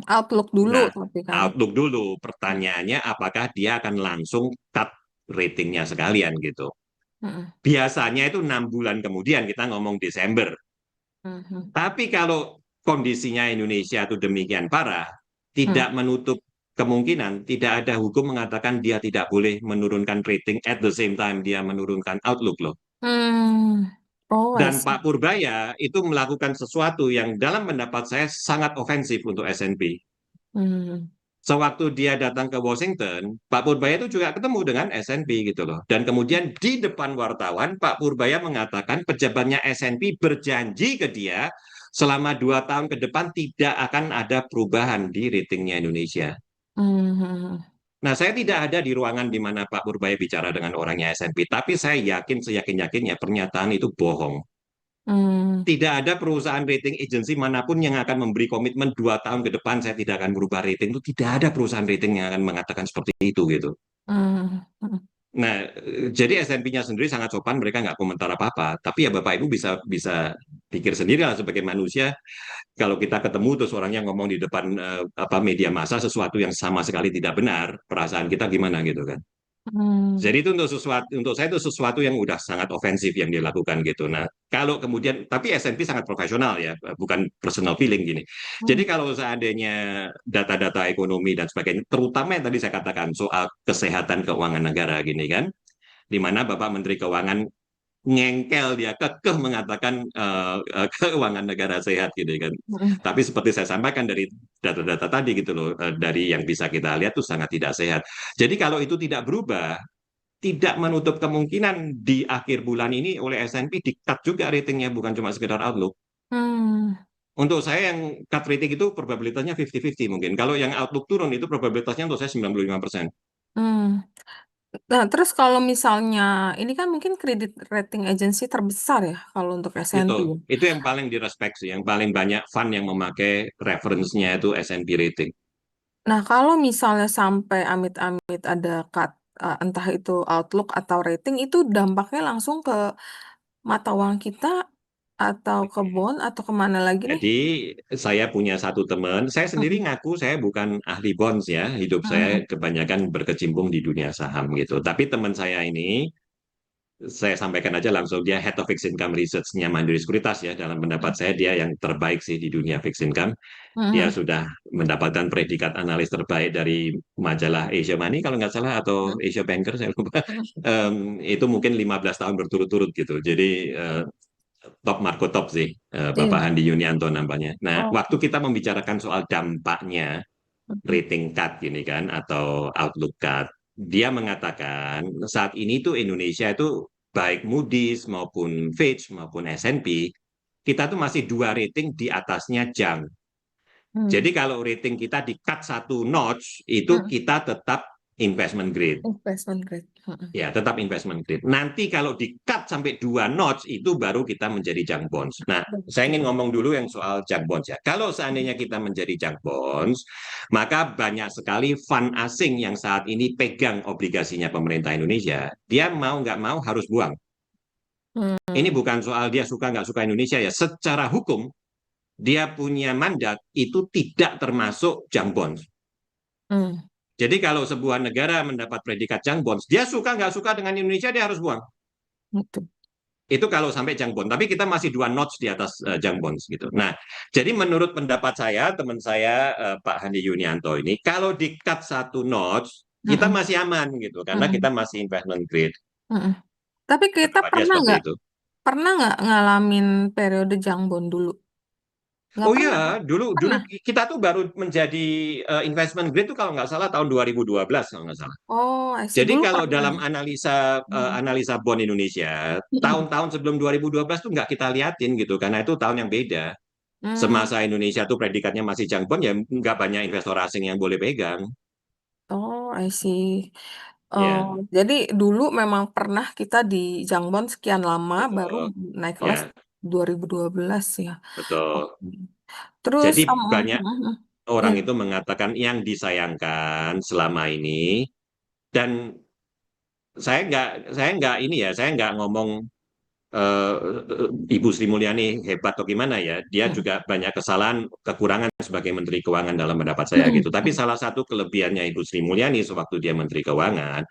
Outlook dulu Nah, tapi kan. outlook dulu. Pertanyaannya apakah dia akan langsung cut ratingnya sekalian gitu. Mm-mm. Biasanya itu 6 bulan kemudian, kita ngomong Desember. Mhm. Tapi kalau kondisinya Indonesia itu demikian parah, Mm. tidak menutup kemungkinan, tidak ada hukum mengatakan dia tidak boleh menurunkan rating at the same time dia menurunkan outlook loh. Mm. Oh, I Dan see. Pak Purbaya itu melakukan sesuatu yang dalam pendapat saya sangat ofensif untuk S&P. Mm. Sewaktu dia datang ke Washington, Pak Purbaya itu juga ketemu dengan S&P gitu loh. Dan kemudian di depan wartawan, Pak Purbaya mengatakan pejabatnya S&P berjanji ke dia selama 2 tahun ke depan tidak akan ada perubahan di ratingnya Indonesia. Mhm. Nah, saya tidak ada di ruangan di mana Pak Purbaya bicara dengan orangnya S&P, tapi saya yakin, seyakin-yakinnya pernyataan itu bohong. Mm. Tidak ada perusahaan rating agency manapun yang akan memberi komitmen 2 tahun ke depan saya tidak akan berubah rating. Itu tidak ada perusahaan rating yang akan mengatakan seperti itu gitu. Mm. Mm. Nah, jadi S&P-nya sendiri sangat sopan, mereka nggak komentar apa-apa. Tapi ya Bapak Ibu bisa bisa pikir sendiri lah sebagai manusia, kalau kita ketemu terus orangnya ngomong di depan apa media massa sesuatu yang sama sekali tidak benar, perasaan kita gimana gitu kan. Mm. Jadi itu untuk saya itu sesuatu yang udah sangat ofensif yang dilakukan gitu. Nah, kalau kemudian tapi S&P sangat profesional ya, bukan personal feeling gini. Jadi Mm. kalau seandainya data-data ekonomi dan sebagainya, terutama yang tadi saya katakan soal kesehatan keuangan negara gini kan, di mana Bapak Menteri Keuangan ngengkel, dia kekeh mengatakan keuangan negara sehat gitu kan. Mm. Tapi seperti saya sampaikan dari data-data tadi gitu loh, dari yang bisa kita lihat itu sangat tidak sehat. Jadi kalau itu tidak berubah, tidak menutup kemungkinan di akhir bulan ini oleh S&P di-cut juga ratingnya, bukan cuma sekedar outlook. Mm. Untuk saya yang cut rating itu probabilitasnya 50-50 mungkin. Kalau yang outlook turun itu probabilitasnya untuk saya 95%. Mm. Nah, terus kalau misalnya ini kan mungkin kredit rating agency terbesar ya kalau untuk S&P. Itu yang paling direspek sih, yang paling banyak fund yang memakai reference-nya itu S&P rating. Nah, kalau misalnya sampai amit-amit ada cut, entah itu outlook atau rating, itu dampaknya langsung ke mata uang kita atau ke bond atau kemana lagi nih? Jadi saya punya satu teman, saya sendiri Mm. ngaku saya bukan ahli bonds ya, hidup saya Mm. kebanyakan berkecimpung di dunia saham gitu. Tapi teman saya ini, saya sampaikan aja langsung, dia Head of Fixed Income Research-nya Mandiri Sekuritas ya. Dalam pendapat saya dia yang terbaik sih di dunia fixed income. Dia Mm. sudah mendapatkan predikat analis terbaik dari majalah Asia Money kalau nggak salah, atau Mm. Asia Banker saya lupa. Mm. Itu mungkin 15 tahun berturut-turut gitu. Jadi top Marco top sih, Iya. Bapak Handi Yunianto namanya. Nah, Oh. waktu kita membicarakan soal dampaknya Mm. rating cut gini kan atau outlook cut, dia mengatakan saat ini tuh Indonesia itu baik Moody's maupun Fitch maupun S&P kita tuh masih 2 rating di atasnya jam. Jadi Mm. kalau rating kita di cut 1 notch itu Mm. kita tetap investment grade. Investment grade. Mm. Ya, tetap investment grade. Nanti kalau di-cut sampai 2 notch, itu baru kita menjadi junk bonds. Nah, saya ingin ngomong dulu yang soal junk bonds ya. Kalau seandainya kita menjadi junk bonds, maka banyak sekali fund asing yang saat ini pegang obligasinya pemerintah Indonesia, dia mau nggak mau harus buang. Ini Mm. bukan soal dia suka nggak suka Indonesia ya. Secara hukum, dia punya mandat itu tidak termasuk junk bonds. Mm. Jadi kalau sebuah negara mendapat predikat junk bonds, dia suka nggak suka dengan Indonesia, dia harus buang. Gitu. Itu kalau sampai junk bond, tapi kita masih 2 notch di atas junk bonds gitu. Nah, jadi menurut pendapat saya, teman saya Pak Handi Yunianto ini, kalau di cut 1 notch, kita Mm. masih aman gitu, karena Mm. kita masih investment grade. Mm. Tapi kita Pendapat dia seperti itu. pernah nggak ngalamin periode junk bond dulu? Nggak Oh pernah, iya, dulu dulu pernah? kita tuh baru menjadi investment grade tuh kalau nggak salah tahun 2012 kalau nggak salah. Oh, I see. Jadi Dulu kalau pernah. dalam analisa Hmm. analisa bond Indonesia, Hmm. tahun-tahun sebelum 2012 tuh nggak kita liatin gitu, karena itu tahun yang beda. Hmm. Semasa Indonesia tuh predikatnya masih junk bond, ya nggak banyak investor asing yang boleh pegang. Oh, I see. Oh, Ya, jadi dulu memang pernah kita di Jangbon sekian lama baru betul. naik kelas Ya, 2012 ya. betul. Oke. Terus, Jadi banyak ya, orang itu mengatakan yang disayangkan selama ini, dan saya nggak ini ya, saya nggak ngomong eh, Ibu Sri Mulyani hebat atau gimana ya. Dia mm, juga banyak kesalahan, kekurangan sebagai Menteri Keuangan dalam pendapat saya gitu. mm, Tapi salah satu kelebihannya Ibu Sri Mulyani sewaktu dia Menteri Keuangan,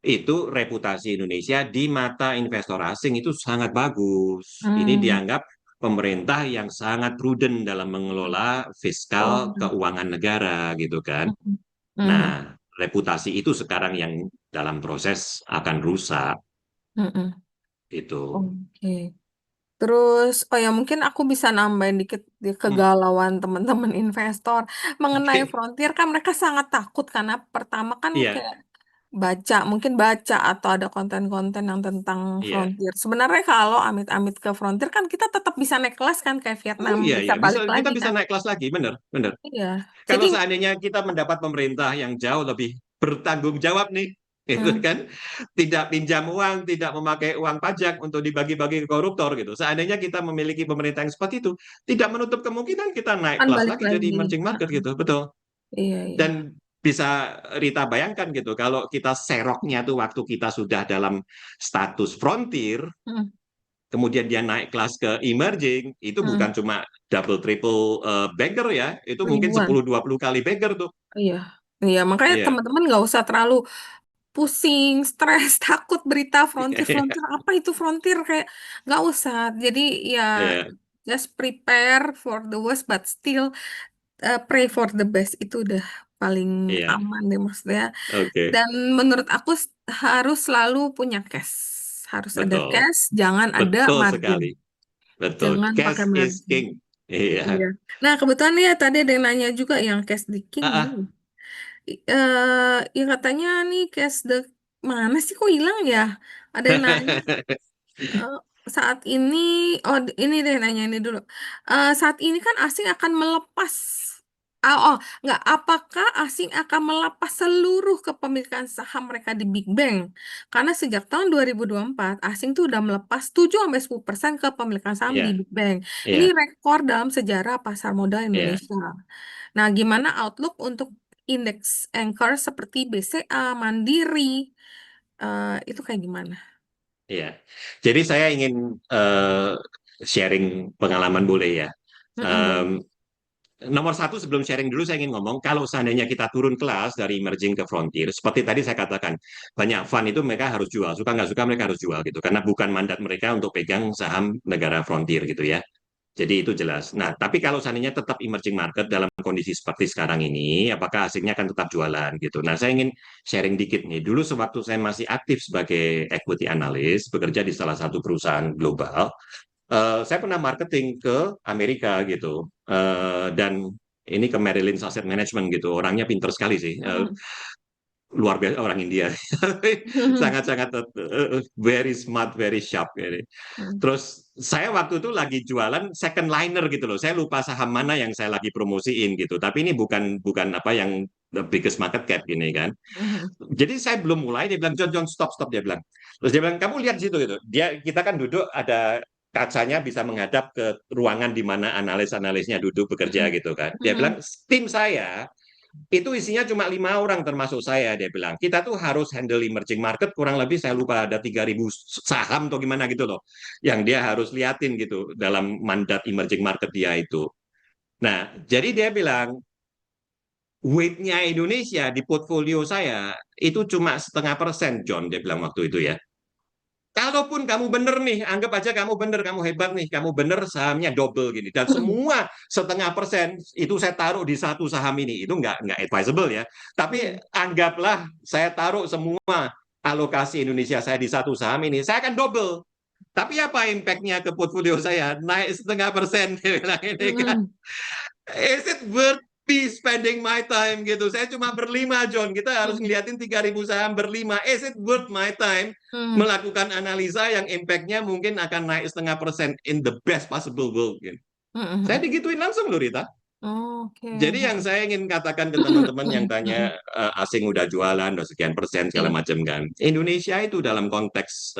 itu reputasi Indonesia di mata investor asing itu sangat bagus. Ini mm, dianggap pemerintah yang sangat prudent dalam mengelola oh, fiskal keuangan negara gitu kan. mm, mm, Nah, reputasi itu sekarang yang dalam proses akan rusak mm. itu. Oke. Terus, oh ya mungkin aku bisa nambahin dikit di Hmm, kegalauan teman-teman investor mengenai Oke, Frontier kan mereka sangat takut karena pertama kan iya, kayak mungkin baca atau ada konten-konten yang tentang iya. Frontier. Sebenarnya kalau amit-amit ke Frontier kan kita tetap bisa naik kelas kan kayak Oh Vietnam iya, bisa iya, bisa balik kita lagi bisa kan. naik kelas lagi, benar, benar. Iya. Jadi, Kalau seandainya kita mendapat pemerintah yang jauh lebih bertanggung jawab nih, itu hmm, kan tidak pinjam uang, tidak memakai uang pajak untuk dibagi-bagi ke koruptor gitu. Seandainya kita memiliki pemerintah yang seperti itu, tidak menutup kemungkinan kita naik kan kelas balik lagi jadi lagi. emerging market Heeh. gitu, betul. Iya, iya. Dan bisa Rita bayangkan gitu, kalau kita seroknya tuh waktu kita sudah dalam status frontier, Hmm, kemudian dia naik kelas ke emerging, itu hmm. bukan cuma double triple beggar ya, itu mungkin Ribuan. 10-20 kali beggar tuh. Iya. Iya, makanya Iya. teman-teman nggak usah terlalu pusing, stres, takut berita frontier, frontier apa itu frontier kayak nggak usah. Jadi ya Iya, just prepare for the worst but still pray for the best itu udah paling iya, aman deh maksudnya. oke, Dan menurut aku harus selalu punya cash, harus ada betul, cash, jangan ada betul margin, sekali, betul. jangan pakai Cash is margin. king. Iya. Iya. Nah kebetulan ya tadi ada yang nanya juga yang cash di King Ah, gimana? ah. Ya katanya nih cash the mana sih kok hilang ya? Ada yang nanya eh, saat ini, oh ini deh nanya ini dulu. Saat ini kan asing akan melepas, nggak, apakah asing akan melepas seluruh kepemilikan saham mereka di Big Bang? Karena sejak tahun 2024 asing tuh udah melepas 7-10% kepemilikan saham di Iya, Big Bang. Ini iya, rekor dalam sejarah pasar modal iya, Indonesia. Nah, gimana outlook untuk indeks anchor seperti BCA, Mandiri, itu kayak gimana? iya. Jadi saya ingin eh, sharing pengalaman boleh ya. Mm-mm, boleh. Em, Nomor satu sebelum sharing dulu saya ingin ngomong, kalau seandainya kita turun kelas dari emerging ke frontier, seperti tadi saya katakan, banyak fund itu mereka harus jual, suka nggak suka mereka harus jual gitu, karena bukan mandat mereka untuk pegang saham negara frontier gitu ya. Jadi itu jelas. Nah, tapi kalau seandainya tetap emerging market dalam kondisi seperti sekarang ini, apakah asingnya akan tetap jualan gitu. Nah, saya ingin sharing dikit nih. Dulu sewaktu saya masih aktif sebagai equity analyst, bekerja di salah satu perusahaan global, saya pernah marketing ke Amerika gitu. Dan ini ke Merrill Lynch Asset Management gitu. Orangnya pinter sekali sih. Mm-mm. Luar biasa orang India. Sangat-sangat very smart, very sharp. Gitu. Mm-mm. Terus saya waktu itu lagi jualan second liner gitu loh. Saya lupa saham mana yang saya lagi promosiin gitu. Tapi ini bukan bukan apa yang the biggest market cap ini kan. Mm-mm. Jadi saya belum mulai, dia bilang John John stop stop dia bilang. Terus dia bilang kamu lihat di situ gitu. Kita kan duduk ada kacanya bisa menghadap ke ruangan di mana analis-analisnya duduk bekerja gitu kan. Dia bilang Mm-mm. tim saya itu isinya cuma 5 orang termasuk saya, dia bilang kita tuh harus handle emerging market, kurang lebih saya lupa ada 3.000 saham atau gimana gitu loh yang dia harus liatin gitu dalam mandat emerging market dia itu. Nah, jadi dia bilang weight-nya Indonesia di portfolio saya itu cuma 0,5%, John, dia bilang waktu itu ya. Kalaupun kamu bener nih, anggap aja kamu bener, kamu hebat nih, kamu bener sahamnya double gini, dan semua 0,5% itu saya taruh di satu saham ini, itu nggak advisable ya. Tapi Iya. anggaplah saya taruh semua alokasi Indonesia saya di satu saham ini, saya akan double. Tapi apa impact-nya ke portfolio saya? Naik 0,5%. Dia bilang ini kan. Mm-mm. Is it worth me spending my time gitu? Saya cuma berlima, John. Kita harus Mm-mm. ngeliatin 3.000 saham berlima. Is it worth my time Mm. melakukan analisa yang impact-nya mungkin akan naik 0,5% in the best possible world? Gitu. Saya Mm-mm. digituin langsung loh, Rita. Oke. Jadi yang saya ingin katakan ke teman-teman yang tanya asing udah jualan, udah sekian persen segala Iya, macam kan. Indonesia itu dalam konteks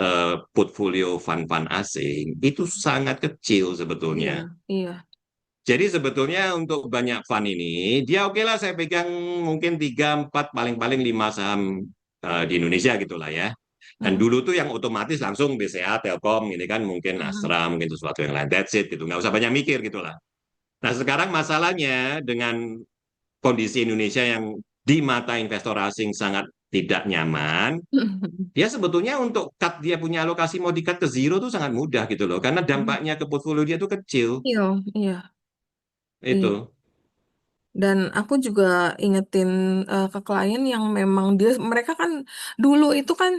portfolio fund-fund asing itu sangat kecil iya, sebetulnya. iya. Jadi sebetulnya untuk banyak fund ini, dia oke lah saya pegang mungkin 3, 4, paling-paling 5 saham di Indonesia gitulah ya. Dan Mm. dulu tuh yang otomatis langsung BCA, Telkom, ini kan mungkin Mm. Astra, mungkin sesuatu yang lain. That's it gitu, nggak usah banyak mikir gitulah. Nah sekarang masalahnya dengan kondisi Indonesia yang di mata investor asing sangat tidak nyaman, dia sebetulnya untuk cut dia punya alokasi mau di-cut ke zero tuh sangat mudah gitu loh. Karena dampaknya ke portfolio dia tuh kecil. Iya, iya, iya. Itu. Dan aku juga ingetin ke klien yang memang mereka kan dulu itu kan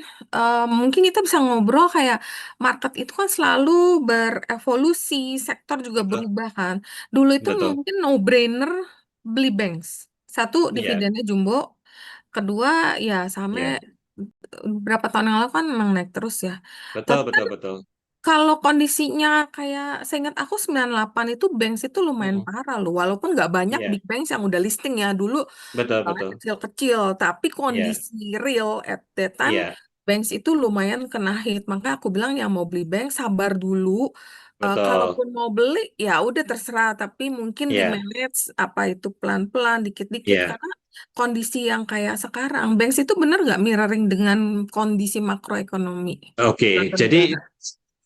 mungkin kita bisa ngobrol kayak market itu kan selalu berevolusi, sektor juga Betul. berubah kan. Dulu itu Betul. mungkin no-brainer beli banks. Satu, Iya, dividennya jumbo. Kedua, ya sampai iya. berapa tahun yang lalu kan memang naik terus ya. Betul, Tapi kan betul, betul. kalau kondisinya kayak seingat aku 98 itu Banks itu lumayan Mm-mm. parah loh. Walaupun nggak banyak Iya, big banks yang udah listing ya. Dulu betul, banget betul. kecil-kecil. Tapi Iya, kondisi real at that time iya, Banks itu lumayan kena hit. Maka aku bilang yang mau beli bank sabar dulu. betul. Kalaupun mau beli ya udah terserah. Tapi mungkin di Iya, manage apa itu pelan-pelan dikit-dikit. iya. Karena kondisi yang kayak sekarang Banks itu benar nggak mirroring dengan kondisi makroekonomi Oke, suatu jadi negara.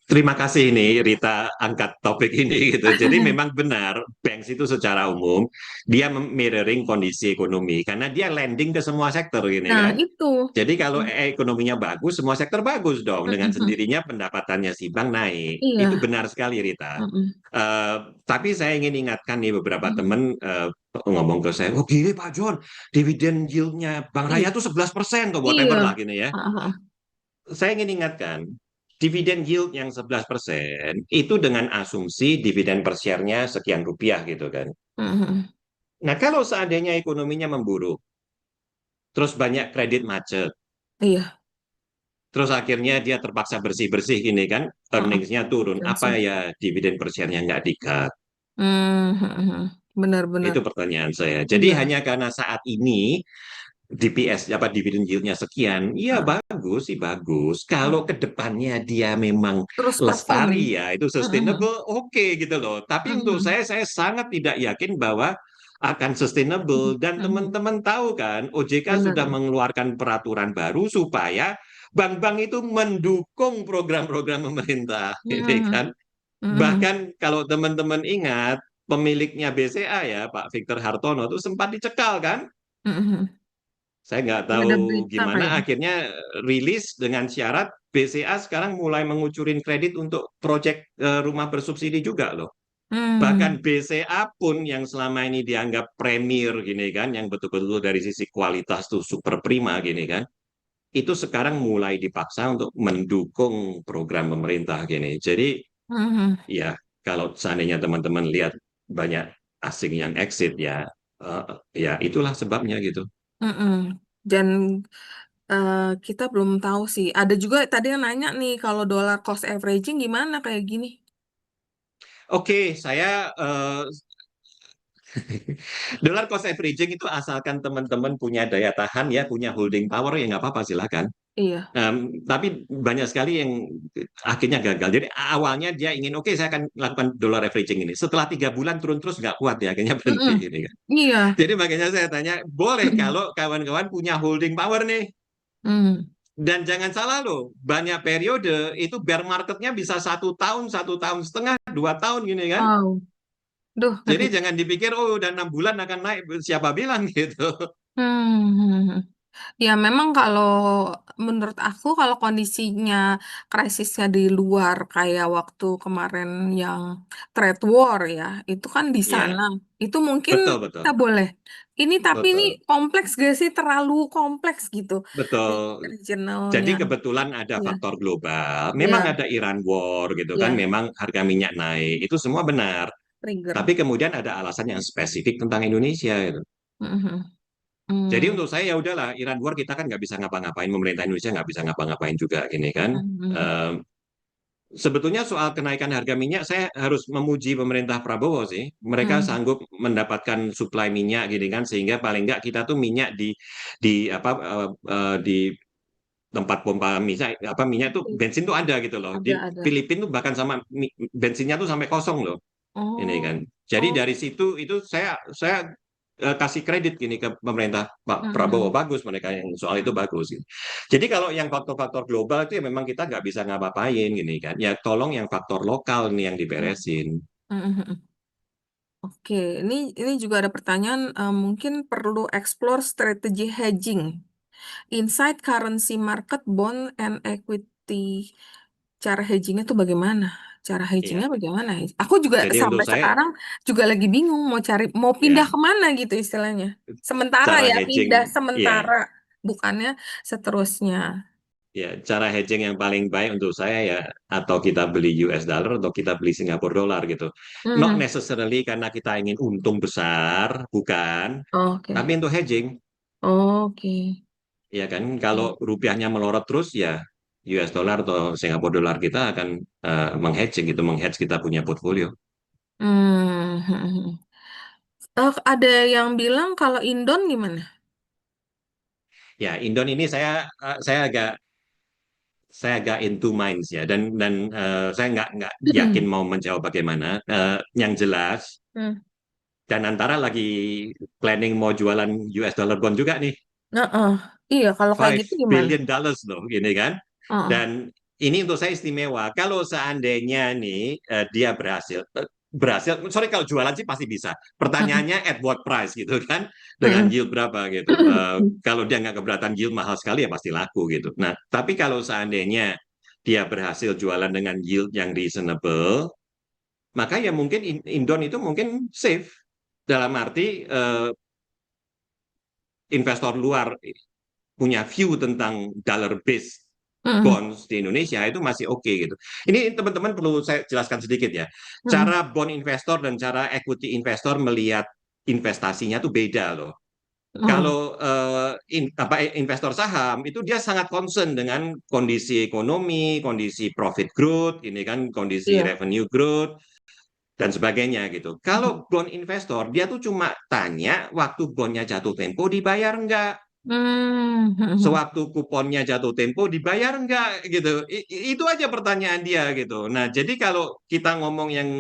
terima kasih nih Rita angkat topik ini gitu. Jadi memang benar banks itu secara umum dia mirroring kondisi ekonomi karena dia lending ke semua sektor gini Nah, kan. itu. Jadi kalau ekonominya bagus, semua sektor bagus dong. Dengan Mm-mm. sendirinya pendapatannya si bank naik. Itu Iya. benar sekali Rita. Mm-mm. Eh, tapi saya ingin ingatkan nih beberapa Mm-mm. teman ngomong ke saya, oh gini Pak John, dividen yieldnya Bank Iya. Raya tuh 11% atau Iya. whatever lah gini ya. Ah, ah, ah. Saya ingin ingatkan, dividen yield yang 11% itu dengan asumsi dividen per share-nya sekian rupiah gitu kan. Mm-mm. Nah, kalau seandainya ekonominya memburuk, terus banyak kredit macet, Iya. terus akhirnya dia terpaksa bersih-bersih gini kan, Ah, ah. earnings-nya turun, apa Langsung. ya dividen per share-nya nggak di-cut? Mm-mm. Benar-benar. Itu pertanyaan saya. Jadi Iya. hanya karena saat ini DPS apa dividen yield-nya sekian, iya Ah, bagus sih bagus. ah. Kalau ke depannya dia memang Terus performing. lestari ya, itu Mm-mm. sustainable, oke gitu loh. Tapi untuk Mm-mm. saya sangat tidak yakin bahwa akan sustainable dan Mm-mm. teman-teman tahu kan, OJK sudah Benar. mengeluarkan peraturan baru supaya bank-bank itu mendukung program-program pemerintah, ini Mm-mm. kan. Mm-mm. Bahkan kalau teman-teman ingat, pemiliknya BCA ya, Pak Victor Hartono itu sempat dicekal kan. Mm-mm. Saya nggak Ya, tahu ada berita gimana kayaknya. akhirnya rilis dengan syarat BCA sekarang mulai mengucurin kredit untuk proyek rumah bersubsidi juga loh. Bahkan Hmm. BCA pun yang selama ini dianggap premier gini kan, yang betul-betul dari sisi kualitas tuh super prima gini kan, itu sekarang mulai dipaksa untuk mendukung program pemerintah gini. Jadi Mm-mm. ya kalau seandainya teman-teman lihat banyak asing yang exit ya, ya itulah sebabnya gitu. Mm-mm. Dan kita belum tahu sih. Ada juga tadi yang nanya nih kalau dollar cost averaging gimana kayak gini. Oke, saya dollar cost averaging itu asalkan teman-teman punya daya tahan ya, punya holding power ya nggak apa-apa silakan. Iya. Tapi banyak sekali yang akhirnya gagal. Jadi awalnya dia ingin oke saya akan lakukan dollar averaging ini. Setelah 3 bulan turun terus nggak kuat ya akhirnya berhenti Mm-mm. ini kan. Iya. Jadi makanya saya tanya boleh kalau kawan-kawan punya holding power nih. Mm. Dan jangan salah loh, banyak periode itu bear marketnya bisa 1 tahun, 1 tahun setengah, 2 tahun gini kan. Wow. Duh, Jadi ngeri. jangan dipikir, oh udah 6 bulan akan naik, siapa bilang gitu. Hmm. Ya memang kalau menurut aku kalau kondisinya krisisnya di luar kayak waktu kemarin yang trade war ya, itu kan di Ya, sana. Itu mungkin betul kita betul boleh. Tapi ini betul kompleks gak sih? Terlalu kompleks gitu. betul. Jadi Regionalnya. kebetulan ada Ya, faktor global. Memang ya, ada Iran War gitu kan, ya, memang harga minyak naik. Itu semua benar. trigger. Tapi kemudian ada alasan yang spesifik tentang Indonesia gitu. Mhm. Jadi Hmm. untuk saya ya udahlah, Iran War kita kan nggak bisa ngapa-ngapain, pemerintah Indonesia nggak bisa ngapa-ngapain juga gini kan. Mhm. Eh, Sebetulnya soal kenaikan harga minyak, saya harus memuji pemerintah Prabowo sih. Mereka Mhm. sanggup mendapatkan suplai minyak gini kan, sehingga paling nggak kita tuh minyak di apa di tempat pompa minyak minyak tuh bensin tuh ada gitu loh. Di Ada. Filipina tuh bahkan sama bensinnya tuh sampai kosong loh. Ini kan. Oh, Jadi oh. dari situ itu saya kasih kredit gini ke pemerintah Pak Prabowo, Mhm. bagus mereka yang soal itu bagus gitu. Jadi kalau yang faktor-faktor global itu ya memang kita nggak bisa ngapa-ngapain gini kan. Ya tolong yang faktor lokal nih yang Mhm. diberesin. Mhm. Oke, ini juga ada pertanyaan, mungkin perlu explore strategi hedging inside currency market, bond and equity. Cara hedgingnya tuh bagaimana? Cara hedgingnya Iya. bagaimana? Aku juga Jadi untuk sampai saya sekarang juga lagi bingung mau pindah ya kemana gitu istilahnya. Sementara cara ya, pindah hedging ya sementara, bukannya seterusnya. ya cara hedging yang paling baik untuk saya ya atau kita beli US dollar atau kita beli Singapore dollar gitu. Not Hmm, necessarily karena kita ingin untung besar, bukan, oke, tapi untuk hedging. oke. Ya kan, kalau rupiahnya melorot terus ya US dollar atau Singapore dollar kita akan menghedging gitu, menghedge kita punya portfolio. Hmm. Ada yang bilang kalau Indon gimana? Ya, Indon ini saya agak into minds ya dan saya nggak yakin mau menjawab bagaimana. Yang jelas Hmm. dan antara lagi planning mau jualan US dollar bond juga nih. Heeh. Iya, kalau kayak Five gitu gimana? billion dollars loh, gini kan. Heeh. Dan ini untuk saya istimewa. Kalau seandainya nih dia berhasil, sorry kalau jualan sih pasti bisa. Heeh. Pertanyaannya at what price gitu kan, dengan Heeh. yield berapa gitu. Kalau dia nggak keberatan yield mahal sekali ya pasti laku gitu. Nah, tapi kalau seandainya dia berhasil jualan dengan yield yang reasonable, maka ya mungkin Indon itu mungkin safe dalam arti investor luar punya view tentang dollar based Heeh. bonds di Indonesia itu masih oke gitu. Ini teman-teman perlu saya jelaskan sedikit ya. Heeh. Cara bond investor dan cara equity investor melihat investasinya tuh beda loh. Oh, Kalau investor saham itu dia sangat concern dengan kondisi ekonomi, kondisi profit growth, ini kan kondisi iya. revenue growth dan sebagainya gitu. Kalau bond investor dia tuh cuma tanya waktu bondnya jatuh tempo dibayar nggak? Hmm. Sewaktu kuponnya jatuh tempo dibayar nggak gitu. Itu aja pertanyaan dia gitu. Nah, jadi kalau kita ngomong yang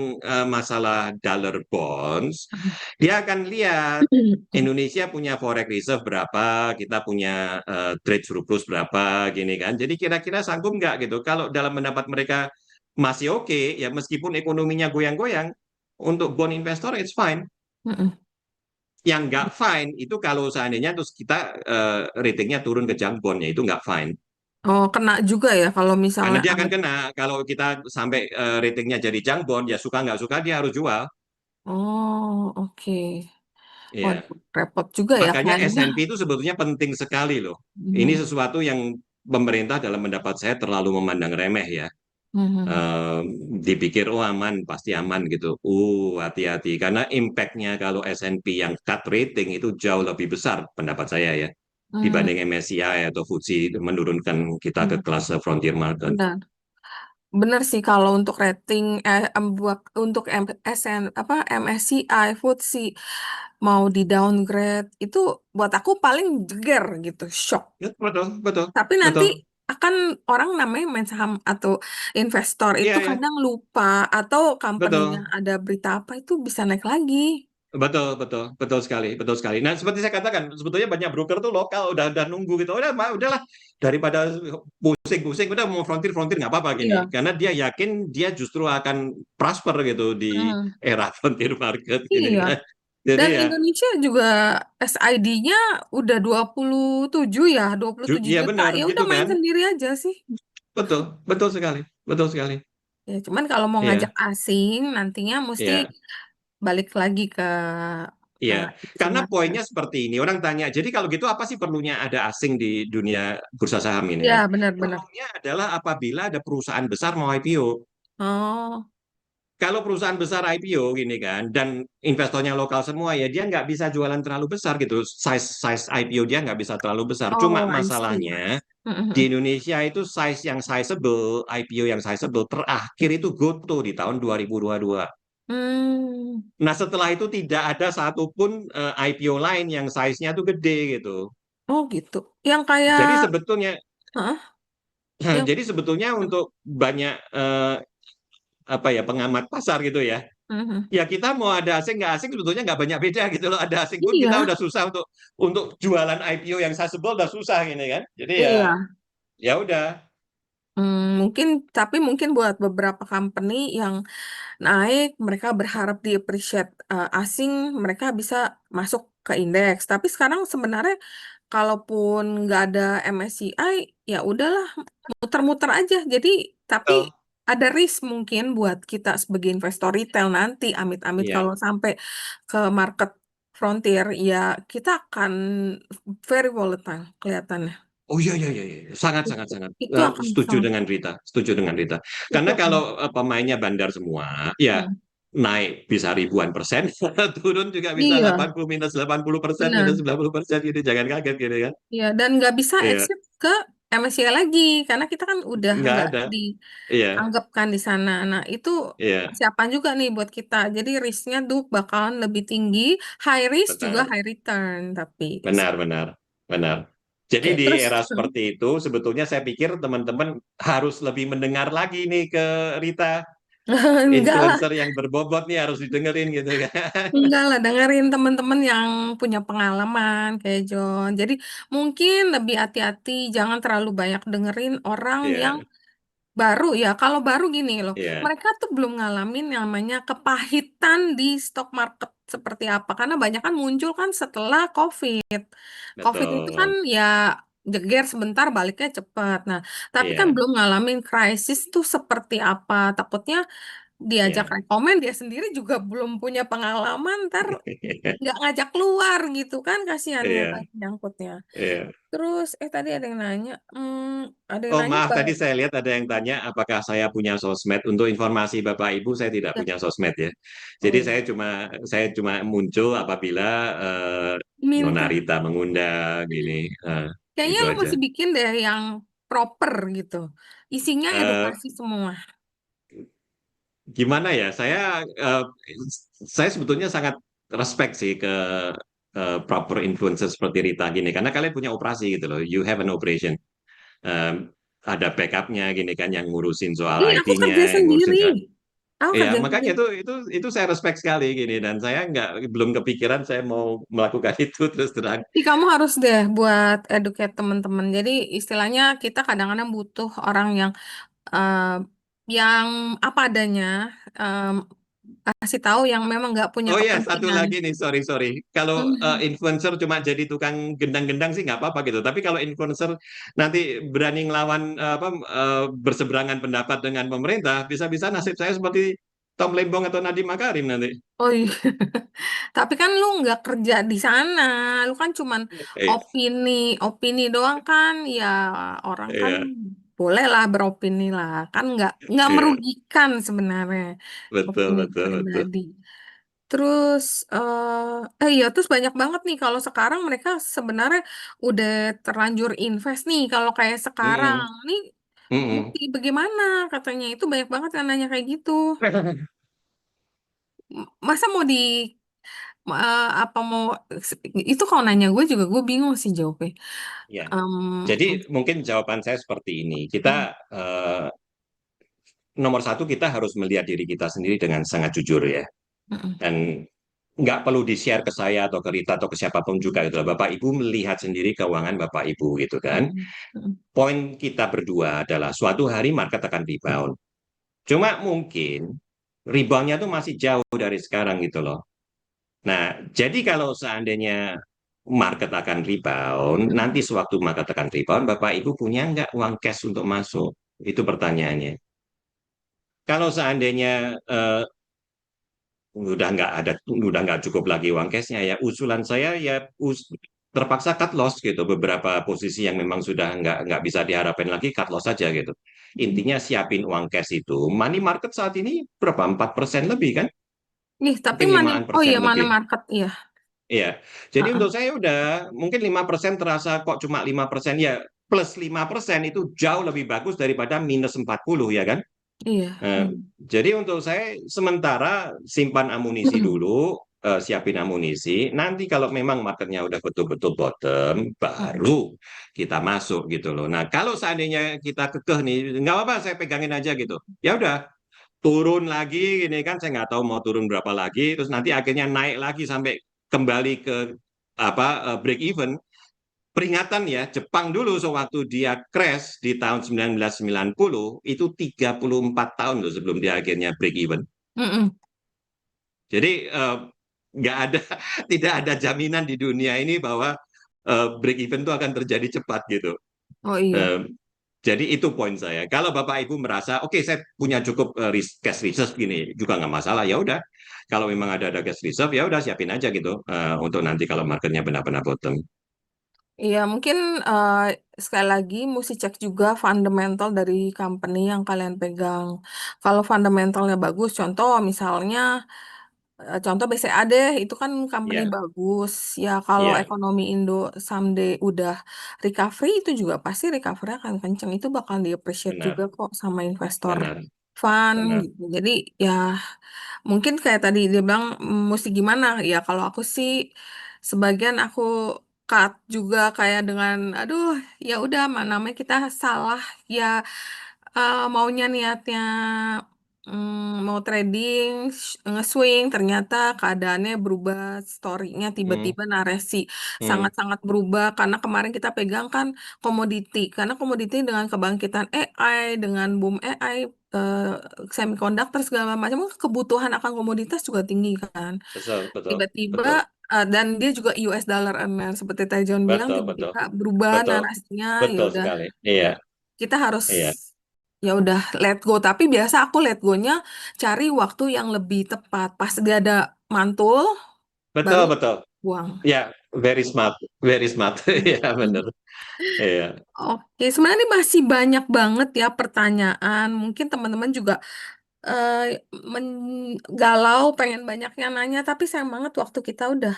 masalah dollar bonds, dia akan lihat Indonesia punya forex reserve berapa, kita punya trade surplus berapa, gini kan. Jadi kira-kira sanggup nggak gitu. Kalau dalam pendapat mereka masih oke, ya meskipun ekonominya goyang-goyang, untuk bond investor it's fine. Heeh. Yang nggak fine itu kalau seandainya terus kita ratingnya turun ke junk bond, ya itu nggak fine. Oh, kena juga ya kalau Karena misalnya dia akan kena kalau kita sampai ratingnya jadi junk bond, ya suka nggak suka dia harus jual. Oh, oke. Iya. Waduh, repot juga ya Makanya kayaknya. S&P itu sebetulnya penting sekali loh. Ini Mhm. sesuatu yang pemerintah dalam pendapat saya terlalu memandang remeh ya. Mhm. Eh, Dipikir oh aman, pasti aman gitu. Hati-hati karena impact-nya kalau S&P yang cut rating itu jauh lebih besar pendapat saya ya Hmm. dibanding MSCI atau FTSE menurunkan kita ke Hmm. kelas frontier market. Benar. Benar sih kalau untuk rating buat untuk MSCI, FTSE mau di downgrade itu buat aku paling jeger gitu, shock. Ya, betul, betul, Tapi nanti betul, akan orang namanya main saham atau investor iya itu ya, kadang lupa atau company-nya betul. ada berita apa itu bisa naik lagi. Betul, betul, betul sekali, betul sekali. Nah, seperti saya katakan, sebetulnya banyak broker tuh lokal udah nunggu gitu. Udahlah daripada pusing-pusing, udah mau frontier nggak apa-apa gini. Iya. Karena dia yakin dia justru akan prosper gitu di Hmm. era frontier market gini Iya. kan. Jadi Dan ya, Indonesia juga SID-nya udah 27 ya, 27 ya juta. benar Ya udah gitu main kan. sendiri aja sih. Betul, betul sekali, betul sekali. Ya, cuman kalau mau ngajak Iya, asing nantinya mesti iya, balik lagi ke iya. emerging Karena market. poinnya seperti ini. Orang tanya, jadi kalau gitu apa sih perlunya ada asing di dunia bursa saham ini Ya, kan? benar-benar. Perlunya adalah apabila ada perusahaan besar mau IPO. Oh, Kalau perusahaan besar IPO gini kan, dan investornya lokal semua ya, dia nggak bisa jualan terlalu besar gitu. Size IPO dia nggak bisa terlalu besar. Cuma oh, I see. masalahnya di Mm-mm. Indonesia itu size yang sizable, IPO yang sizable terakhir itu Goto di tahun 2022. Hmm. Nah, setelah itu tidak ada satupun IPO lain yang size-nya tuh gede gitu. Oh, gitu. Yang kayak, Jadi sebetulnya, hah? Yang, jadi sebetulnya untuk banyak apa ya pengamat pasar gitu ya, Mhm. ya kita mau ada asing nggak asing sebetulnya nggak banyak beda gitu loh. Ada asing pun kita Iya, udah susah untuk jualan IPO yang sizable udah susah gini kan. Jadi ya iya. ya udah. Mungkin, tapi mungkin buat beberapa company yang naik, mereka berharap di appreciate asing, mereka bisa masuk ke indeks. Tapi sekarang sebenarnya kalaupun nggak ada MSCI, ya udahlah, muter-muter aja. Jadi, tapi Betul. ada risk mungkin buat kita sebagai investor retail nanti, amit-amit Iya. kalau sampai ke market frontier, ya kita akan very volatile kelihatannya. Oh iya iya iya iya. Sangat sangat Itu, sangat itu akan setuju sangat, dengan Rita, setuju dengan Rita. itu Karena akan. kalau pemainnya bandar semua, ya Hmm. naik bisa ribuan persen, turun juga bisa Iya, 80 minus 80% minus benar. 90% gitu. Jangan kaget gitu kan. Iya, dan nggak bisa Iya, exit ke MSCI lagi karena kita kan udah nggak nggak ada. Iya, dianggapkan di sana. Nah, itu iya, persiapan juga nih buat kita. Jadi risknya tuh bakalan lebih tinggi, high risk juga benar. high return. Tapi Benar, benar, benar. Jadi oke, di terus era seperti itu, sebetulnya saya pikir teman-teman harus lebih mendengar lagi nih ke Rita, enggak lah, influencer yang berbobot nih harus didengerin gitu kan. enggak lah, dengerin teman-teman yang punya pengalaman kayak John. Jadi mungkin lebih hati-hati, jangan terlalu banyak dengerin orang yang Iya, baru ya, kalau baru gini loh, iya, mereka tuh belum ngalamin yang namanya kepahitan di stock market seperti apa. Karena banyak kan muncul kan setelah COVID. COVID itu kan betul. ya jeger sebentar baliknya cepat. Nah, tapi kan Iya, belum ngalamin krisis tuh seperti apa. Takutnya diajak iya. rekomen, dia sendiri juga belum punya pengalaman, ntar nggak ngajak keluar gitu kan, kasihan ya Iya, kan nyangkutnya. iya. Terus, tadi ada yang nanya, ada yang Oh nanya, maaf, tadi saya lihat ada yang tanya apakah saya punya sosmed. Untuk informasi Bapak Ibu, saya tidak punya sosmed ya. Jadi oh, saya cuma muncul apabila eh, Nona minta. Rita mengundang gini. Kayaknya Itu lu aja. mesti bikin deh yang proper gitu. Isinya Eh, edukasi semua. Gimana ya? Saya sebetulnya sangat respect sih ke proper influencer seperti Rita gini, karena kalian punya operasi gitu loh. You have an operation. Em, ada backupnya gini kan, yang ngurusin soal Ih, aku IT-nya, kerja yang ngurusin sendiri. soal. Aku Iya, kerja makanya sendiri. itu saya respect sekali gini, dan saya nggak belum kepikiran saya mau melakukan itu terus terang. Ih, kamu harus deh buat educate teman-teman. Jadi istilahnya kita kadang-kadang butuh orang eh, yang apa adanya, em, kasih tahu yang memang nggak punya Oh ya, satu kepentingan. lagi nih, sorry sorry. Kalau Mhm. influencer cuma jadi tukang gendang-gendang sih nggak apa-apa gitu. Tapi kalau influencer nanti berani ngelawan berseberangan pendapat dengan pemerintah, bisa-bisa nasib saya seperti Tom Lembong atau Nadiem Makarim nanti. Oh iya. Tapi kan lu nggak kerja di sana, lu kan cuman Eh, opini, opini doang kan, ya orang kan Iya, boleh lah beropini lah, kan nggak iya, merugikan sebenarnya betul opini betul betul. pribadi. Terus, iya, terus banyak banget nih kalau sekarang mereka sebenarnya udah terlanjur invest nih, kalau kayak sekarang Mm-mm, nih mm-mm. mesti bagaimana katanya, itu banyak banget yang nanya kayak gitu. Masa mau apa mau itu kalau nanya gue juga gue bingung sih jawabnya. Ya, Em, jadi mungkin jawaban saya seperti ini. Kita nomor satu kita harus melihat diri kita sendiri dengan sangat jujur ya. mm, Dan nggak perlu di-share ke saya atau ke Rita atau ke siapapun juga gitu loh. Bapak Ibu melihat sendiri keuangan Bapak Ibu gitu kan. mm, mm, Poin kita berdua adalah suatu hari market akan rebound. Cuma mungkin reboundnya tuh masih jauh dari sekarang gitu loh. Nah, jadi kalau seandainya market akan rebound, nanti sewaktu market akan rebound, Bapak Ibu punya nggak uang cash untuk masuk? Itu pertanyaannya. Kalau seandainya udah nggak cukup lagi uang cashnya ya, usulan saya ya terpaksa cut loss gitu. Beberapa posisi yang memang sudah nggak bisa diharapin lagi cut loss saja gitu. Intinya siapin uang cash itu. Money market saat ini berapa? 4% lebih kan? Ih, tapi Mungkin money, 5-an oh persen iya, money lebih. market, iya. Iya, jadi Heeh. untuk saya udah mungkin 5% terasa kok cuma 5% ya, plus 5% itu jauh lebih bagus daripada minus 40 ya kan? Iya. Eh, jadi untuk saya sementara simpan amunisi dulu, siapin amunisi. Nanti kalau memang marketnya udah betul-betul bottom, baru kita masuk gitu loh. Nah kalau seandainya kita kekeh nih, nggak apa-apa saya pegangin aja gitu. Ya udah turun lagi ini kan saya nggak tahu mau turun berapa lagi, terus nanti akhirnya naik lagi sampai kembali ke apa break even. Peringatan ya, Jepang dulu sewaktu dia crash di tahun 1990 itu 34 tahun loh sebelum dia akhirnya break even. Mm-mm. Jadi nggak ada tidak ada jaminan di dunia ini bahwa break even itu akan terjadi cepat gitu. Oh iya. Eh, jadi itu poin saya. Kalau Bapak Ibu merasa oke saya punya cukup cash reserve gini juga nggak masalah ya udah. Kalau memang ada cash reserve ya udah siapin aja gitu untuk nanti kalau marketnya benar-benar bottom. Iya, mungkin eh, sekali lagi mesti cek juga fundamental dari company yang kalian pegang. Kalau fundamentalnya bagus, contoh misalnya, contoh BCA deh, itu kan company Iya, bagus. Ya, kalau iya, ekonomi Indo someday udah recovery, itu juga pasti recovery akan kenceng. Itu bakal di-appreciate juga benar, kok sama investor benar, fund benar. gitu. Jadi ya mungkin kayak tadi dia bilang mesti gimana ya kalau aku sih sebagian aku cut juga kayak dengan aduh ya udah namanya kita salah ya maunya niatnya mau trading nge-swing ternyata keadaannya berubah story-nya Hmm, tiba-tiba narasi hmm, sangat-sangat berubah karena kemarin kita pegang kan komoditi karena komoditi dengan kebangkitan AI dengan boom AI eh, semiconductor segala macam kan kebutuhan akan komoditas juga tinggi kan. betul, betul, Tiba-tiba betul, dan dia juga US dollar earner seperti Teh John bilang betul, betul, tiba-tiba berubah betul, narasinya ya betul udah sekali. Iya, kita harus iya, ya udah let go tapi biasa aku let go-nya cari waktu yang lebih tepat pas dia ada mantul betul, baru betul. buang. Ya, very smart, very smart. Iya, benar. Iya. Oke, sebenarnya ini masih banyak banget ya pertanyaan. Mungkin teman-teman juga eh, galau, pengen banyak yang nanya, tapi sayang banget waktu kita udah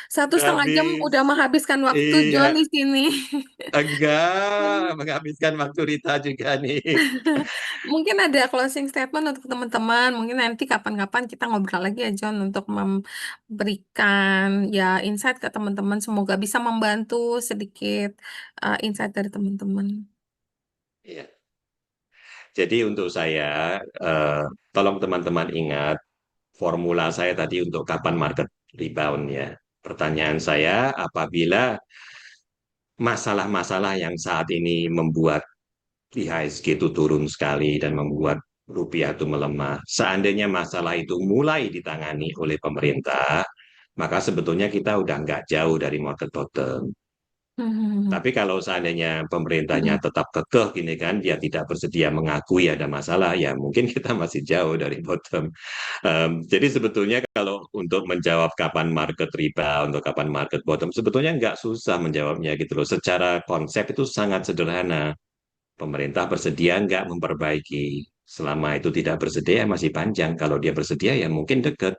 1,5 jam Habis. udah menghabiskan waktu John Iya, di sini. enggak menghabiskan waktu Rita juga nih. Mungkin ada closing statement untuk teman-teman. Mungkin nanti kapan-kapan kita ngobrol lagi ya John untuk memberikan ya insight ke teman-teman. Semoga bisa membantu sedikit insight dari teman-teman. Iya. Jadi untuk saya, tolong teman-teman ingat formula saya tadi untuk kapan market rebound ya. Pertanyaan saya, apabila masalah-masalah yang saat ini membuat IHSG itu turun sekali dan membuat rupiah itu melemah, seandainya masalah itu mulai ditangani oleh pemerintah, maka sebetulnya kita udah nggak jauh dari market bottom. Hmm. Tapi kalau seandainya pemerintahnya tetap kekeh gini kan, dia tidak bersedia mengakui ada masalah, ya mungkin kita masih jauh dari bottom. Jadi sebetulnya kalau untuk menjawab kapan market rebound, untuk kapan market bottom, sebetulnya nggak susah menjawabnya gitu loh. Secara konsep itu sangat sederhana. Pemerintah bersedia nggak memperbaiki. Selama itu tidak bersedia, masih panjang. Kalau dia bersedia, ya mungkin dekat.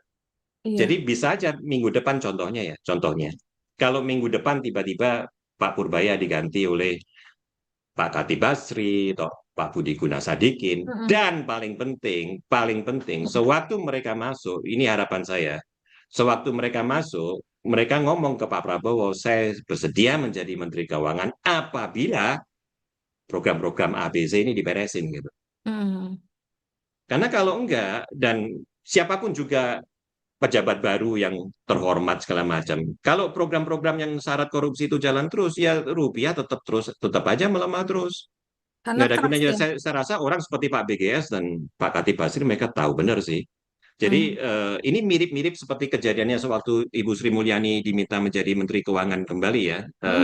Jadi Iya. bisa aja minggu depan contohnya ya, contohnya. Kalau minggu depan tiba-tiba Pak Purbaya diganti oleh Pak Khatib Basri atau Pak Budi Gunasadikin, Mm-mm. dan paling penting, sewaktu mereka masuk, ini harapan saya, sewaktu mereka masuk, mereka ngomong ke Pak Prabowo, saya bersedia menjadi Menteri Keuangan apabila program-program ABC ini diberesin gitu. Hmm. Karena kalau enggak, dan siapapun juga pejabat baru yang terhormat segala macam. Kalau program-program yang syarat korupsi itu jalan terus, ya rupiah tetap aja melemah terus. Karena Nggak ada trust gunanya. ya. Saya rasa orang seperti Pak BGS dan Pak Khatib Basri mereka tahu benar sih. Jadi ini mirip-mirip seperti kejadiannya sewaktu Ibu Sri Mulyani diminta menjadi Menteri Keuangan kembali ya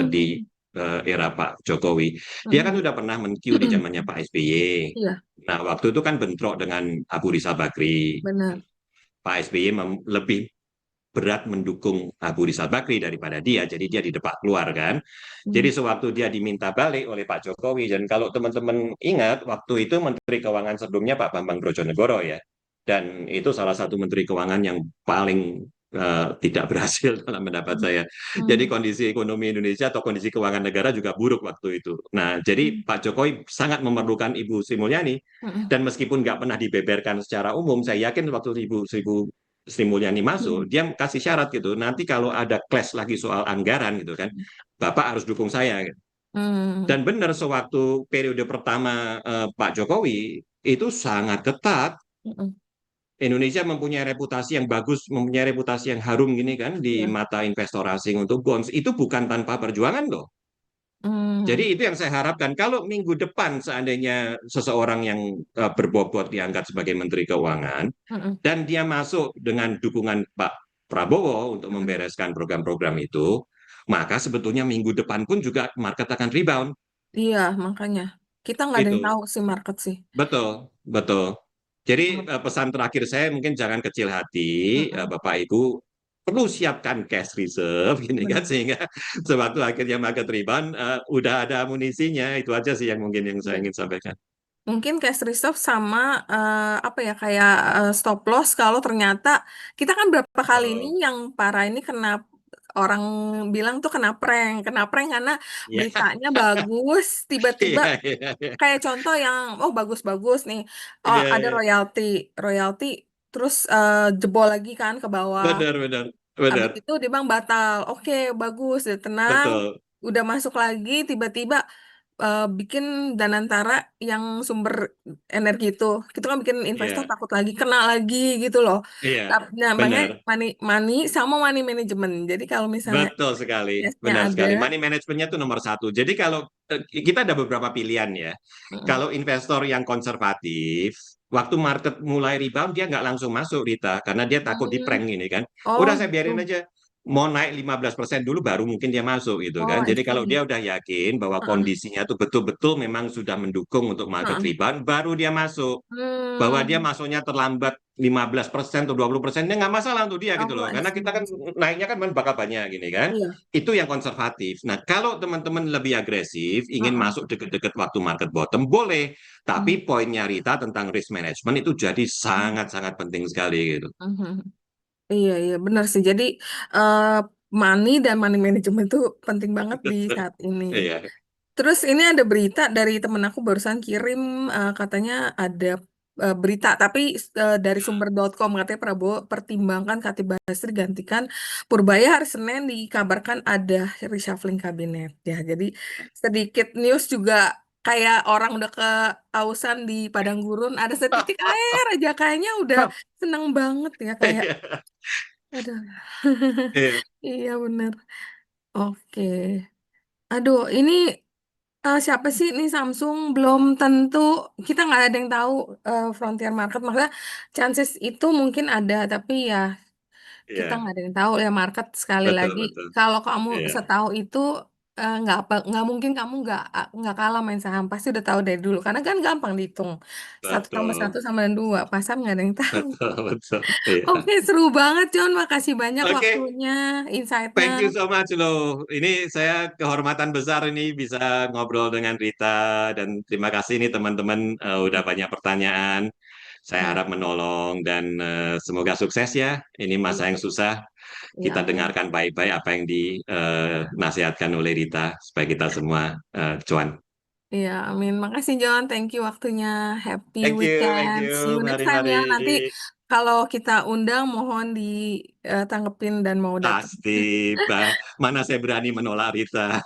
di era Pak Jokowi. Dia kan sudah pernah men-Q di zamannya Pak SBY. Iya, Nah, waktu itu kan bentrok dengan Abu Rizal Bakri. benar. Pak SBY lebih berat mendukung Abu Rizal Bakri daripada dia, jadi dia di depan keluar kan. Jadi sewaktu dia diminta balik oleh Pak Jokowi, dan kalau teman-teman ingat, waktu itu Menteri Keuangan sebelumnya Pak Bambang Brojonegoro ya, dan itu salah satu Menteri Keuangan yang paling tidak berhasil dalam pendapat saya. Jadi kondisi ekonomi Indonesia atau kondisi keuangan negara juga buruk waktu itu. Nah, jadi Pak Jokowi sangat memerlukan Ibu Sri Mulyani, dan meskipun nggak pernah dibeberkan secara umum, saya yakin waktu Ibu Sri Mulyani masuk, dia kasih syarat gitu. Nanti kalau ada clash lagi soal anggaran gitu kan, Bapak harus dukung saya. Dan benar sewaktu periode pertama Pak Jokowi itu sangat ketat. Indonesia mempunyai reputasi yang bagus, mempunyai reputasi yang harum gini kan di mata investor asing untuk bonds. Itu bukan tanpa perjuangan loh. Jadi itu yang saya harapkan. Kalau minggu depan seandainya seseorang yang berbobot diangkat sebagai Menteri Keuangan, dan dia masuk dengan dukungan Pak Prabowo untuk membereskan program-program itu, maka sebetulnya minggu depan pun juga market akan rebound. Iya, makanya. Kita nggak ada yang Itu tahu sih market sih. betul, betul. Jadi pesan terakhir saya mungkin jangan kecil hati, Bapak Ibu perlu siapkan cash reserve gini kan Benar. sehingga sewaktu akhirnya market rebound udah ada amunisinya. Itu aja sih yang mungkin yang saya Iya. ingin sampaikan. Mungkin cash reserve sama apa ya kayak stop loss kalau ternyata kita kan berapa kali ini Oh, yang parah ini kena orang bilang tuh kena prank karena iya, beritanya bagus, tiba-tiba iya, iya, iya, kayak contoh yang oh bagus-bagus nih, oh iya, ada iya. royalti, terus jebol lagi kan ke bawah. Benar, benar, Habis benar, itu dia bilang batal. Oke, bagus, udah tenang. betul. Udah masuk lagi, tiba-tiba bikin Danantara yang sumber energi itu. Itu kan bikin investor Iya, takut lagi, kena lagi gitu loh. iya, Nah, makanya benar. money sama money management. Jadi kalau misalnya Betul sekali, cashnya benar ada, sekali. Money managementnya itu nomor satu. Jadi kalau kita ada beberapa pilihan ya. mm, Kalau investor yang konservatif, waktu market mulai rebound dia nggak langsung masuk Rita, karena dia takut di mm, prank ini kan. oh Udah saya gitu. biarin aja. Mau naik 15% dulu baru mungkin dia masuk gitu Oh, kan. I Jadi kalau see. dia udah yakin bahwa Heeh, kondisinya itu betul-betul memang sudah mendukung untuk market heeh. rebound, baru dia masuk. Bahwa dia Hmm, masuknya terlambat 15% atau 20%, dia nggak masalah untuk dia gitu oh, loh. I Karena see, kita I kan see. naiknya kan bakal banyak gini kan. Iya. Itu yang konservatif. Nah, kalau teman-teman lebih agresif, ingin Heeh. masuk deket-deket waktu market bottom, boleh. Hmm, Tapi poinnya Rita tentang risk management itu jadi hmm, sangat-sangat penting sekali gitu. hmm. Iya, iya, benar sih. Jadi, eh money dan money management itu penting banget di saat ini. Iya. Terus ini ada berita dari temen aku barusan kirim, katanya ada berita, tapi dari sumber.com katanya Prabowo pertimbangkan Khatib Basri gantikan Purbaya hari Senin dikabarkan ada reshuffling kabinet. Ya, jadi sedikit news juga kayak orang udah kehausan di padang gurun, ada setitik air aja kayaknya udah seneng banget ya kayak. Aduh. Iya. Iya bener. Oke. Aduh, ini siapa sih ini Samsung belum tentu kita nggak ada yang tahu frontier market. Maksudnya chances itu mungkin ada, tapi ya kita Iya. nggak ada yang tahu ya market sekali Betul, lagi. betul. Kalau kamu Iya. setahu itu nggak mungkin kamu nggak kalah main saham pasti udah tahu dari dulu karena kan gampang dihitung satu tambah Betul. satu sama dengan dua pasar nggak ada yang tahu. Betul, betul. Iya. Oke, seru banget John. Makasih banyak Oke. waktunya, insight-nya. Thank you so much loh. Ini saya kehormatan besar ini bisa ngobrol dengan Rita, dan terima kasih nih teman-teman udah banyak pertanyaan. Saya Ya, harap menolong dan semoga sukses ya. Ini iya, masa yang susah. iya, Kita amin. dengarkan baik-baik apa yang dinasihatkan oleh Rita supaya kita semua cuan. Iya, amin. Makasih John. Thank you waktunya. Happy Thank weekend. See you you. next Mari, time ya. Nanti mari. kalau kita undang mohon ditanggepin dan mau datang. Pasti, mana saya berani menolak Rita.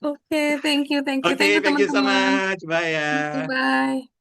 Oke, thank you, thank you. Thank Oke, you thank you so teman-teman. much. Bye Thank you, ya. bye.